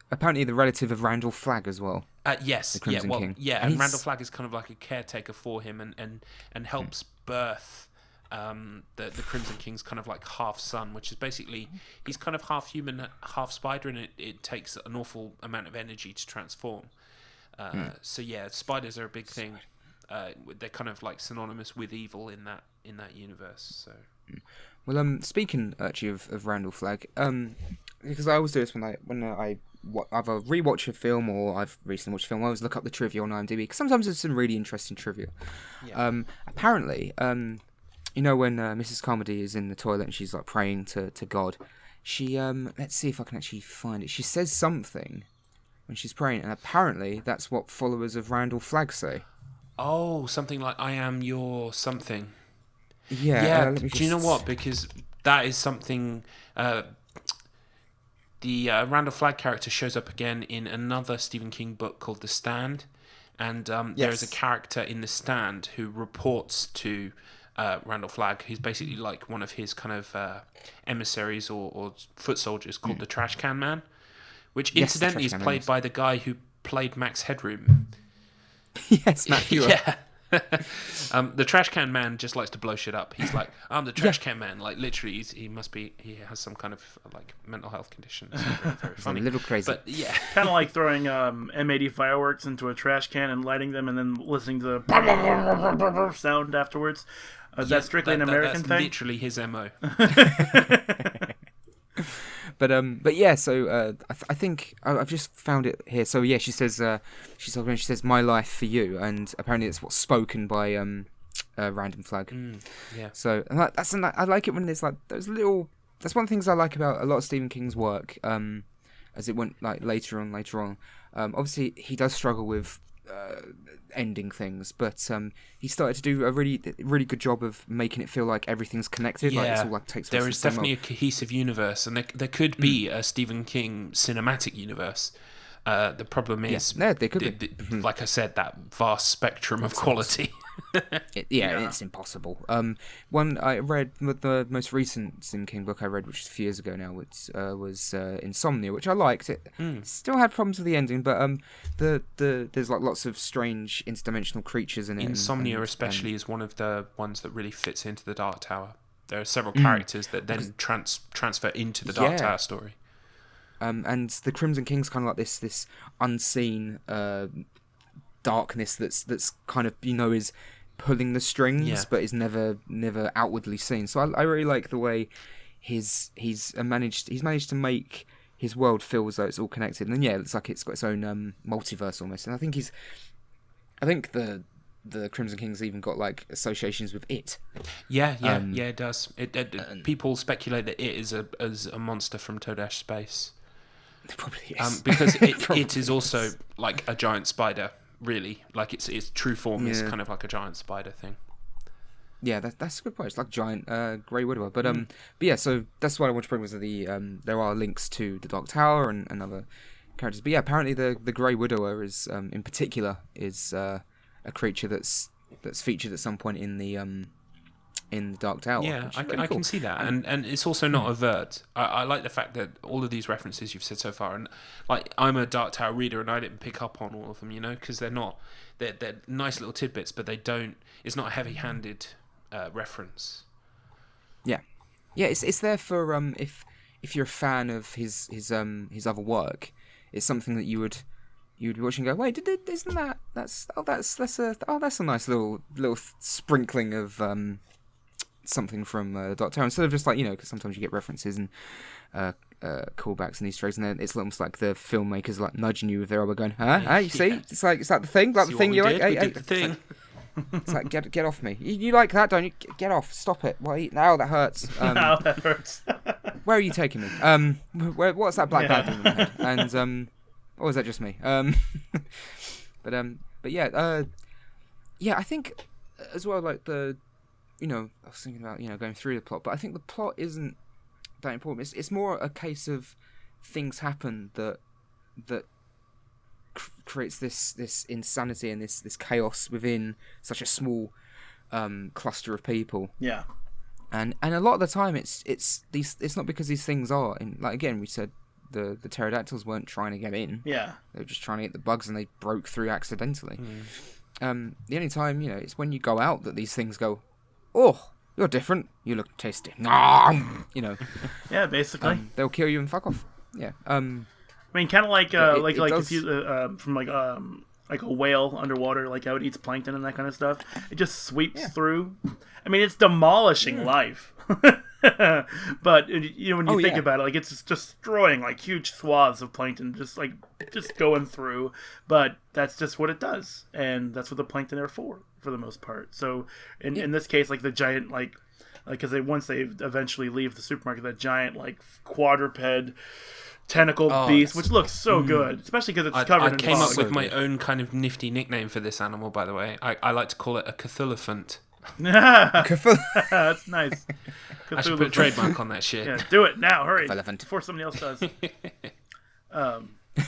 apparently the relative of Randall Flagg as well. Yes. The Crimson King. Yeah, and Randall Flagg is kind of like a caretaker for him and helps birth the Crimson King's kind of like half son, which is basically he's kind of half human, half spider, and it takes an awful amount of energy to transform. So yeah, spiders are a big thing. They're kind of like synonymous with evil in that universe. So, well, speaking actually of Randall Flagg, because I always do this when I either rewatch a film or I've recently watched a film, I always look up the trivia on IMDb because sometimes there's some really interesting trivia. Yeah. Apparently, you know when Mrs. Carmody is in the toilet and she's like praying to God, she let's see if I can actually find it. She says something when she's praying, and apparently that's what followers of Randall Flagg say. Oh, something like "I am your something." Yeah. Do you know what? Because that is something. The Randall Flagg character shows up again in another Stephen King book called The Stand, and there is a character in The Stand who reports to Randall Flagg, who's basically like one of his kind of emissaries or foot soldiers called the Trash Can Man, which incidentally is played by the guy who played Max Headroom. Yes, Matt Hewer. Yeah. The Trash Can Man just likes to blow shit up. He's like, I'm the Trash Can Man. Like literally, he has some kind of like mental health condition. It's very, very funny. A little crazy, but yeah, kind of like throwing M80 fireworks into a trash can and lighting them, and then listening to the sound afterwards. Is that strictly an American that's thing? Literally his MO. But yeah, so I think I've just found it here. So yeah, she says "My life for you," and apparently it's what's spoken by Random Flagg. Yeah. So and I like it when there's like those little. That's one of the things I like about a lot of Stephen King's work. As it went like later on. Obviously he does struggle with ending things, but he started to do a really good job of making it feel like everything's connected. Yeah, like it's all like takes place there is definitely a cohesive universe, and there could be a Stephen King cinematic universe. The problem is, there could be. Like I said, that vast spectrum of quality. It's impossible. One I read, the most recent Stephen King book I read, which is a few years ago now, was Insomnia, which I liked. It still had problems with the ending, but there's like lots of strange interdimensional creatures in it. Insomnia especially is one of the ones that really fits into the Dark Tower. There are several characters that then transfer into the Dark Tower story. And the Crimson King's kind of like this unseen darkness that's kind of is pulling the strings, but is never outwardly seen. So I really like the way he's managed to make his world feel as though it's all connected. And then it's like it's got its own multiverse almost. And I think the Crimson King's even got like associations with it. It does. People speculate that it is a monster from Todash Space. It probably is. Because it is also like a giant spider, really. Like its true form is kind of like a giant spider thing. Yeah, that's a good point. It's like a giant grey widower. But yeah, so that's what I want to bring was there are links to the Dark Tower and other characters. But yeah, apparently the grey widower is in particular is a creature that's featured at some point in the Dark Tower. Yeah, I can see that, and it's also not overt. I like the fact that all of these references you've said so far, and like I'm a Dark Tower reader, and I didn't pick up on all of them, because they're nice little tidbits, but they don't. It's not a heavy-handed reference. Yeah, it's there for if you're a fan of his other work, it's something that you'd watch and go, wait, isn't that's a nice little sprinkling of something from Dark Tower, instead of just like because sometimes you get references and callbacks and Easter eggs, and then it's almost like the filmmakers like nudging you with their elbow, going, "Huh? You see? It's like the thing, like the thing you like. We did the thing. It's like get off me. You like that, don't you? Get off. Stop it. Wait, now that hurts. Now that hurts. Where are you taking me? What's that black bag doing in my head? And or is that just me? But yeah, I think as well, like I was thinking about going through the plot, but I think the plot isn't that important. It's more a case of things happen that creates this insanity and this chaos within such a small cluster of people. Yeah, and a lot of the time it's not because these things are like, again, we said the pterodactyls weren't trying to get in. Yeah, they were just trying to get the bugs, and they broke through accidentally. The only time it's when you go out that these things go, oh, you're different. You look tasty. You know, Yeah, basically. they'll kill you and fuck off. Yeah. I mean, kind of like it does- if you from like a whale underwater, like how it eats plankton and that kind of stuff. It just sweeps through. I mean, it's demolishing life. But you know, when you think about it, like it's just destroying like huge swaths of plankton, just going through. But that's just what it does, and that's what the plankton are for the most part. So in this case, like the giant because once they eventually leave the supermarket, that giant like quadruped tentacle beast, which looks so good, especially because it's covered in I came fog. up with my own kind of nifty nickname for this animal, by the way. I like to call it a Cthulhuphant. That's nice. I should put a trademark on that shit. Yeah, do it now, hurry, Relevant. before somebody else does.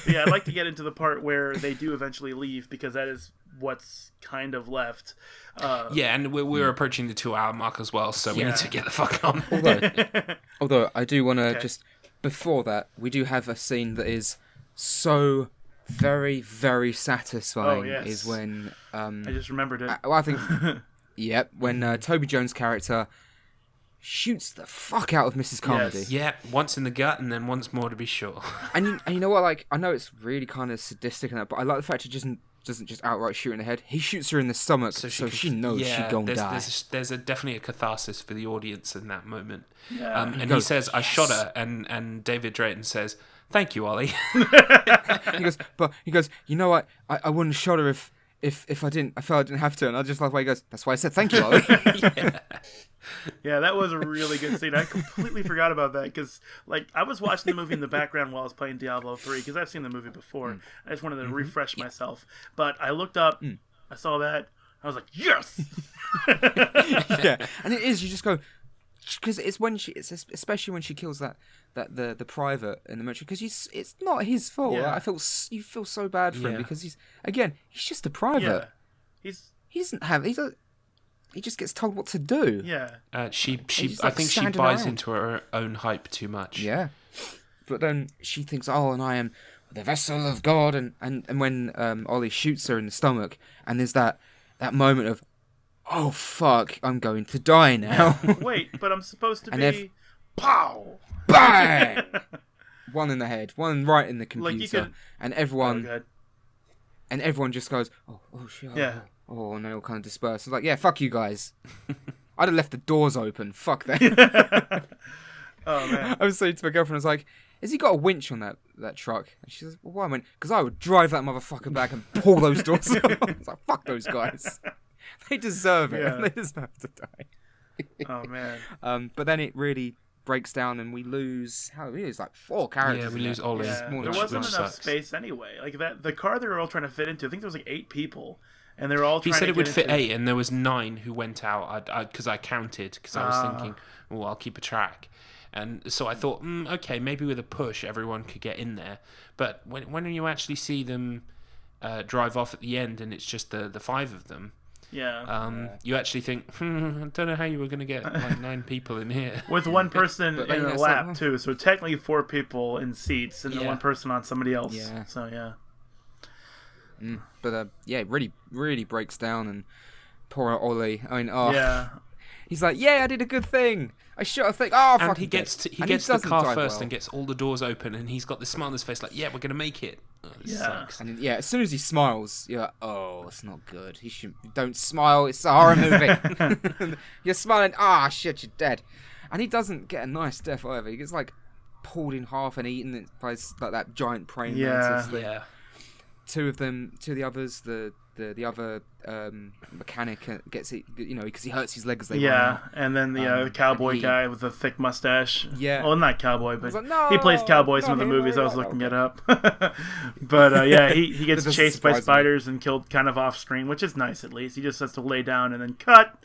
Yeah, I'd like to get into the part where they do eventually leave, because that is what's kind of left. Yeah, and we're approaching the 2-hour mark as well, so we need to get the fuck on. Although I do want to just, before that, we do have a scene that is so very, very satisfying. Oh, yes. Is when I just remembered it. I think, yep, when Toby Jones' character shoots the fuck out of Mrs. Carmody. Yes. Yeah, once in the gut and then once more to be sure. And you know what? Like, I know it's really kind of sadistic and that, but I like the fact it doesn't just outright shoot in the head. He shoots her in the stomach, so she knows she's gonna die. There's definitely a catharsis for the audience in that moment. Yeah. And he says, "I shot her," and David Drayton says, "Thank you, Ollie." he goes, you know what? I wouldn't have shot her if I felt I didn't have to. And I just love the way he goes, that's why I said thank you, Ollie. Yeah, that was a really good scene. I completely forgot about that, because like I was watching the movie in the background while I was playing Diablo 3, because I've seen the movie before. I just wanted to refresh myself. But I looked up, I saw that, I was like, yes! Yeah, and it is. You just go, because it's especially when she kills the private in the military, because it's not his fault. Yeah. Like, you feel so bad for him, because he's just a private. Yeah. He just gets told what to do. Yeah. I think she standing buys around. into her own hype too much. Yeah. But then she thinks, oh, and I am the vessel of God, and when Ollie shoots her in the stomach, and there's that moment of, oh fuck, I'm going to die now. Wait, but I'm supposed to And be... Pow! Bang! One in the head, one right in the Like, computer, you could... and Oh, everyone God. just goes, oh shit, Yeah. oh, and they all kind of disperse. It's like, yeah, fuck you guys. I'd have left the doors open. Fuck that. Oh, man. I was saying to my girlfriend, I was like, has he got a winch on that truck? And she says, well, why? I went, because I would drive that motherfucker back and pull those doors up. I was like, fuck those guys. They deserve it. Yeah. They deserve to die. Oh, man. But then it really breaks down and we lose, like 4 characters. Yeah, we in lose it. Ollie. It's Yeah. more There than- wasn't which enough sucks. space anyway. Like, the car they were all trying to fit into, I think there was like 8 people. And they were all He trying said to it would get fit into... 8, and there was 9 who went out. Because I counted, because I was thinking, oh, I'll keep a track. And so I thought, okay, maybe with a push, everyone could get in there. But when you actually see them drive off at the end, and it's just the 5 of them, you actually think, I don't know how you were going to get like 9 people in here. With one person But in then a it's lap, like, too. So technically 4 people in seats, and then Yeah. 1 person on somebody else. Yeah. So, yeah. But yeah, it really, really breaks down and poor Ollie. I mean, oh, Yeah. he's like, yeah, I did a good thing. I shot a thing. Oh, And fuck. he gets to the doesn't car die first well. and gets all the doors open, and he's got this smile on his face like, yeah, we're going to make it. Oh, this Yeah. sucks. And yeah, as soon as he smiles, you're like, oh, it's not good. He should don't smile. It's a horror movie. You're smiling. Ah, shit, you're dead. And he doesn't get a nice death either. He gets like pulled in half and eaten by like that giant praying mantis thing. Yeah. Two of the others, the other mechanic gets it, because he hurts his leg as they run Yeah, out. and then the cowboy and he- guy with the thick mustache. Yeah. Well, not cowboy, but was like, "No, he plays cowboys in not the him." movies. I was Like, looking okay. it up. But yeah, he gets That doesn't chased by surprise me. spiders and killed kind of off screen, which is nice at least. He just has to lay down and then cut.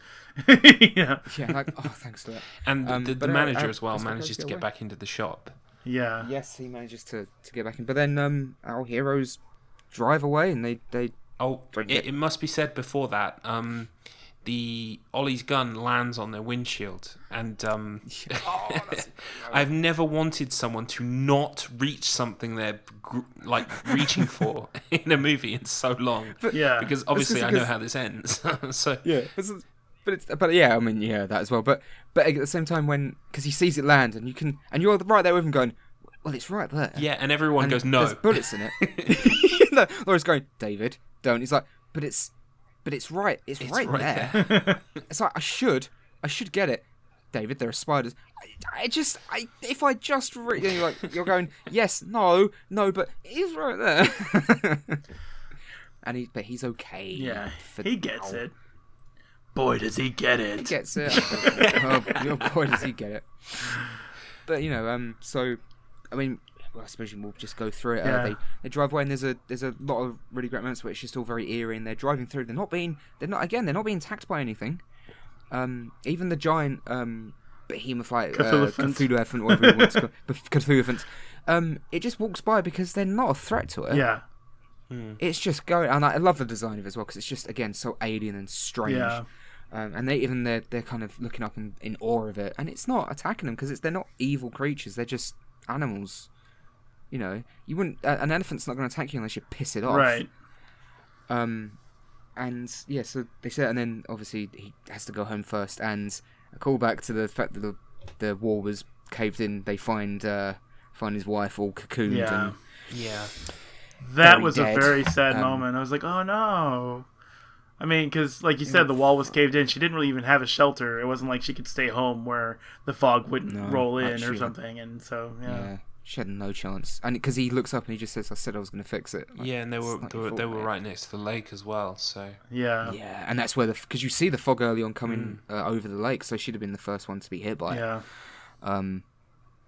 Yeah. Yeah, like, oh, thanks for that. And the but manager as well that's what manages goes to get away. back into the shop. Yeah. Yes, he manages to get back in. But then our heroes drive away and they Oh, Bring it must be said before that. The Ollie's gun lands on their windshield, and I've never wanted someone to not reach something they're reaching for in a movie in so long. Yeah. Because obviously I know because- how this ends. So yeah. but yeah, I mean, yeah, that as well. But at the same time, because he sees it land, and you're right there with him going, well, it's right there. Yeah, and everyone goes, no. There's bullets in it. No, Laura's going, David, don't. He's like, but it's right. It's right there. It's like I should get it. David, there are spiders. If I just really you're going, yes, no, but he's right there. But he's okay. Yeah, he gets it. Boy, does he get it. He gets it. Oh, boy, does he get it. But, so, I mean, I suppose we'll just go through it. Yeah. They drive away, and there's a lot of really great moments where it's just all very eerie, and they're driving through. They're not being attacked by anything. Even the giant behemoth, like Cthulhu elephant, whatever you want to call it, Cthulhu elephant, it just walks by because they're not a threat to it. Yeah. It's just going, and I love the design of it as well because it's just again so alien and strange. Yeah. And they're kind of looking up in awe of it, and it's not attacking them because they're not evil creatures. They're just animals. You wouldn't an elephant's not going to attack you unless you piss it off. Right. And yeah, so they say, and then obviously he has to go home first, and a callback to the fact that the wall was caved in. They find his wife all cocooned. Yeah. And Yeah. That was dead. a very sad moment. I was like, oh no. I mean, because like you said, the wall was caved in. She didn't really even have a shelter. It wasn't like she could stay home where the fog wouldn't roll in or something. And so, yeah. She had no chance. And because he looks up and he just says, I said I was going to fix it. Yeah, and they were right next to the lake as well, so... Yeah. Yeah, and that's where because you see the fog early on coming over the lake, so she'd have been the first one to be hit by it. Yeah.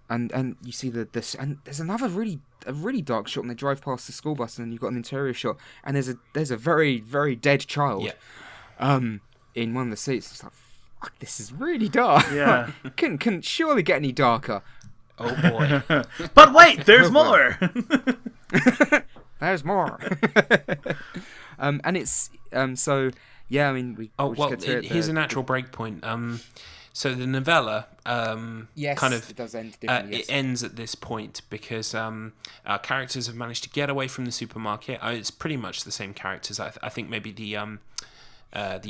And you see this, and there's another really dark shot when they drive past the school bus, and then you've got an interior shot, and there's a very, very dead child in one of the seats. It's like, fuck, this is really dark. Yeah. Couldn't surely get any darker. Oh boy. But wait, there's more. There's more. And it's so yeah. I mean, here's a natural breakpoint. So the novella, yes, kind of, it does end differently. It ends at this point because our characters have managed to get away from the supermarket. It's pretty much the same characters. I think maybe the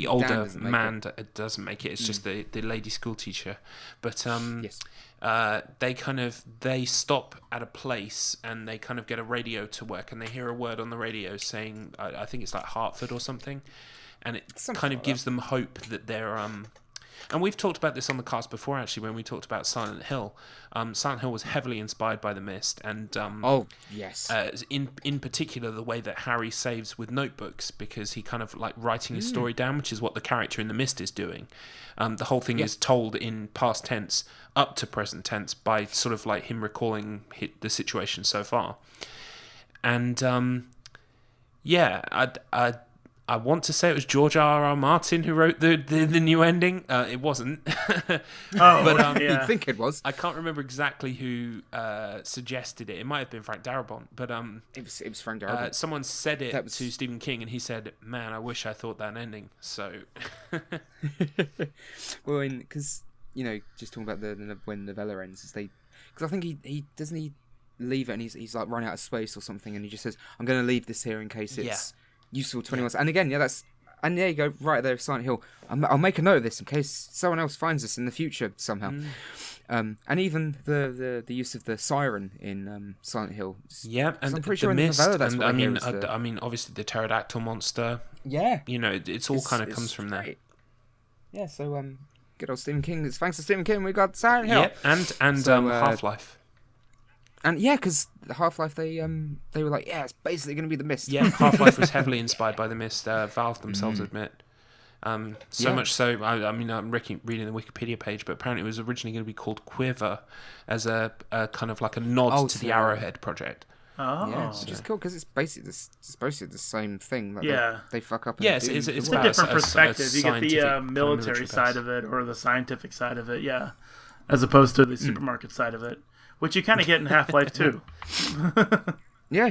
older man doesn't make it. It's just the lady school teacher. But yes. They stop at a place and they kind of get a radio to work, and they hear a word on the radio saying, I think it's like Hartford or something, and it kind of gives them hope that they're and we've talked about this on the cast before, actually, when we talked about Silent Hill. Silent Hill was heavily inspired by The Mist, and yes, in particular the way that Harry saves with notebooks, because he kind of like writing his story down, which is what the character in The Mist is doing. The whole thing is told in past tense up to present tense by sort of like him recalling the situation so far. And I want to say it was George R.R. Martin who wrote the new ending. It wasn't. But yeah. you'd think it was. I can't remember exactly who suggested it. It might have been Frank Darabont, but it was Frank Darabont. Someone said it to Stephen King, and he said, "Man, I wish I thought that ending." So, well, because just talking about when the novella ends, because I think he doesn't leave it, and he's like run out of space or something, and he just says, "I'm going to leave this here in case it's." Useful to anyone else. And again, and there you go, right there, Silent Hill. I'll make a note of this in case someone else finds us in the future somehow. And even the use of the siren in Silent Hill. Yeah, and I'm pretty sure in the novella that's what I mean, obviously the pterodactyl monster. Yeah, it's all kind of comes from there. Yeah, so good old Stephen King. It's thanks to Stephen King we got Silent Hill. Yeah, and Half-Life. And yeah, because Half-Life, they were like, yeah, it's basically going to be The Mist. Yeah, Half-Life was heavily inspired by The Mist. Valve themselves admit. So much so, I'm reading the Wikipedia page, but apparently it was originally going to be called Quiver as a kind of like a nod to the Arrowhead project. Oh, yeah, which is cool because it's basically the same thing. That they fuck up. And it's a different perspective. You get the military side of it or the scientific side of it, as opposed to the supermarket side of it. Which you kind of get in Half-Life too. Yeah.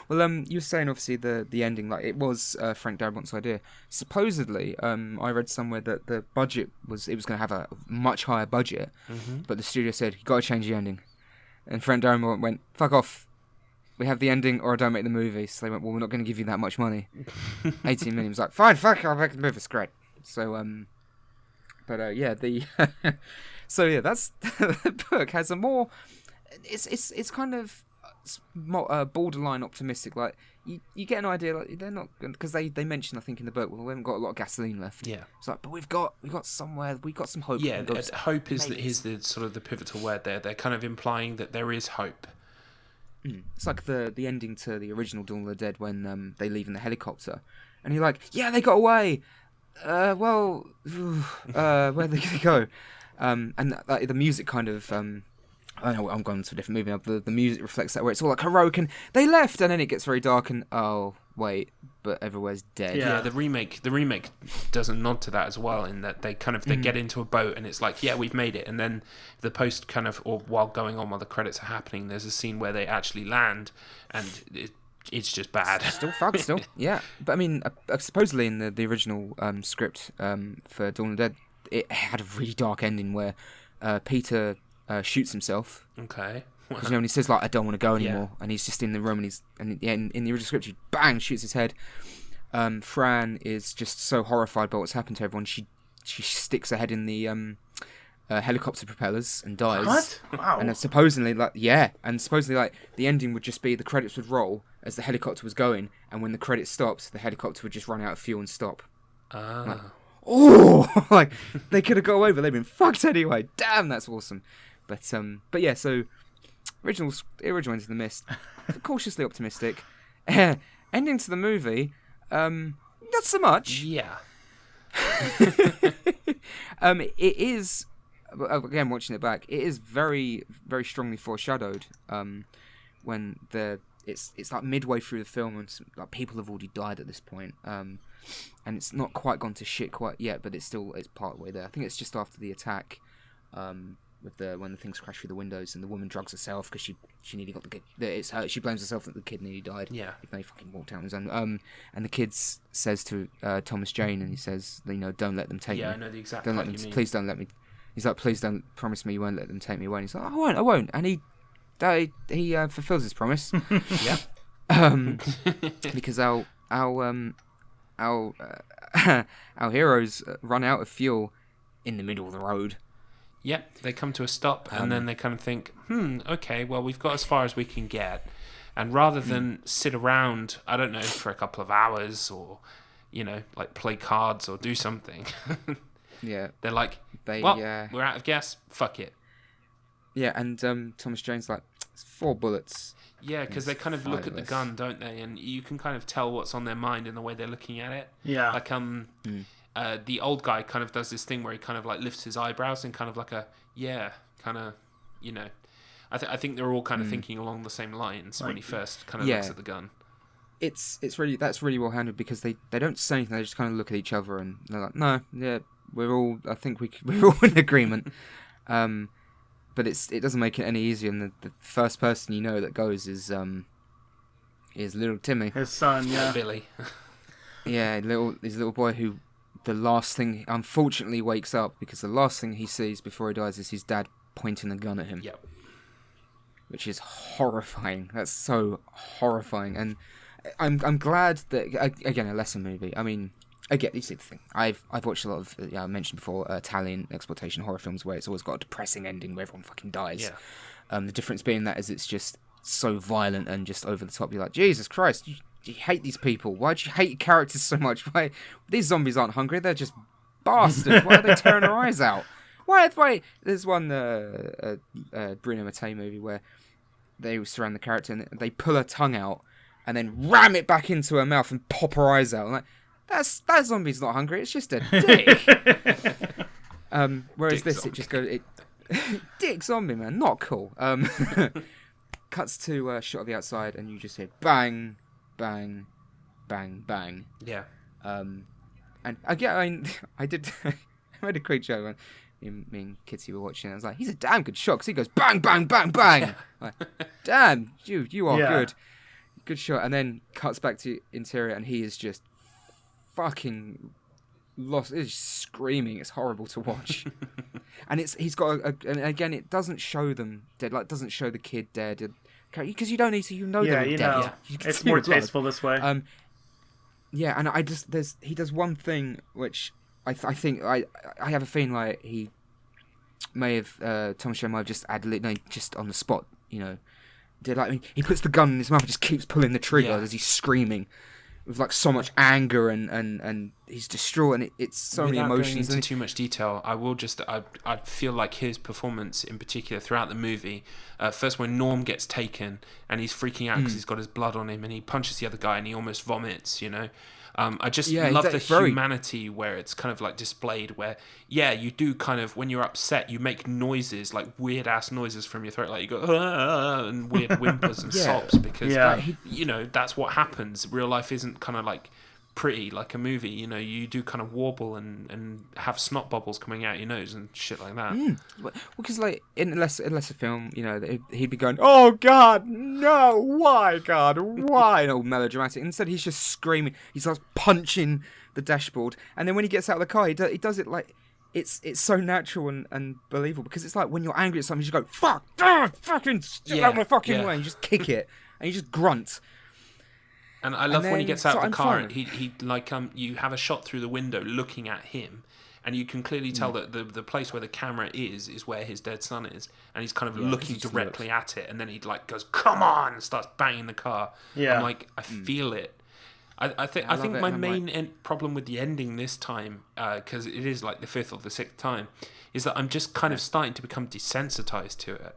Well, you were saying obviously the ending, like it was Frank Darabont's idea. Supposedly, I read somewhere that the budget was going to have a much higher budget, but the studio said you got to change the ending, and Frank Darabont went, "Fuck off. We have the ending, or I don't make the movie." So they went, "Well, we're not going to give you that much money." 18 million was like, "Fine, fuck, I'll make the movie. It's great." So yeah, the so yeah, that's the book has a more. It's kind of borderline optimistic. Like you get an idea, like they're not, because they mention, I think in the book, well, we haven't got a lot of gasoline left. Yeah. It's like, but we've got somewhere, we've got some hope. Yeah, hope is the sort of the pivotal word there. They're kind of implying that there is hope. It's like the ending to the original Dawn of the Dead when they leave in the helicopter, and you're like, yeah, they got away. Well, where did they go? And the music kind of. I know I'm going to a different movie. The music reflects that, where it's all like heroic and they left, and then it gets very dark and oh wait, but everywhere's dead. Yeah, the remake does a nod to that as well, in that they kind of they get into a boat and it's like, yeah, we've made it, and then the post kind of, or while going on while the credits are happening, there's a scene where they actually land and it's just bad. Still fucked, still. Yeah, but I mean, supposedly in the original script for Dawn of the Dead, it had a really dark ending where Peter shoots himself. Okay. Because he says like, I don't want to go anymore, and he's just in the room, and in the original script, he bang shoots his head. Fran is just so horrified by what's happened to everyone. She sticks her head in the helicopter propellers and dies. What? Wow. And supposedly the ending would just be the credits would roll as the helicopter was going, and when the credits stopped, the helicopter would just run out of fuel and stop. Oh, like they could have got away, but they've been fucked anyway. Damn, that's awesome. But yeah, so original Into the Mist, cautiously optimistic. Ending to the movie, not so much. Yeah. It is, again, watching it back, it is very, very strongly foreshadowed. When it's like midway through the film, and like people have already died at this point. And it's not quite gone to shit quite yet, but it's part of the way there. I think it's just after the attack. When the things crash through the windows and the woman drugs herself because she nearly got the kid. It's her. She blames herself that the kid nearly died. Yeah. Even though he fucking walked out on his own. And the kid says to Thomas Jane, and he says, don't let them take me. Yeah, I know the exact. Don't let them. Please don't let me. He's like, please don't promise me you won't let them take me away. And he's like, I won't. And he fulfills his promise. Yeah. Because our heroes run out of fuel in the middle of the road. Yep, they come to a stop, and then they kind of think, okay, well, we've got as far as we can get. And rather than sit around, I don't know, for a couple of hours or, like play cards or do something, yeah, they're like, we're out of gas, fuck it. Yeah, and Thomas Jane's like, it's 4 bullets. Yeah, because they kind of look at the gun, don't they? And you can kind of tell what's on their mind in the way they're looking at it. Yeah. Like, the old guy kind of does this thing where he kind of like lifts his eyebrows and kind of like I think they're all kind of thinking along the same lines when he first kind of looks at the gun. That's really well handled, because they don't say anything. They just kind of look at each other and they're like, no, yeah, we're all in agreement. But it doesn't make it any easier. And the first person that goes is little Timmy, his son, Billy. Yeah, his little boy who. The last thing, unfortunately, wakes up because the last thing he sees before he dies is his dad pointing a gun at him. Yep. Which is horrifying. That's so horrifying, and I'm glad that, again, a lesser movie. I mean, again, you see the thing. I've watched a lot of I mentioned before Italian exploitation horror films where it's always got a depressing ending where everyone fucking dies. Yeah. The difference being that is it's just so violent and just over the top. You're like, Jesus Christ. You hate these people. Why do you hate your characters so much? Why these zombies aren't hungry? They're just bastards. Why are they tearing their eyes out? Why? There's one Bruno Mattei movie where they surround the character and they pull her tongue out and then ram it back into her mouth and pop her eyes out. I'm like, that zombie's not hungry. It's just a dick. Whereas Dick this, zombie. it just goes, dick zombie, man, not cool. Cuts to a shot of the outside and you just hear bang. Bang, bang, bang. Yeah. And again, I made a great joke when me and Kitty were watching it. I was like, he's a damn good shot because he goes bang, bang, bang, bang. Like, damn, you are good shot. And then cuts back to interior and he is just fucking lost. He's screaming. It's horrible to watch. And he's got and again, it doesn't show them dead. Like, doesn't show the kid dead. Because you don't need to, they're dead. Yeah. It's more tasteful this way. Yeah, and he does one thing which I think I have a feeling like he may have Thomas might have just added just on the spot, did he puts the gun in his mouth and just keeps pulling the trigger as he's screaming with like so much anger and he's distraught, and it's so many emotions. Without going into too much detail, I feel like his performance in particular throughout the movie, first when Norm gets taken and he's freaking out because he's got his blood on him and he punches the other guy and he almost vomits, I just love the humanity where it's kind of like displayed where, you do kind of, when you're upset, you make noises, like weird ass noises from your throat, like you go, and weird whimpers and sobs, because, that's what happens. Real life isn't kind of like pretty like a movie, you do kind of warble and have snot bubbles coming out your nose and shit like that. Because like unless a film, he'd be going, "Oh God, no! Why, God, why?" and all melodramatic. Instead, he's just screaming. He starts punching the dashboard, and then when he gets out of the car, he does it like it's so natural and believable. Because it's like when you're angry at something, you just go, "Fuck, fucking get out of my fucking way," and you just kick it, and you just grunt. And I love when he gets out of the car and he you have a shot through the window looking at him, and you can clearly tell that the place where the camera is where his dead son is, and he's kind of looking directly at it, and then he like goes, "Come on," and starts banging the car. I'm like, I feel it. I think my main problem with the ending this time, because it is like the 5th or the 6th time, is that I'm just kind of starting to become desensitized to it.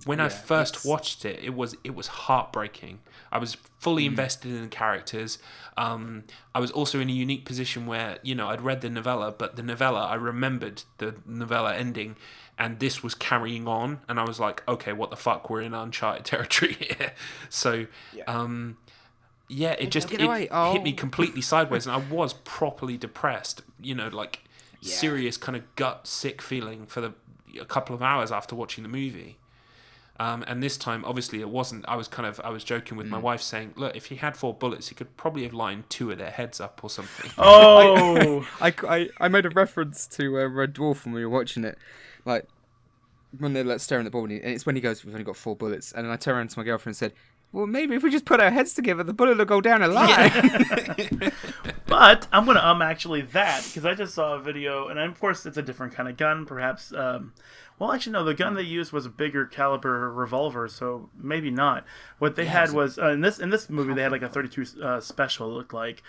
When I first watched it, it was heartbreaking. I was fully invested in the characters. I was also in a unique position where, I'd read the novella, but the novella, I remembered the novella ending, and this was carrying on, and I was like, okay, what the fuck, we're in uncharted territory here. So, it just hit me completely sideways, and I was properly depressed, serious kind of gut sick feeling for a couple of hours after watching the movie. And this time, obviously, it wasn't. I was joking with my wife, saying, "Look, if he had 4 bullets, he could probably have lined 2 of their heads up or something." Oh, I made a reference to Red Dwarf when we were watching it, like when they're staring at the ball, and it's when he goes, "We've only got 4 bullets," and then I turned around to my girlfriend and said, "Well, maybe if we just put our heads together, the bullet will go down a line." But I'm gonna actually that, because I just saw a video, and of course it's a different kind of gun, perhaps. Well, actually, no. The gun they used was a bigger caliber revolver, so maybe not. What they had was in this movie they had like a 32 special. It looked like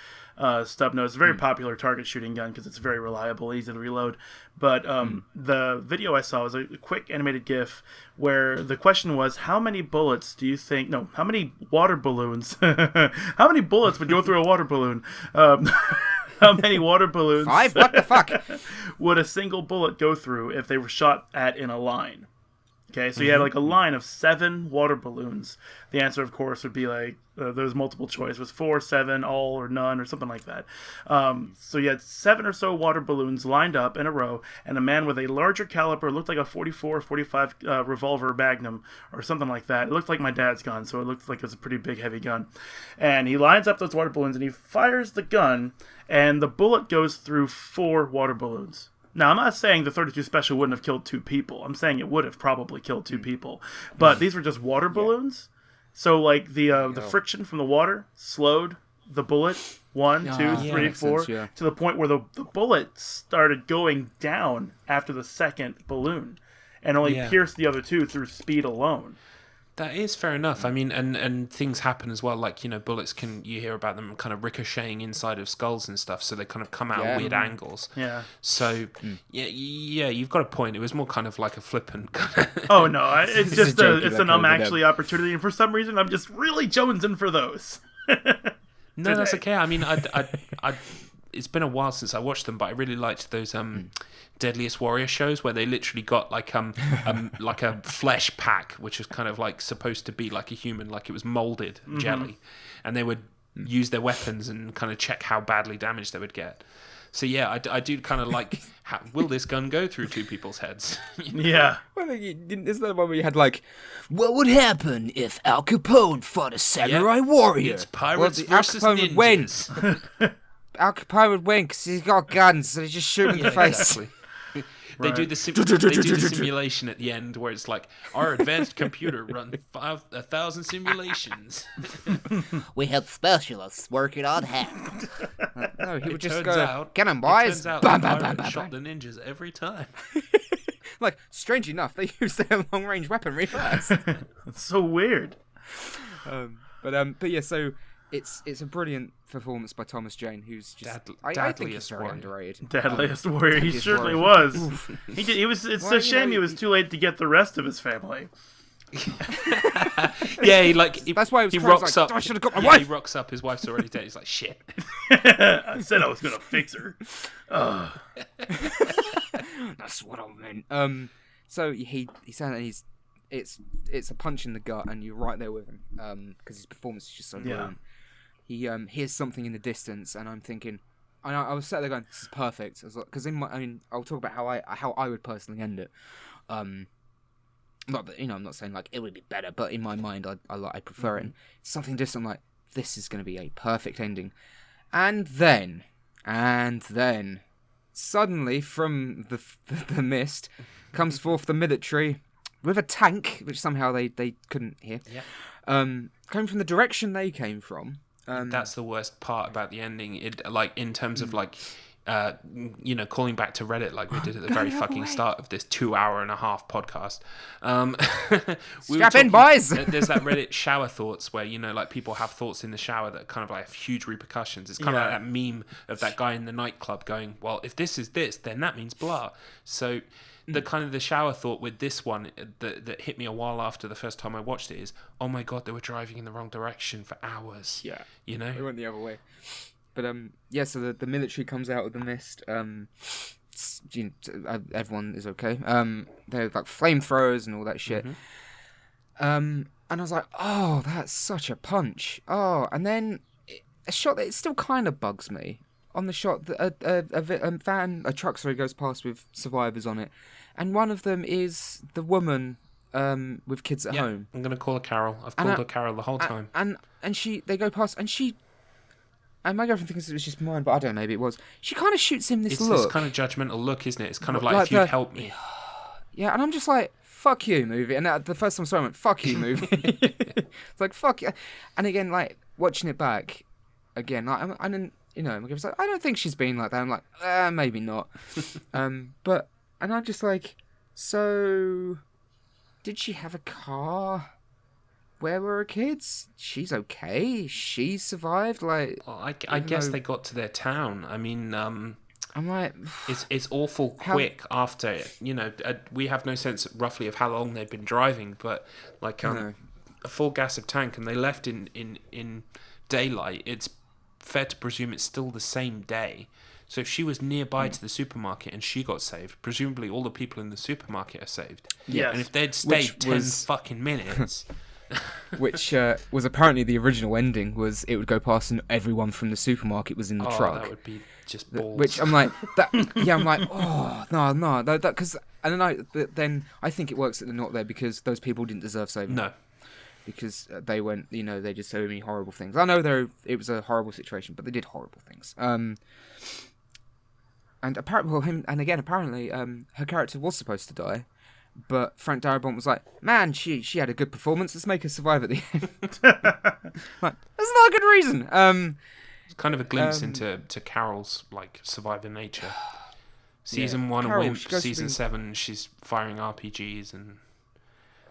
stub nose. It's a very popular target shooting gun because it's very reliable, easy to reload. But the video I saw was a quick animated GIF where the question was, how many bullets do you think? No, how many water balloons? How many bullets would go through a water balloon? How many water balloons 5? What the fuck? would a single bullet go through if they were shot at in a line? Okay, so you had like a line of 7 water balloons. The answer, of course, would be like, there's multiple choice. It was 4, 7, all, or none, or something like that. So you had 7 or so water balloons lined up in a row, and a man with a larger caliber, looked like a 44, 45 revolver Magnum, or something like that. It looked like my dad's gun, so it looked like it was a pretty big, heavy gun. And he lines up those water balloons, and he fires the gun, and the bullet goes through 4 water balloons. Now, I'm not saying the 32 special wouldn't have killed 2 people. I'm saying it would have probably killed 2 people. But these were just water balloons. So, like, the friction from the water slowed the bullet 1, 2, 3, 4 to the point where the bullet started going down after the second balloon and only pierced the other 2 through speed alone. That is fair enough. I mean, and things happen as well. Like, bullets you hear about them kind of ricocheting inside of skulls and stuff, so they kind of come out at weird angles. Yeah. So, you've got a point. It was more kind of like a flippant kind of... Oh, no. It's just it's an actually opportunity, and for some reason, I'm just really jonesing for those. No, that's okay. I mean, I it's been a while since I watched them, but I really liked those Deadliest Warrior shows where they literally got like a flesh pack, which was kind of like supposed to be like a human, like it was molded jelly, and they would use their weapons and kind of check how badly damaged they would get. So yeah, I do kind of like, will this gun go through 2 people's heads? Yeah. Well, isn't that one where you had like, what would happen if Al Capone fought a samurai warrior? It's pirates versus ninjas. Al Capone would win because he's got guns, so he just shoot him in the face. Exactly. They do the simulation at the end where it's like, our advanced computer run 1,000 simulations. We had specialists working on hack. No, he would just Turns go, out, get 'em, it boys. turns out Bam, the bam, bam, pirate bam, shot bam. the ninjas every time. Like, strange enough, they use their long-range weaponry first. It's so weird. But yeah, so it's a brilliant performance by Thomas Jane, who's just I think he's Deadliest very warrior. underrated. Deadliest warrior. He Deadliest certainly warrior. was. He was. It's Well, a you shame know, he was too late to get the rest of his family. Yeah, he That's why he was rocks like, up. I should have got my He wife. rocks up. His wife's already dead. He's like, shit. I said I was gonna fix her. That's what I meant. So he said that it's a punch in the gut, and you're right there with him. Because his performance is just so brilliant. He hears something in the distance, and I'm thinking, I was sat there going, this is perfect. I was like, because I'll talk about how I would personally end it. Not that, I'm not saying like it would be better, but in my mind, I prefer it. And something distant, like this is going to be a perfect ending, and then, suddenly from the mist comes forth the military with a tank, which somehow they couldn't hear. Yeah. Coming from the direction they came from. That's the worst part about the ending. It like in terms of like. Calling back to Reddit like we did at the very fucking start of this 2.5-hour podcast. Strap in, boys! There's that Reddit shower thoughts where, like people have thoughts in the shower that kind of like have huge repercussions. It's kind of like that meme of that guy in the nightclub going, well, if this is this, then that means blah. So the shower thought with this one that hit me a while after the first time I watched it is, oh my god, they were driving in the wrong direction for hours. Yeah. They went the other way. But so the military comes out of the mist. Everyone is okay. They're like flamethrowers and all that shit. And I was like, oh, that's such a punch. Oh, and then a shot that it still kind of bugs me. On the shot, a truck goes past with survivors on it, and one of them is the woman with kids at home. I'm gonna call her Carol. I've called her Carol the whole time. And they go past, and she. And my girlfriend thinks it was just mine, but I don't know, maybe it was. She kind of shoots him this look. It's this kind of judgmental look, isn't it? It's kind of like if you'd help me. Yeah, and I'm just like, fuck you, movie. And the first time I saw it, I went, fuck you, movie. It's like, fuck you. And again, like, watching it back, again, like, my girlfriend's like, I don't think she's been like that. I'm like, maybe not. And I'm just like, so, did she have a car? Where were her kids? She's okay. She survived. Like, well, I guess they got to their town. I mean, I'm like, it's awful quick after it. We have no sense roughly of how long they've been driving, but like a full gas of tank, and they left in daylight. It's fair to presume it's still the same day. So if she was nearby to the supermarket and she got saved, presumably all the people in the supermarket are saved. Yes. And if they'd stayed 10 fucking minutes. Which was apparently the original ending, was it would go past and everyone from the supermarket was in the truck. That would be just balls. Which I'm like, oh, no, because, then I think it works that they're not there because those people didn't deserve saving. No. Because they went, they did so many horrible things. I know it was a horrible situation, but they did horrible things. And apparently, her character was supposed to die. But Frank Darabont was like, man, she had a good performance. Let's make her survive at the end. Like, that's not a good reason. It's kind of a glimpse into Carol's like survivor nature. Season 1 Carol, a wimp. she Season 7 she's firing RPGs and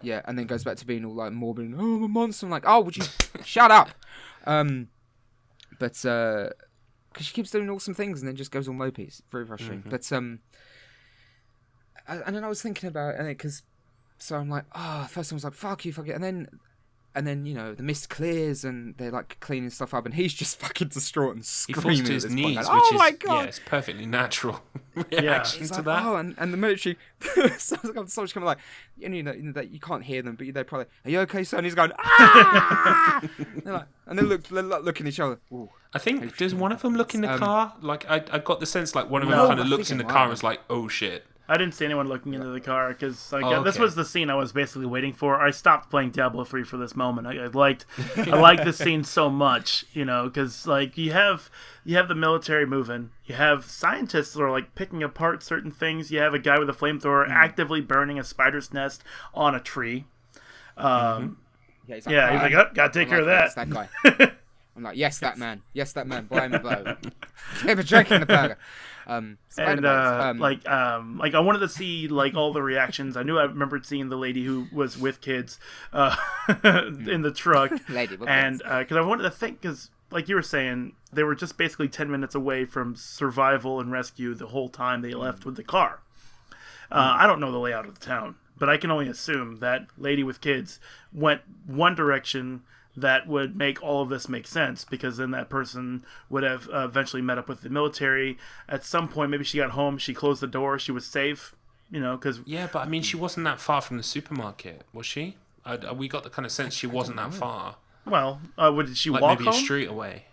and then goes back to being all like morbid. And, oh, I'm a monster. I'm like, oh, would you shut up? But because she keeps doing awesome things and then just goes all mopey. It's very frustrating. But and then I was thinking about it, so I'm like, first time I was like, fuck you, and then the mist clears and they're like cleaning stuff up and he's just fucking distraught and he screaming falls to his at this knees, point, which oh my god, yeah, it's perfectly natural reaction it's to like, that. oh, and the military, someone's coming like, that you can't hear them, but they're probably, are you okay, sir? And he's going, ah! and they look at each other. Ooh. I think, does one of them look in the car? Like, I got the sense like one of them No, kind of I looks in think the it car might and was like, oh shit. I didn't see anyone looking into the car because this okay. was the scene I was basically waiting for. I stopped playing Diablo 3 for this moment. I liked this scene so much, because like you have the military moving, you have scientists that are like picking apart certain things. You have a guy with a flamethrower actively burning a spider's nest on a tree. Yeah, he's like, oh, gotta take care of that. It's that guy. I'm like, yes, that man. Yes, that man. Buy him a blow. Give a drink in the burger. And I wanted to see like all the reactions. I remembered seeing the lady who was with kids in the truck, Lady with and because I wanted to think, because like you were saying, they were just basically 10 minutes away from survival and rescue the whole time they left with the car. I don't know the layout of the town, but I can only assume that lady with kids went one direction. That would make all of this make sense, because then that person would have eventually met up with the military. At some point, maybe she got home, she closed the door, she was safe, because... Yeah, but I mean, she wasn't that far from the supermarket, was she? We got the kind of sense she wasn't that far. Well, did she like walk maybe home? a street away.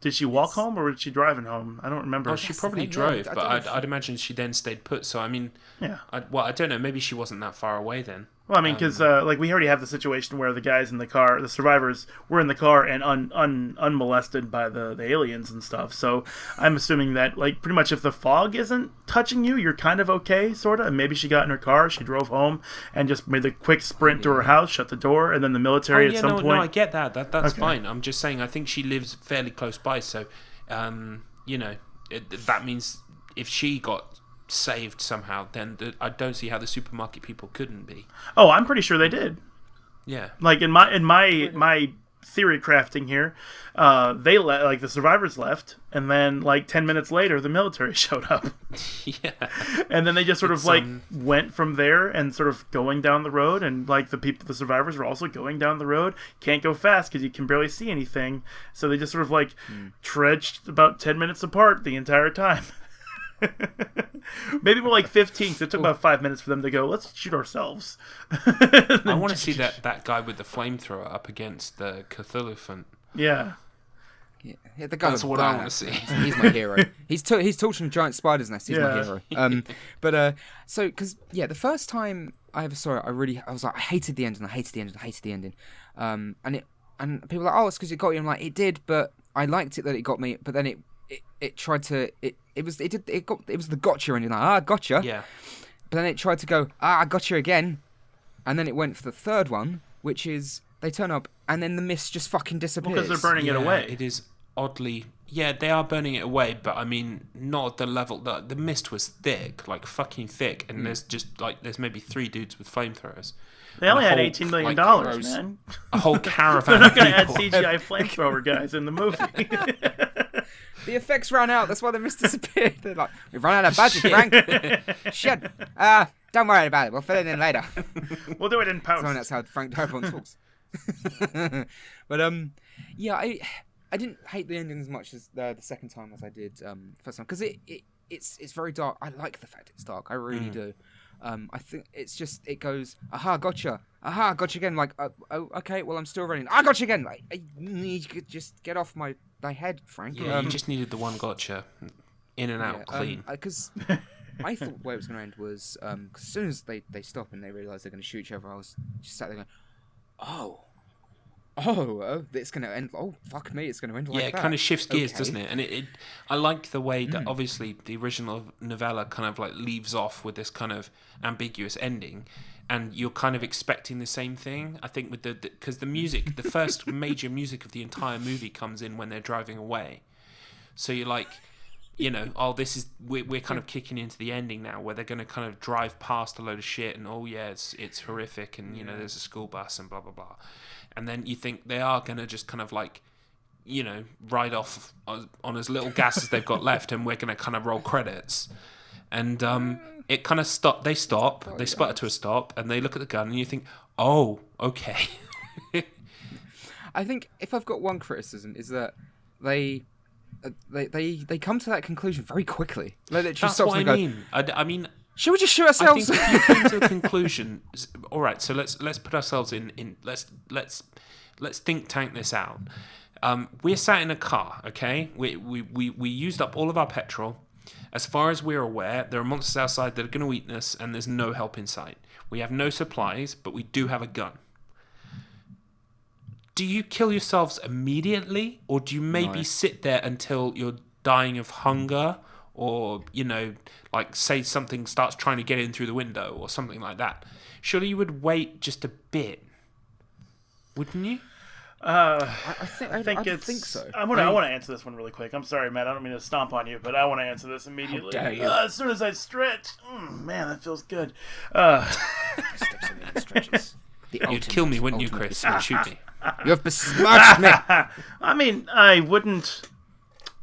Did she walk home, or was she driving home? I don't remember. Oh, she probably drove, but I'd imagine she then stayed put. So, I mean, yeah. I don't know. Maybe she wasn't that far away then. Well, I mean, because like we already have the situation where the guys in the car, the survivors, were in the car and unmolested by the aliens and stuff. So I'm assuming that like pretty much if the fog isn't touching you, you're kind of okay, sort of. And maybe she got in her car, she drove home, and just made the quick sprint to her house, shut the door, and then the military at some point. No, I get that. That's fine. I'm just saying. I think she lives fairly close by, so that means if she got saved somehow, then I don't see how the supermarket people couldn't be. Oh, I'm pretty sure they did. Yeah. Like in my theory crafting here, the survivors left, and then like 10 minutes later, the military showed up. Yeah. And then they just sort of went from there and sort of going down the road, and like the survivors were also going down the road. Can't go fast because you can barely see anything, so they just sort of trudged about 10 minutes apart the entire time. Maybe more like 15, so it took about 5 minutes for them to go, let's shoot ourselves. I want to see that guy with the flamethrower up against the Cthulhu. Yeah. Yeah, the guy. That's what I want to see. He's my hero. He's torching giant spiders' nests. He's my hero. Because the first time I ever saw it, I was like, I hated the ending. And people were like, oh, it's because it got you. I'm like, it did, but I liked it that it got me. But then it tried to it was the gotcha ending. Like, gotcha. Yeah. But then it tried to go, gotcha again, and then it went for the third one, which is they turn up and then the mist just fucking disappears. Because they're burning it away. It is oddly. Yeah, they are burning it away, but I mean, not at the level that the mist was thick, like fucking thick, and there's maybe 3 dudes with flamethrowers. They only had $18 million, man. A whole caravan. They're not going to add CGI flamethrower guys in the movie. The effects ran out. That's why the mist disappeared. They're like, we've run out of budget, Frank. Shit. Don't worry about it. We'll fill it in later. We'll do it in post. So that's how Frank Darabont talks. But I didn't hate the ending as much as the second time as I did first time, because it's very dark. I like the fact it's dark. I really do. I think it's just, it goes, gotcha again, like, okay, well, I'm still running, gotcha again, like, you could just get off my head, Frank. Yeah, you just needed the one gotcha, in and out, clean. Because I thought where it was going to end was, cause as soon as they stop and they realise they're going to shoot each other, I was just sat there going, it's going to end, fuck me, it's going to end like that. Yeah, it kind of shifts gears, doesn't it? And I like the way that obviously the original novella kind of like leaves off with this kind of ambiguous ending, and you're kind of expecting the same thing. I think with because the music, the first major music of the entire movie comes in when they're driving away. So you're like, this is, we're kind of kicking into the ending now, where they're going to kind of drive past a load of shit, and it's horrific, and there's a school bus and blah blah blah. And then you think they are going to just kind of like, ride off on as little gas as they've got left, and we're going to kind of roll credits. And it kind of they sputter to a stop, and they look at the gun, and you think, oh, okay. I think if I've got one criticism, is that they come to that conclusion very quickly. That's what I mean. I mean, should we just shoot ourselves? I think if you came to a conclusion, all right. So let's put ourselves in. Let's think tank this out. We're sat in a car, okay? We used up all of our petrol. As far as we're aware, there are monsters outside that are going to eat us, and there's no help in sight. We have no supplies, but we do have a gun. Do you kill yourselves immediately, or do you maybe sit there until you're dying of hunger, or, you know, like, say something starts trying to get in through the window, or something like that? Surely you would wait just a bit, wouldn't you? I think so. I want to answer this one really quick. I'm sorry, Matt. I don't mean to stomp on you, but I want to answer this immediately. How dare you. As soon as I stretch, man, that feels good. Steps in the stretches. You'd kill me, wouldn't you, Chris? You'd shoot me. You have besmirched me. I mean, I wouldn't.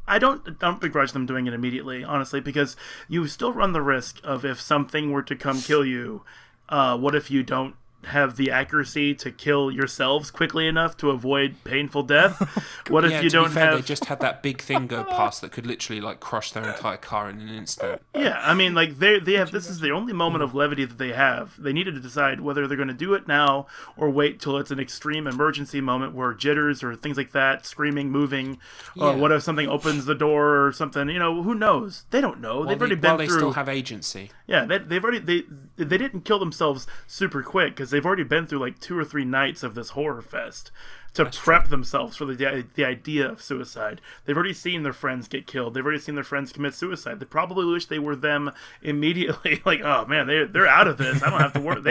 I don't begrudge them doing it immediately, honestly, because you still run the risk of, if something were to come kill you, what if you don't have the accuracy to kill yourselves quickly enough to avoid painful death? What if you don't have... They just had that big thing go past that could literally, like, crush their entire car in an instant. Yeah, I mean, like, they have... This is the only moment of levity that they have. They needed to decide whether they're going to do it now or wait till it's an extreme emergency moment where jitters or things like that, screaming, moving, or what if something opens the door or something, you know, who knows? They don't know. They've already been through... they still have agency. Yeah, they've already... They didn't kill themselves super quick, because they've already been through like 2 or 3 nights of this horror fest to prep themselves for the idea of suicide. They've already seen their friends get killed. They've already seen their friends commit suicide. They probably wish they were them immediately. Like, oh man, they're out of this. I don't have to worry.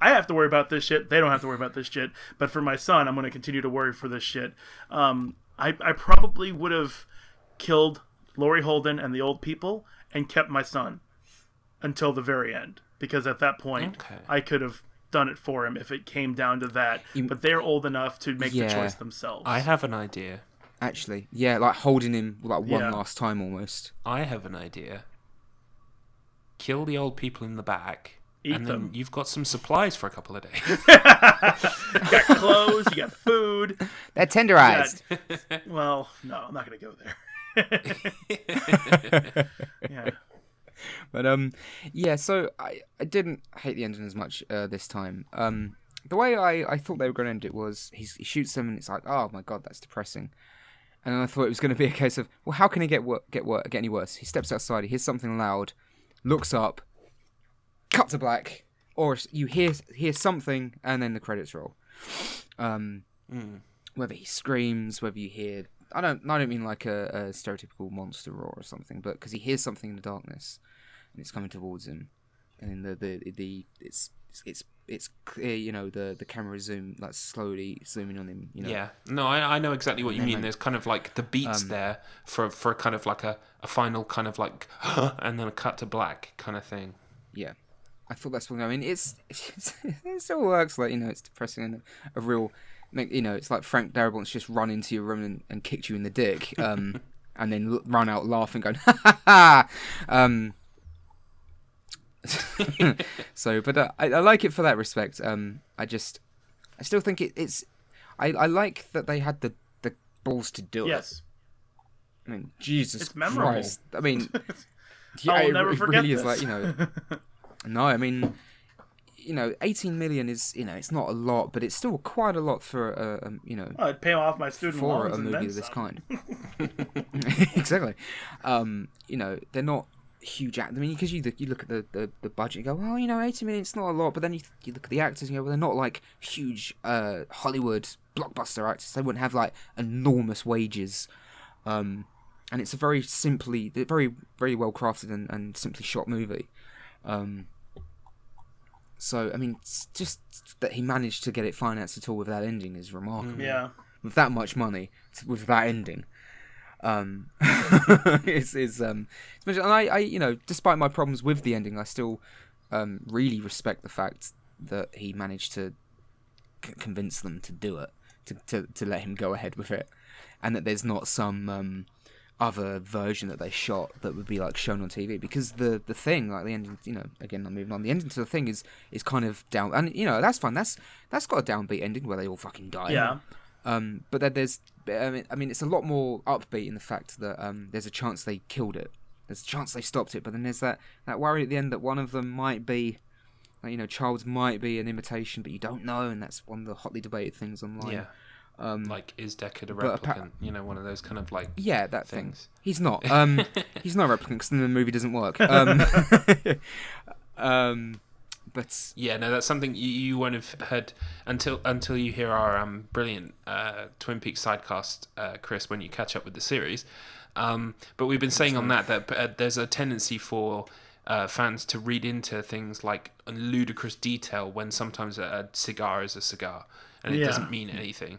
I have to worry about this shit. They don't have to worry about this shit. But for my son, I'm going to continue to worry for this shit. I probably would have killed Laurie Holden and the old people and kept my son until the very end, because at that point I could have done it for him if it came down to that. But they're old enough to make the choice themselves. I have an idea. Actually, yeah, like holding him like one last time almost. I have an idea. Kill the old people in the back. Eat and them. then you've got some supplies for a couple of days. You got clothes, you got food. They're tenderized. Well, no, I'm not going to go there. Yeah. But yeah, so I didn't hate the ending as much this time. The way I thought they were going to end it was he shoots them and it's like, oh my god, that's depressing. And then I thought it was going to be a case of, well, how can it get any worse? He steps outside, he hears something loud, looks up, cut to black, or you hear something and then the credits roll. Whether he screams, whether you hear, I don't mean like a stereotypical monster roar or something, but because he hears something in the darkness and it's coming towards him, and then it's clear, you know, the camera like slowly zooming on him, you know. Yeah, no, I know exactly what you mean. There's kind of like the beats there for kind of like a final kind of like and then a cut to black kind of thing. Yeah, I thought that's what I mean. It still works, like, you know, it's depressing and a real, you know, it's like Frank Darabont's just run into your room and kicked you in the dick, and then run out laughing, going ha ha ha. So, but I like it for that respect. I still think it's. I like that they had the balls to do it. Yes. I mean, Jesus It's memorable. Christ. I mean, I will never it forget really this. is like, you know. No, I mean, you know, 18 million is, you know, it's not a lot, but it's still quite a lot for you know. I'd pay off my student For loans a and movie then of this some. kind. Exactly. You know, they're not huge actors. I mean, because you look at the budget, you go, well, you know, 80 million, it's not a lot. But then you look at the actors, and you go, well, they're not like huge Hollywood blockbuster actors. They wouldn't have like enormous wages. And it's a very very well crafted and simply shot movie. So I mean, it's just that he managed to get it financed at all with that ending is remarkable. Yeah. With that much money, with that ending. It's and I you know, despite my problems with the ending, I still really respect the fact that he managed to convince them to do it, to let him go ahead with it, and that there's not some other version that they shot that would be like shown on TV, because the thing, like the ending, you know, again I'm moving on, the ending to the thing is kind of down, and you know, that's fun, that's got a downbeat ending where they all fucking die. Yeah. But then there's, I mean, it's a lot more upbeat in the fact that there's a chance they killed it. There's a chance they stopped it, but then there's that worry at the end that one of them might be, like, you know, Childs might be an imitation, but you don't know, and that's one of the hotly debated things online. Yeah. Like, is Deckard a but replicant? You know, one of those kind of like Yeah, that things. thing. He's not. He's not a replicant because then the movie doesn't work. But Yeah, no, that's something you won't have heard until you hear our brilliant Twin Peaks sidecast, Chris, when you catch up with the series. But we've been saying on that there's a tendency for fans to read into things like a ludicrous detail when sometimes a cigar is a cigar and it doesn't mean anything.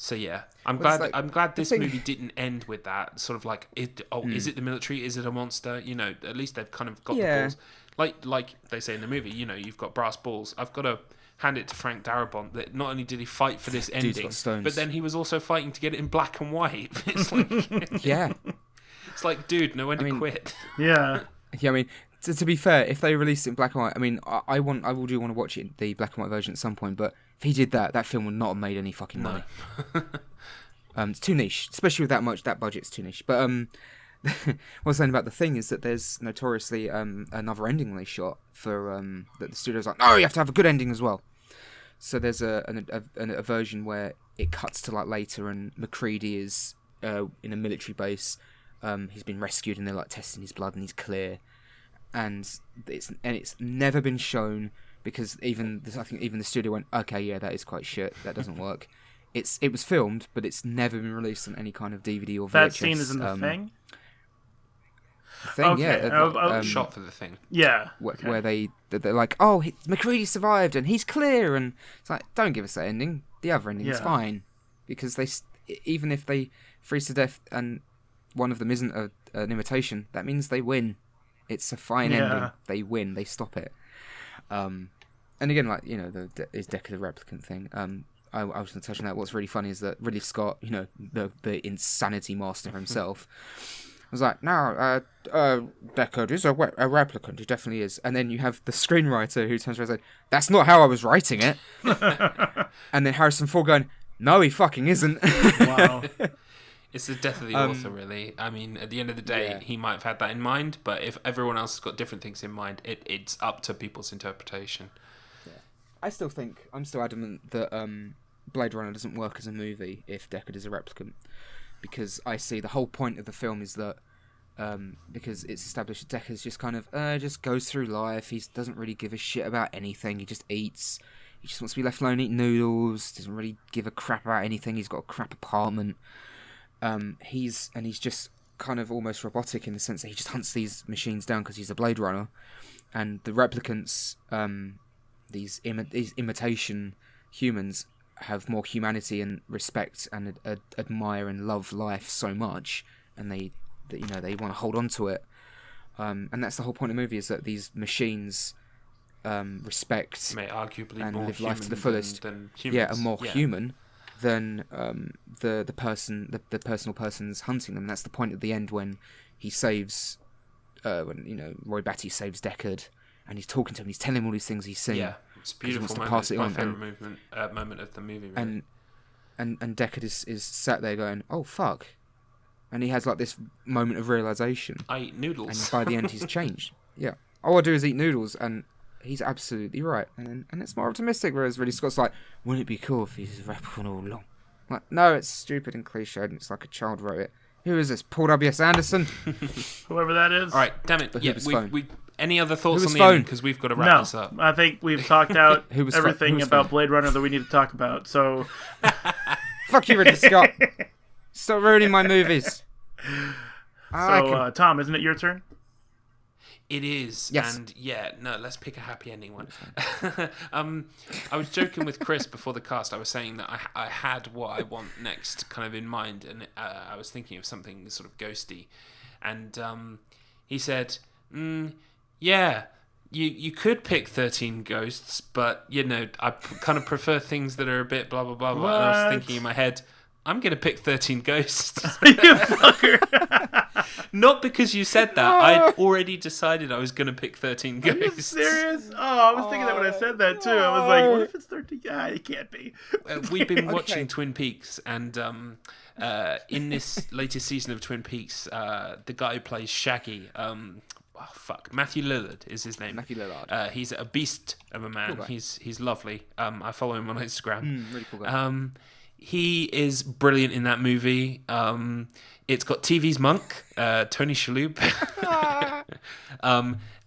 So yeah, I'm glad this movie didn't end with that sort of like, is it the military? Is it a monster? You know, at least they've kind of got the balls. Like they say in the movie, you know, you've got brass balls. I've got to hand it to Frank Darabont that not only did he fight for this ending, but then he was also fighting to get it in black and white. It's like, yeah, it's like, dude, no one to quit. Yeah. I mean, to be fair, if they released it in black and white, I mean, I will do want to watch it, the black and white version at some point. But if he did that, that film would not have made any fucking money. It's too niche, especially with that budget. It's too niche. But what I was saying about The Thing is that there's notoriously another ending they shot for that the studio's like, no, you have to have a good ending as well. So there's a version where it cuts to like later and MacReady is in a military base. He's been rescued and they're like testing his blood and he's clear. And it's never been shown because I think even the studio went, okay, yeah, that is quite shit. That doesn't work. It was filmed, but it's never been released on any kind of DVD or VHS. That scene is in The Thing? The Thing, Okay. yeah. Shot for The Thing. Yeah. Where they're like, oh, MacReady survived and he's clear, and it's like, don't give us that ending. The other ending's fine, because even if they freeze to death and one of them isn't an imitation, that means they win. It's a fine ending. They win. They stop it. And again, like, you know, is Deckard a replicant thing? I was going to touch on that. What's really funny is that Ridley Scott, you know, the insanity master himself, was like, no, Deckard is a replicant. He definitely is. And then you have the screenwriter who turns around and says, that's not how I was writing it. And then Harrison Ford going, no, he fucking isn't. Wow. It's the death of the author, really. I mean, at the end of the day, he might have had that in mind, but if everyone else has got different things in mind, it's up to people's interpretation. I'm still adamant that Blade Runner doesn't work as a movie if Deckard is a replicant, because I see the whole point of the film is that because it's established that Deckard's just kind of just goes through life. He doesn't really give a shit about anything. He just eats. He just wants to be left alone, eat noodles. Doesn't really give a crap about anything. He's got a crap apartment. He's just kind of almost robotic in the sense that he just hunts these machines down because he's a Blade Runner, and the replicants, these imitation humans, have more humanity and respect and admire and love life so much, and they want to hold on to it, and that's the whole point of the movie, is that these machines respect may arguably and more live life to the fullest. than humans. Are more human than the personal person's hunting them. And that's the point at the end when he saves, when, you know, Roy Batty saves Deckard, and he's talking to him. He's telling him all these things he's seen. Yeah, it's a beautiful moment. It's my favourite moment of the movie. Really. And Deckard is sat there going, "Oh fuck," and he has like this moment of realization. I eat noodles. And by the end, he's changed. Yeah, all I do is eat noodles, and he's absolutely right. And it's more optimistic. Whereas really Scott's like, "Wouldn't it be cool if he's a replicant all along?" Like, no, it's stupid and cliched, and it's like a child wrote it. Who is this? Paul W.S. Anderson? Whoever that is. All right, damn it. But Yeah, we any other thoughts on the phone? ending? Because we've got to wrap this up. I think we've talked out everything about phone? Blade Runner that we need to talk about. So, Fuck you, Ridley Scott. Stop ruining my movies. Tom, isn't it your turn? It is. Yes. And let's pick a happy ending one. I was joking with Chris before the cast. I was saying that I had what I want next kind of in mind, and I was thinking of something sort of ghosty. And he said, yeah, you could pick 13 ghosts, but, you know, I kind of prefer things that are a bit blah, blah, blah, blah. And I was thinking in my head, I'm going to pick 13 ghosts. You fucker. Not because you said that. I'd already decided I was going to pick 13 ghosts. Are you serious? Oh, I was thinking that when I said that, too. I was like, what if it's 13? It can't be. We've been watching Twin Peaks, and in this latest season of Twin Peaks, the guy who plays Shaggy, Matthew Lillard is his name. Matthew Lillard. He's a beast of a man. Cool guy. He's lovely. I follow him on Instagram. Really cool guy. He is brilliant in that movie. It's got TV's Monk, Tony Shalhoub.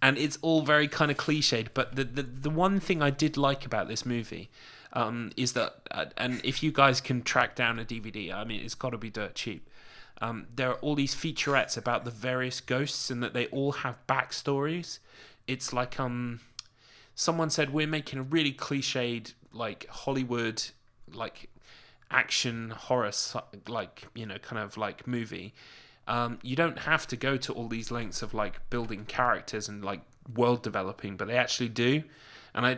And it's all very kind of cliched. But the one thing I did like about this movie is that, and if you guys can track down a DVD, I mean, it's got to be dirt cheap. There are all these featurettes about the various ghosts and that they all have backstories. It's like someone said, we're making a really cliched, like Hollywood, like action horror, like, you know, kind of like movie. You don't have to go to all these lengths of like building characters and like world developing, but they actually do. And I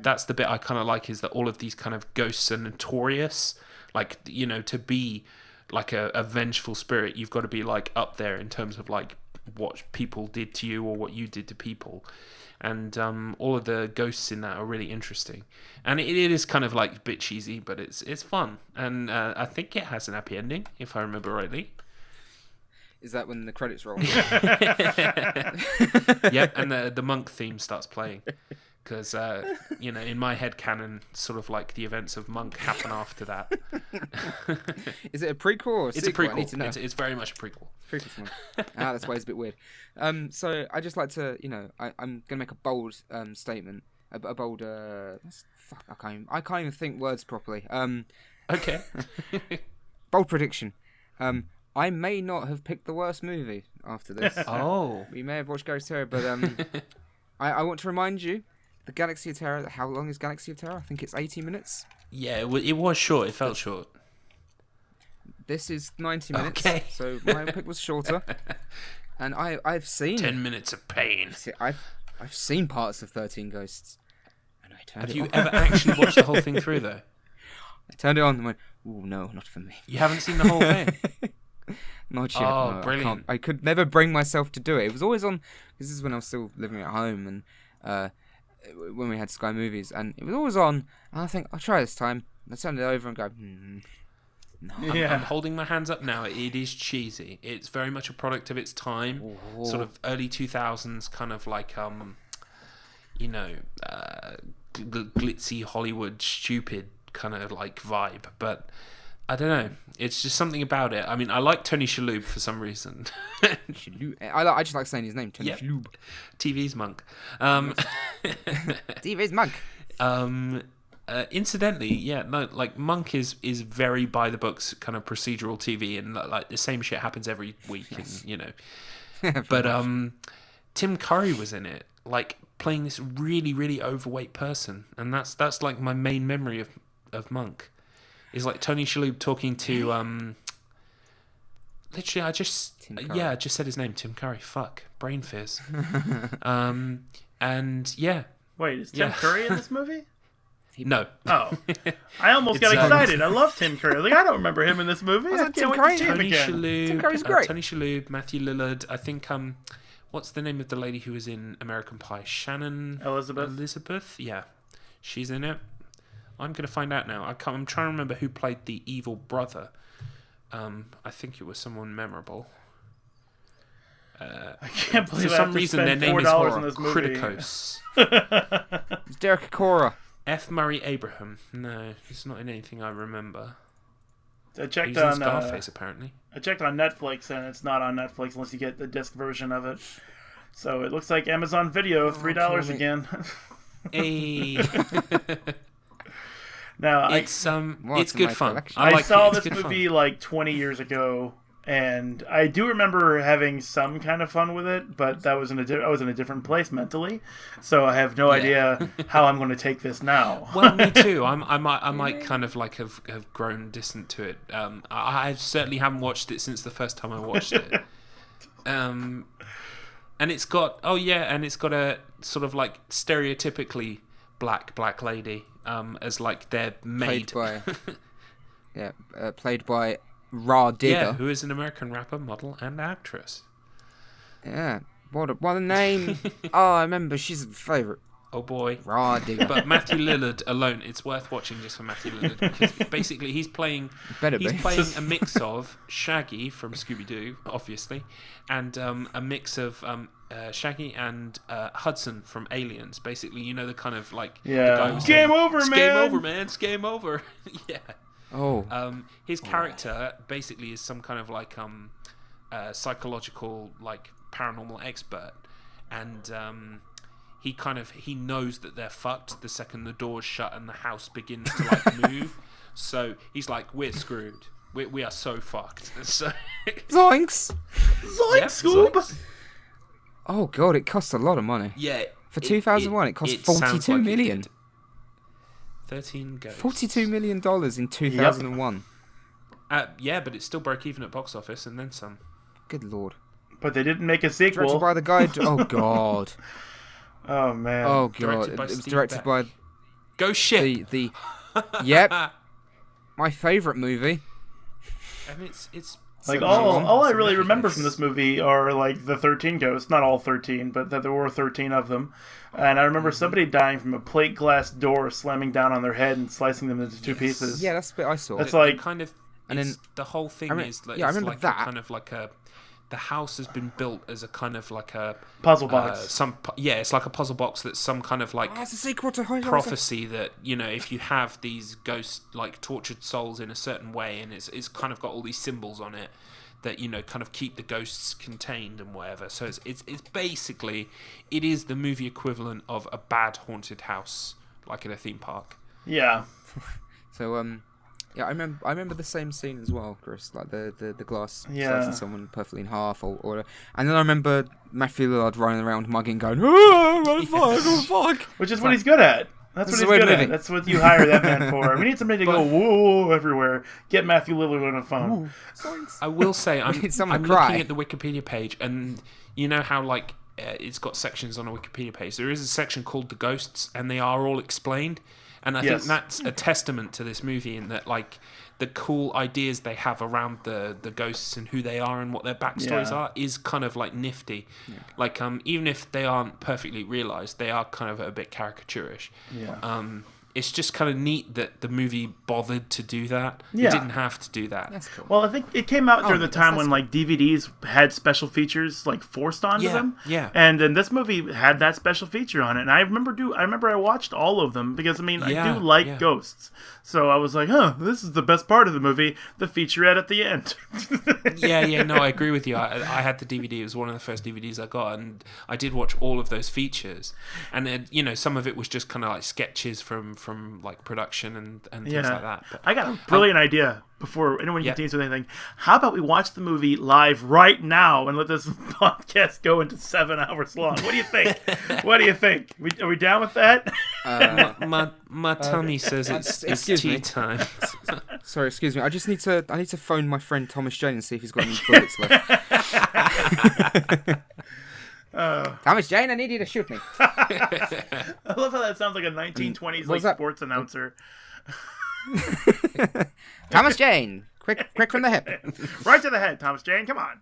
that's the bit I kind of like, is that all of these kind of ghosts are notorious. Like, you know, to be like a vengeful spirit, you've got to be like up there in terms of like what people did to you or what you did to people. And all of the ghosts in that are really interesting. And it is kind of like a bit cheesy, but it's fun. And I think it has an happy ending, if I remember rightly. Is that when the credits roll? Yep, and the monk theme starts playing. Because, you know, in my head canon, sort of like the events of Monk happen after that. Is it a prequel or a It's sequel? a I need to know. prequel. It's very much a prequel. Prequel to Monk. That's why it's a bit weird. So I just like to, you know, I'm going to make a bold statement. A bold... I can't even think words properly. Okay. Bold prediction. I may not have picked the worst movie after this. Oh. We may have watched Ghost Terror, but I want to remind you, the Galaxy of Terror, how long is Galaxy of Terror? I think it's 80 minutes. Yeah, it was short. It felt short. This is 90 minutes, Okay. so my pick was shorter. And I've seen... 10 minutes of pain. See, I've seen parts of 13 Ghosts. And I turned Have it you on. ever actually watched the whole thing through, though? I turned it on and went, ooh, no, not for me. You haven't seen the whole thing? Not yet. Oh, no, brilliant. I could never bring myself to do it. It was always on... This is when I was still living at home, and when we had Sky Movies, and it was always on, and I think, I'll try this time. I turned it over and go, no. I'm holding my hands up now. It is cheesy. It's very much a product of its time. Oh. Sort of early 2000s, kind of like, you know, glitzy Hollywood, stupid kind of like vibe. But I don't know. It's just something about it. I mean, I like Tony Shalhoub for some reason. I just like saying his name, Tony Yep. Shalhoub. TV's Monk. TV's Monk. Incidentally, yeah, no, like Monk is very by the books kind of procedural TV, and like the same shit happens every week, and you know. But Tim Curry was in it, like playing this really, really overweight person, and that's like my main memory of Monk. Is like Tony Shalhoub talking to literally I just said his name, Tim Curry. Fuck, brain fizz. And yeah. Wait, is Tim Curry in this movie? No. Oh, I almost got excited. I love Tim Curry. Like, I don't remember him in this movie. I can't Tim wait Curry? to see him Tony again. Shalhoub. Tim Curry's great. Tony Shalhoub, Matthew Lillard. I think what's the name of the lady who was in American Pie? Shannon Elizabeth. Yeah, she's in it. I'm gonna find out now. I'm trying to remember who played the evil brother. I think it was someone memorable. I can't believe For I have some to reason, spend their name is $4 more on this movie. Criticos. It's Derek Acora. F. Murray Abraham. No, he's not in anything I remember. I checked He's in on Scarface, apparently. I checked on Netflix, and it's not on Netflix unless you get the disc version of it. So it looks like Amazon Video, $3 again. Hey. Now It's What's good my fun. collection? I like saw it. It's this good movie fun. like 20 years ago, and I do remember having some kind of fun with it, but that was I was in a different place mentally, so I have no idea how I'm going to take this now. Well, me too. I might kind of like have grown distant to it. I certainly haven't watched it since the first time I watched it. And it's got a sort of like stereotypically black lady as like their maid. Played by Ra Digger. Yeah, who is an American rapper, model, and actress. Yeah. What a name. Oh, I remember. She's a favourite. Oh boy. Raw digger. But Matthew Lillard alone, it's worth watching just for Matthew Lillard because basically he's playing a mix of Shaggy from Scooby-Doo, obviously, and a mix of Shaggy and Hudson from Aliens. Basically, you know, the kind of like the guy who's game saying, over, it's man. Game over, man. It's game over. Yeah. Oh. His character basically is some kind of like psychological like paranormal expert, and he knows that they're fucked the second the door's shut and the house begins to like move. So he's like, we're screwed. We are so fucked. So Zoinks! Zoinks, Scoob! Zoinks. Oh god, it costs a lot of money. Yeah. For 2001, it cost 42 million. 13 Ghosts. $42 million in 2001. Yeah, but it still broke even at box office and then some. Good lord. But they didn't make a sequel. Directed by the guy... Oh god. Oh man. Oh god. Directed by It was Steve directed Beck. by Ghost Ship. the Yep. My favourite movie. I mean, it's Like So all I it's a really remember mix. from this movie are like the 13 ghosts, not all 13, but that there were 13 of them. And I remember somebody dying from a plate glass door slamming down on their head and slicing them into two pieces. Yeah, that's the bit I saw. That's the like kind of and it's- then- the whole thing I is like, yeah, I it's remember like that. a kind of like the house has been built as a kind of like a puzzle box. it's like a puzzle box that's some kind of like it's a sequel to High prophecy that, you know, if you have these ghost like tortured souls in a certain way, and it's kind of got all these symbols on it that, you know, kind of keep the ghosts contained and whatever. So it's basically, it is the movie equivalent of a bad haunted house, like in a theme park. Yeah. So yeah, I remember the same scene as well, Chris, like the glass Yeah. slicing someone perfectly in half, or and then I remember Matthew Lillard running around mugging, going, "Oh, fuck!" Which is what he's good at. That's This what is he's the way good of at. living. That's what you hire that man for. We need somebody to go whoa everywhere. Get Matthew Lillard on a phone. I will say, need I'm someone to looking cry. at the Wikipedia page, and you know how like it's got sections on a Wikipedia page. There is a section called the ghosts, and they are all explained. And I think Yes. that's a testament to this movie in that, like, the cool ideas they have around the ghosts and who they are and what their backstories Yeah. are is kind of like nifty. Like, even if they aren't perfectly realized, they are kind of a bit caricaturish. Yeah. It's just kind of neat that the movie bothered to do that. Yeah. It didn't have to do that. That's cool. Well, I think it came out during the time that's when like DVDs had special features like forced onto them. Yeah. And then this movie had that special feature on it, and I remember I watched all of them because I mean I Yeah, do like yeah. ghosts, so I was like, this is the best part of the movie, the featurette at the end. No, I agree with you. I had the DVD. It was one of the first DVDs I got, and I did watch all of those features. And then, you know, some of it was just kind of like sketches from like production and things like that. But I got a brilliant idea before anyone Yeah. continues with anything. How about we watch the movie live right now and let this podcast go into 7 hours long? What do you think? What do you think? Are we down with that? my tummy says it's excuse tea me. time. Sorry, excuse me. I need to phone my friend Thomas Jane and see if he's got any bullets left. Thomas Jane, I need you to shoot me. I love how that sounds like a 1920s like that? sports announcer. Thomas Jane, quick from the hip. Right to the head, Thomas Jane. Come on.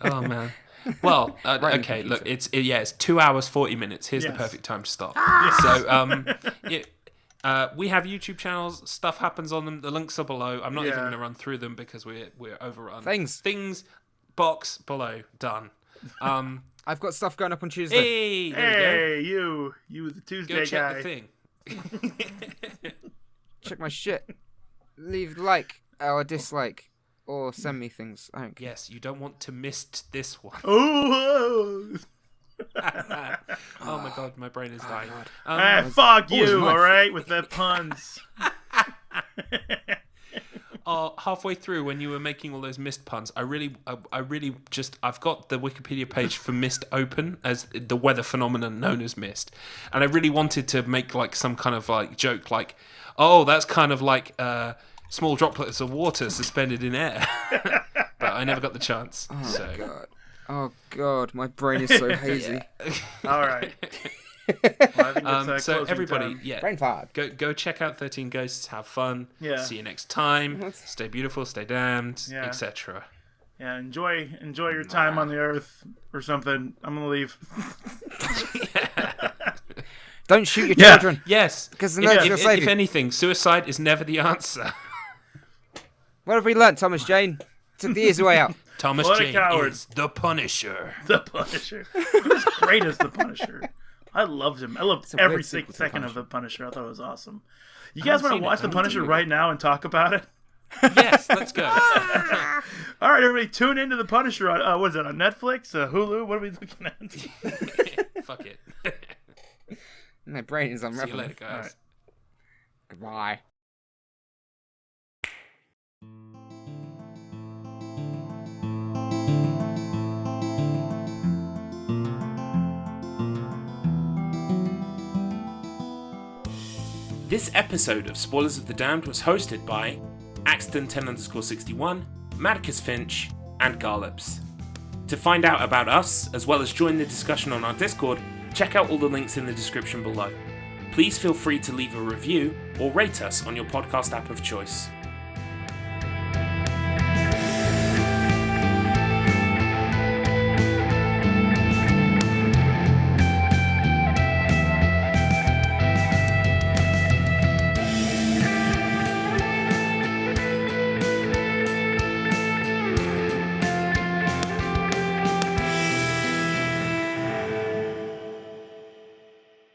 Oh man. Well, Right in the okay. computer. Look, it's 2 hours 40 minutes. Here's the Yes. perfect time to stop. So, we have YouTube channels. Stuff happens on them. The links are below. I'm not even Yeah. going to run through them because we're overrun. Things. Box below. Done. I've got stuff going up on Tuesday. Hey, there we Hey, you the go. Tuesday Go check guy. the thing. Check my shit. Leave like or dislike or send me things. I don't care. Yes, you don't want to miss this one. Ooh. Oh my god, my brain is dying. Fuck always you, my all right, with the puns. Halfway through when you were making all those mist puns, I've got the Wikipedia page for mist open as the weather phenomenon known as mist, and I really wanted to make like some kind of like joke like, oh, that's kind of like small droplets of water suspended in air, but I never got the chance. God. Oh god, my brain is so hazy. All right. Well, I think it's, So closing everybody, time. Brain fart. go check out 13 Ghosts. Have fun. Yeah. See you next time. Stay beautiful. Stay damned. Yeah. Etc. Yeah, enjoy your time on the earth or something. I'm gonna leave. Don't shoot your Yeah. children. Yes. Because the If, nerds will if, save if you. anything, suicide is never the answer. What have we learnt, Thomas Jane? Took the easy way out. Thomas What a Jane coward. is the Punisher. The Punisher. He was great as the Punisher. I loved him. I loved a every weird sequel to second The of the Punisher. I thought it was awesome. You I guys haven't want seen to it. watch I the haven't Punisher seen it. right now and talk about it? Yes, let's go. All right, everybody, tune into the Punisher on what is it, on Netflix, Hulu? What are we looking at? Fuck it. My brain is See you unraveling. later, guys. right. Goodbye. This episode of Spoilers of the Damned was hosted by Axton10_61, Madcus Finch, and Garlips. To find out about us, as well as join the discussion on our Discord, check out all the links in the description below. Please feel free to leave a review or rate us on your podcast app of choice.